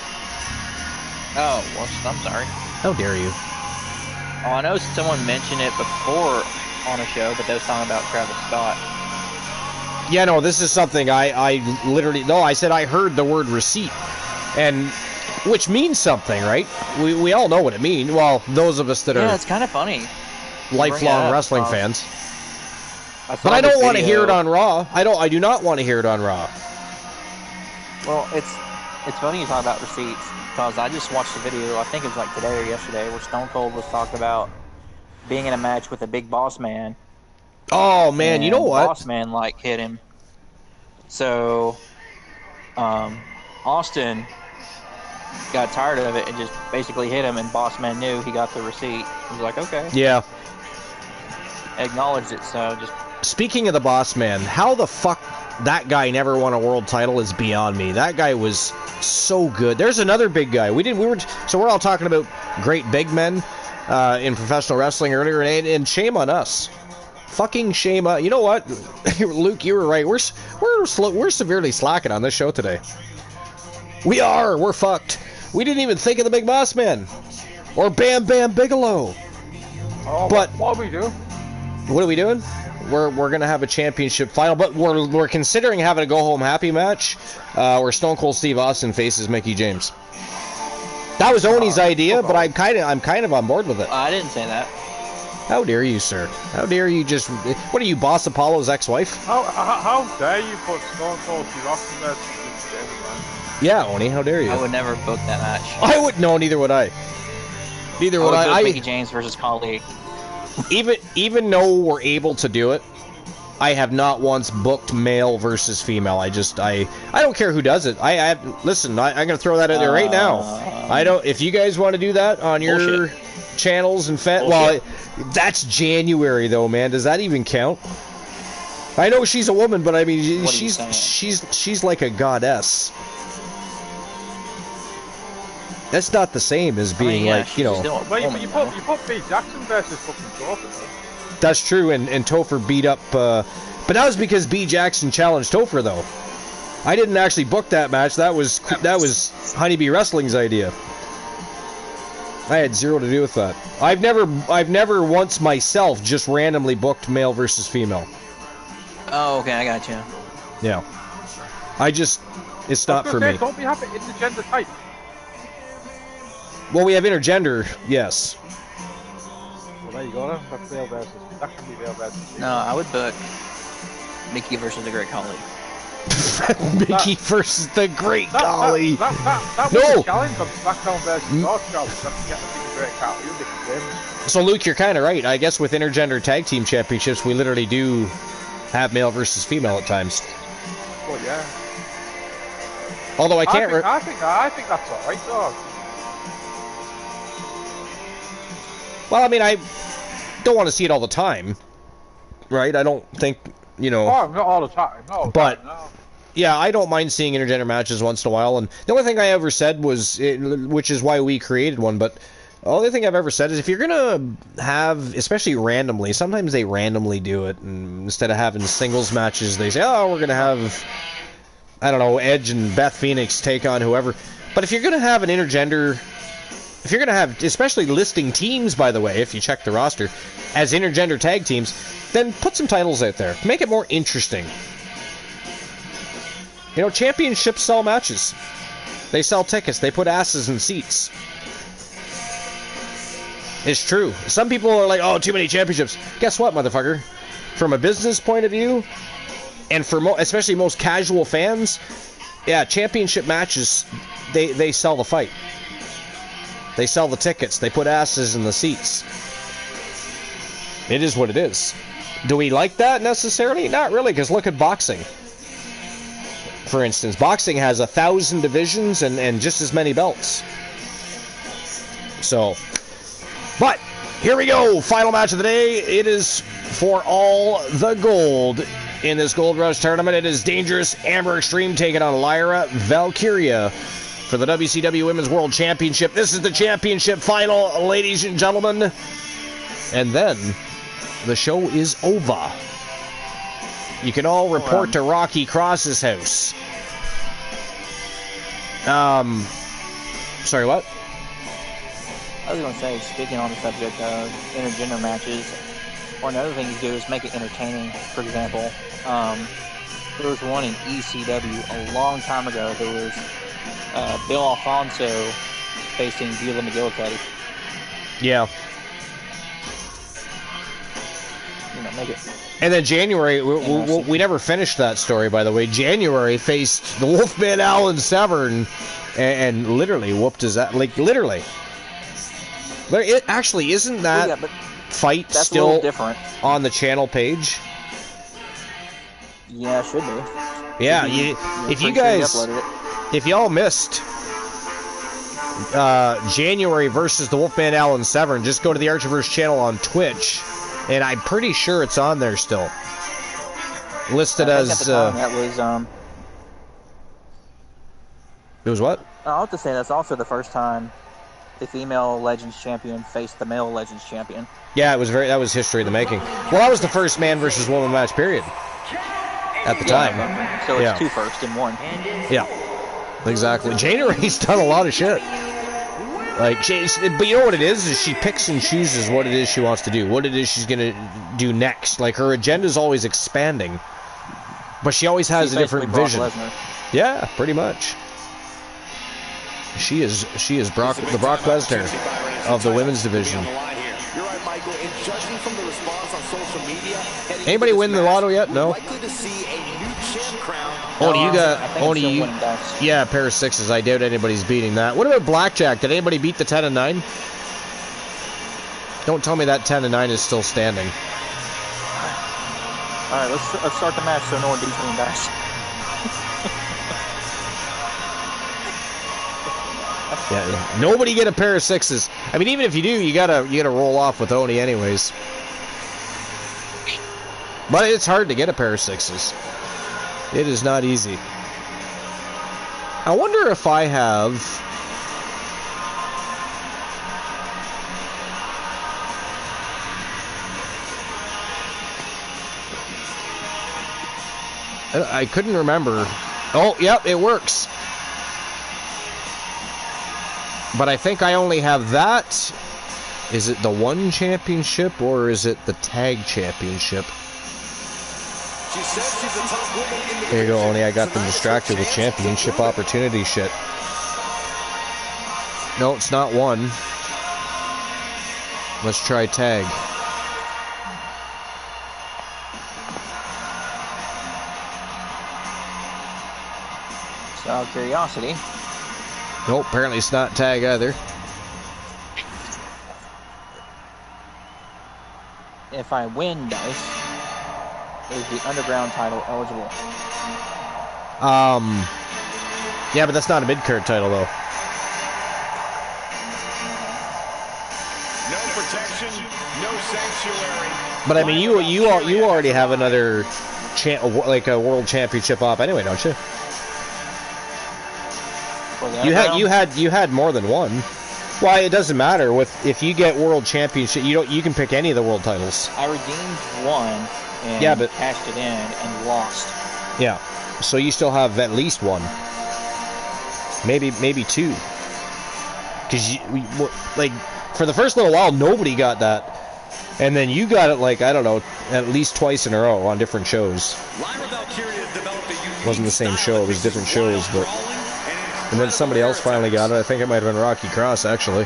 Oh, well, I'm sorry. How dare you? Oh, I know someone mentioned it before on a show, but they was talking about Travis Scott. Yeah, no, this is something I literally... No, I said I heard the word receipt, and... Which means something, right? We all know what it means. Well, those of us that are... it's kind of funny. Lifelong wrestling fans. But I don't want to hear it on Raw. I do not want to hear it on Raw. Well, it's funny you talk about receipts, because I just watched a video, I think it was like today or yesterday, where Stone Cold was talking about being in a match with a Big Boss Man. Oh, man, you know what? Boss Man, like, hit him. So, Austin got tired of it and just basically hit him, and Boss Man knew. He got the receipt. He was like, okay. Yeah. Acknowledged it, so just... Speaking of the Boss Man, how the fuck that guy never won a world title is beyond me. That guy was so good. There's another big guy. So we're all talking about great big men in professional wrestling earlier, and shame on us. Fucking shame on... You know what? Luke, you were right. We're severely slacking on this show today. We're fucked. We didn't even think of the Big Boss Man. Or Bam Bam Bigelow. Oh, but what are we doing? What are we doing? we're gonna have a championship final, but we're considering having a go home happy match, where Stone Cold Steve Austin faces Mickie James. That was Oni's idea, but I'm kind of on board with it. I didn't say that. How dare you, sir? How dare you just... What are you, Boss Apollo's ex-wife? How dare you put Stone Cold Steve Austin there? Yeah, Oni, how dare you? I would never book that match. I would... No, neither would I. Neither would I. Mickie James versus Khali. Even though we're able to do it, I have not once booked male versus female. I don't care who does it. Listen, I'm going to throw that in there right now. I don't... If you guys want to do that on your channels and well, that's January though, man. Does that even count? I know she's a woman, but I mean, she's like a goddess. That's not the same as being like, you know. But you put B. Jackson versus fucking Topher. That's true, and Topher beat up. But that was because B. Jackson challenged Topher, though. I didn't actually book that match. That was Honeybee Wrestling's idea. I had zero to do with that. I've never once myself just randomly booked male versus female. Oh, okay, I got you. Yeah. It's not for me. Don't we have it in the gender type? Well, we have intergender, yes. Well, there you go then. That's male versus. That can be male versus female. No, I would book Mickie versus the Great Khali. Mickie versus the Great Khali. That was a challenge on SmackDown versus North Challenge. That's to get the Great Khali. So, Luke, you're kind of right. I guess with intergender tag team championships, we literally do have male versus female at times. Well, yeah. Although I can't... I think that's alright, though. Well, I mean, I don't want to see it all the time, right? I don't think, you know... Oh, not all the time, no. But, no. Yeah, I don't mind seeing intergender matches once in a while, and the only thing I ever said was, which is why we created one, but the only thing I've ever said is if you're going to have, especially randomly, sometimes they randomly do it, and instead of having singles matches, they say, oh, we're going to have, I don't know, Edge and Beth Phoenix take on whoever. But if you're going to have an intergender... If you're going to have, especially listing teams, by the way, if you check the roster, as intergender tag teams, then put some titles out there. Make it more interesting. You know, championships sell matches. They sell tickets. They put asses in seats. It's true. Some people are like, oh, too many championships. Guess what, motherfucker? From a business point of view, and for especially most casual fans, yeah, championship matches, they sell the fight. They sell the tickets. They put asses in the seats. It is what it is. Do we like that necessarily? Not really, because look at boxing. For instance, boxing has 1,000 divisions and just as many belts. So, but here we go. Final match of the day. It is for all the gold in this Gold Rush tournament. It is Dangerous Amber Extreme taking on Lyra Valkyria for the WCW Women's World Championship. This is the championship final, ladies and gentlemen. And then the show is over. You can all report to Rocky Cross's house. Sorry, what? I was going to say, speaking on the subject of intergender matches, or another thing you do is make it entertaining. For example, there was one in ECW a long time ago. There was Bill Alfonso facing Beulah McGillicuddy. Yeah. You know, make it. And then January, we never finished that story, by the way. January faced the Wolfman Alan Severn and literally whooped his ass. Like, literally. It actually, isn't that fight still different on the channel page? Yeah, it should be. Yeah, if you guys, if y'all missed January versus the Wolfman Alan Severn, just go to the Archiverse channel on Twitch, and I'm pretty sure it's on there still. Listed as... At the time, that was... It was what? I'll have to say that's also the first time the female Legends champion faced the male Legends champion. Yeah, that was history in the making. Well, that was the first man versus woman match, period. At the time. So it's two first in one. Yeah, exactly. January's done a lot of shit. Like, but you know what it is she picks and chooses what it is she wants to do, what it is she's gonna do next. Like, her agenda's always expanding, but she always has a different vision. Yeah, pretty much. She is the Brock Lesnar of the women's division. You're right, Michael. And judging from the response on social media, anybody win the lotto yet? No. Likely to see a new champ crown. Yeah, a pair of sixes. I doubt anybody's beating that. What about blackjack? Did anybody beat the 10 and 9? Don't tell me that 10 and 9 is still standing. All right, let's start the match so no one beats me in dice. Yeah, nobody get a pair of sixes. I mean, even if you do, you gotta roll off with Oni anyways. But it's hard to get a pair of sixes. It is not easy. I wonder if I have... I couldn't remember. Oh, yep, it works. But I think I only have that. Is it the one championship or is it the tag championship? She says she's the top woman in the There you go, Oni. I got them distracted with championship opportunity shit. No, it's not one. Let's try tag. So, out of curiosity. Nope, apparently it's not tag either. If I win dice, is the underground title eligible? Yeah, but that's not a mid-card title though. No protection, no sanctuary. But I mean, you already have another like a world championship op anyway, don't you? You had more than one. Why, it doesn't matter if you get world championship. You can pick any of the world titles. I redeemed one and cashed it in and lost. Yeah, so you still have at least one, maybe two. Because like for the first little while nobody got that, and then you got it like I don't know at least twice in a row on different shows. It wasn't the same show; it was different shows, but. And then somebody else finally got it. I think it might have been Rocky Cross, actually.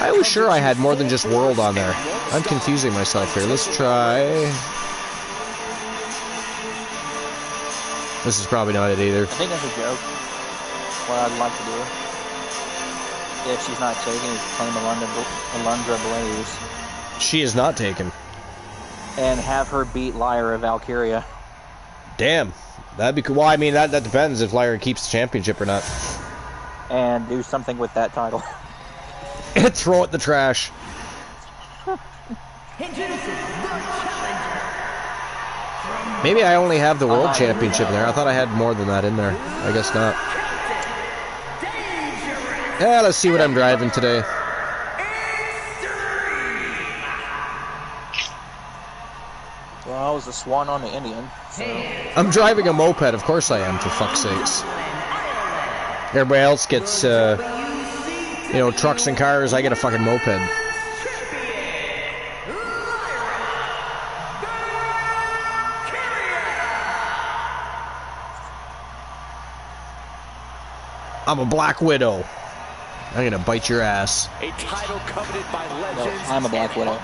I was sure I had more than just World on there. I'm confusing myself here. Let's try... This is probably not it either. I think that's a joke. What I'd like to do, if she's not taken, is claim Alundra Blaze. She is not taken. And have her beat Lyra Valkyria. Damn. That'd be cool. Well, I mean, that depends if Lyra keeps the championship or not. And do something with that title. And throw it in the trash. Maybe I only have the world championship there. I thought I had more than that in there. I guess not. Yeah, let's see what I'm driving today. Well, I was a swan on the Indian. So. I'm driving a moped, of course I am, for fuck's sakes. Everybody else gets, trucks and cars, I get a fucking moped. I'm a Black Widow. I'm gonna bite your ass. A title coveted by legends. No, I'm a Black Widow.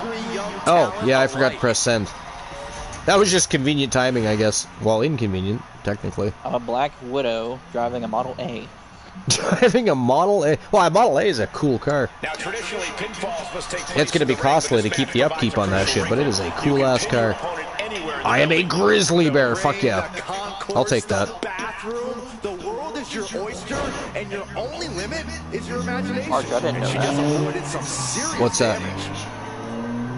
Oh, yeah, I forgot to press send. That was just convenient timing, I guess. Well, inconvenient, technically. I'm a Black Widow driving a Model A. Driving a Model A? Well, a Model A is a cool car. Now, traditionally, pinfalls must take place. It's going to be costly to keep the upkeep on that shit, but it is a cool-ass car. I am a grizzly bear. Fuck yeah. I'll take that. The world is your oyster, and your only limit is your imagination. Mark, I didn't know that. What's that?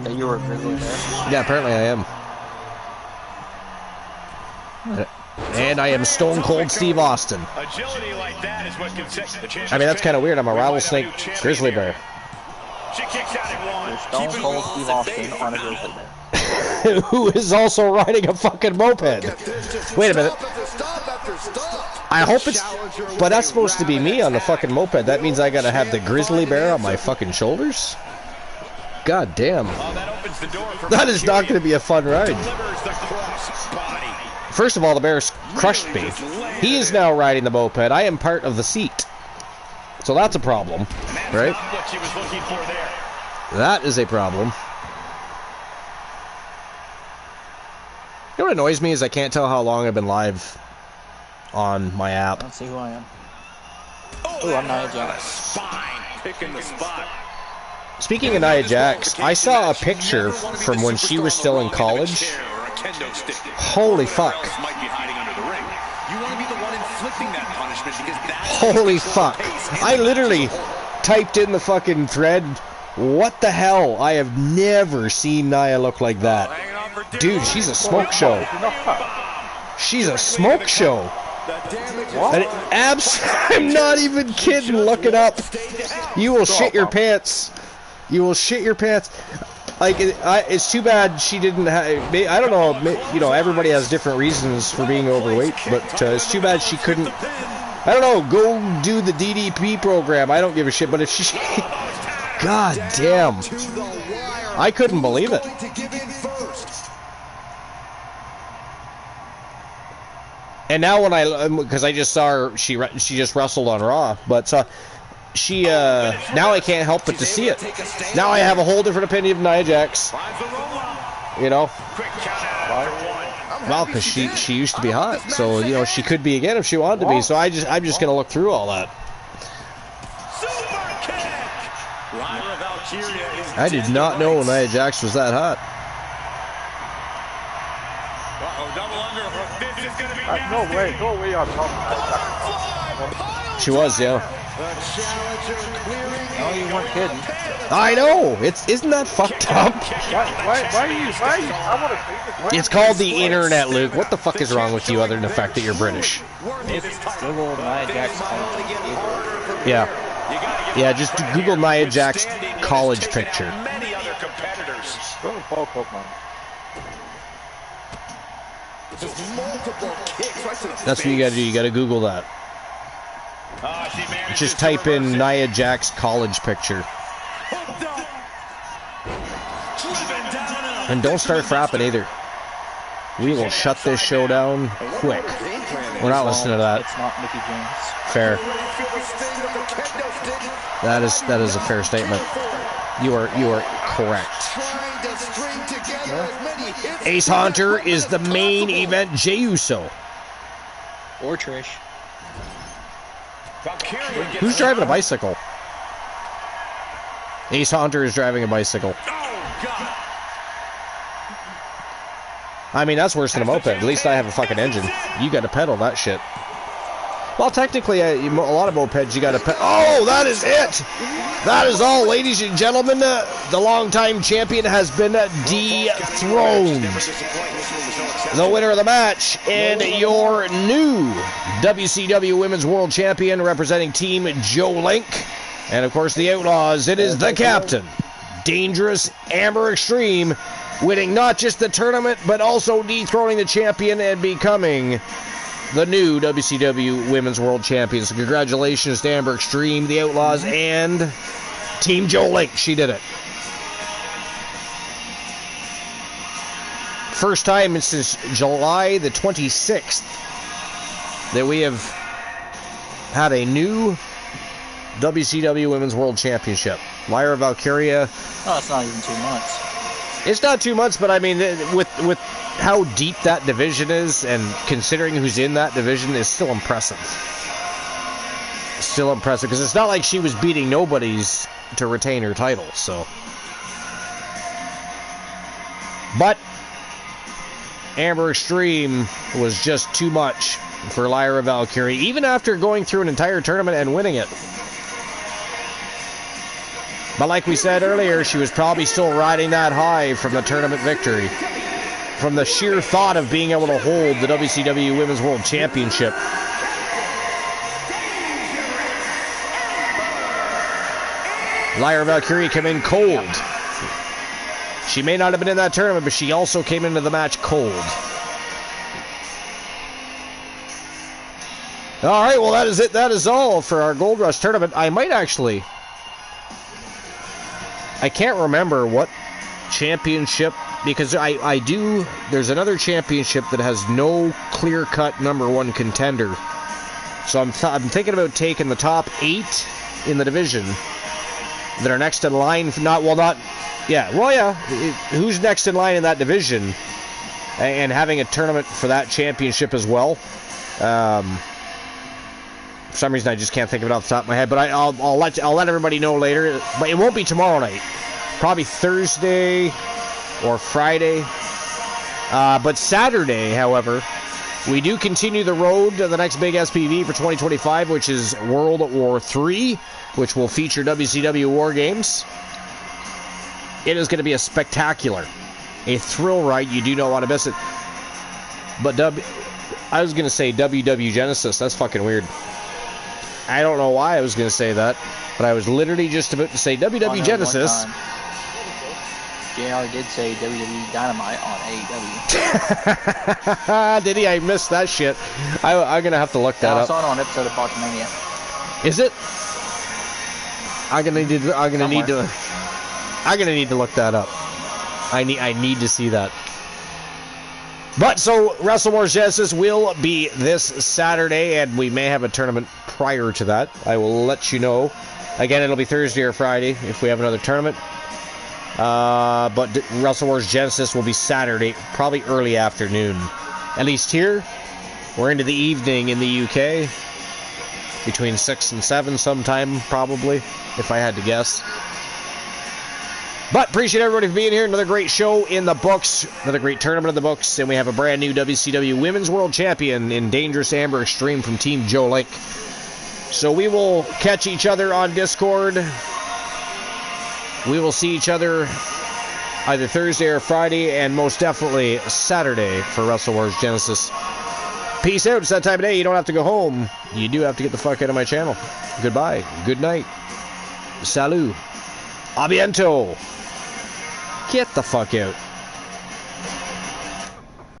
That you were a grizzly bear? Yeah, apparently I am. And I am Stone Cold Steve Austin. Agility like that is what can set the championship. I mean, that's kind of weird. I'm a rattlesnake grizzly bear. She kicks out at one. You're Stone Cold Steve Austin on a grizzly bear. Who is also riding a fucking moped. Wait a minute. Stop after stop. I hope it's... But that's supposed to be me on the fucking moped. That means I gotta have the grizzly bear on my fucking shoulders? God damn. That is not gonna be a fun ride. First of all, the bear's crushed me. He is now riding the moped. I am part of the seat. So that's a problem, right? That is a problem. You know what annoys me is I can't tell how long I've been live on my app. Let's see who I am. Oh, I'm Nia Jax. Picking the spot. Speaking of Nia Jax, I saw a picture from when she was still in college. Holy fuck. Holy fuck. I literally typed in the fucking thread, what the hell? I have never seen Nia look like that. Dude, she's a smoke show. She's a smoke show. I'm not even kidding. Look it up. You will shit your pants. You will shit your pants. Like, it's too bad she didn't have... I don't know, you know, everybody has different reasons for being overweight, but it's too bad she couldn't... I don't know, go do the DDP program. I don't give a shit, but if she... God damn. I couldn't believe it. And now when because I just saw her, she just wrestled on Raw, but she, now I can't help but to see it. Now I have a whole different opinion of Nia Jax. You know? Well, because she used to be hot, so, you know, she could be again if she wanted to be, so I'm just going to look through all that. I did not know Nia Jax was that hot. No way on top. She was, yeah. Oh, you weren't kidding. I know. Isn't that fucked up? Why are you? I want to see this. It's called the internet, Luke. What the fuck is wrong with you other than the fact that you're British? It's Google Nia Jax. Yeah, just Google Nia Jax college picture. That's what you gotta do. You gotta Google that. Just type in Nia Jax college picture. And don't start frapping either. We will shut this show down quick. We're not listening to that. It's not Mickey James. Fair. That is a fair statement. You are correct. Ace Hunter is the main event. Jey Uso. Or Trish. Who's driving a bicycle? Ace Hunter is driving a bicycle. I mean, that's worse than a moped. At least I have a fucking engine. You got to pedal that shit. Well, technically, a lot of mopeds, you got to pedal. Oh, that is it! That is all, ladies and gentlemen. The longtime champion has been dethroned. The winner of the match and your new WCW Women's World Champion representing Team Joe Link. And, of course, the Outlaws. It is the captain, Dangerous Amber Extreme, winning not just the tournament, but also dethroning the champion and becoming the new WCW Women's World Champions. So congratulations to Amber Extreme, the Outlaws, and Team Joe Link. She did it. First time since July the 26th that we have had a new WCW Women's World Championship. Lyra Valkyria. Oh, it's not even 2 months. It's not 2 months, but I mean, with how deep that division is, and considering who's in that division, is still impressive. Still impressive, because it's not like she was beating nobodies to retain her title, so. But Amber Extreme was just too much for Lyra Valkyrie, even after going through an entire tournament and winning it. But like we said earlier, she was probably still riding that high from the tournament victory. From the sheer thought of being able to hold the WCW Women's World Championship. Lyra Valkyrie came in cold. She may not have been in that tournament, but she also came into the match cold. All right, well, that is it. That is all for our Gold Rush tournament. I might actually... I can't remember what championship, because I do... There's another championship that has no clear-cut number one contender. So I'm thinking about taking the top 8 in the division that are next in line. Who's next in line in that division, and having a tournament for that championship as well. For some reason, I just can't think of it off the top of my head. But I'll let everybody know later. But it won't be tomorrow night. Probably Thursday or Friday. But Saturday, however, we do continue the road to the next big SPV for 2025, which is World War III, which will feature WCW War Games. It is going to be a spectacular, a thrill ride. You do not want to miss it. But I was going to say WW Genesis. That's fucking weird. I don't know why I was going to say that, but I was literally just about to say WW Genesis. JR did say WWE Dynamite on AEW. Did he? I missed that shit. I'm going to have to look that up. I saw it on an episode of Botchamania. Is it? I'm gonna need to look that up. I need to see that. But so Wrestle Wars Genesis will be this Saturday, and we may have a tournament prior to that. I will let you know. Again, it'll be Thursday or Friday if we have another tournament. But Wrestle Wars Genesis will be Saturday, probably early afternoon. At least here, we're into the evening in the UK. Between 6 and 7 sometime, probably, if I had to guess. But appreciate everybody for being here. Another great show in the books. Another great tournament in the books. And we have a brand new WCW Women's World Champion in Dangerous Amber Extreme from Team Joe Link. So we will catch each other on Discord. We will see each other either Thursday or Friday, and most definitely Saturday for Wrestle Wars Genesis. Peace out. It's that time of day. You don't have to go home. You do have to get the fuck out of my channel. Goodbye. Good night. Salut. A biento. Get the fuck out.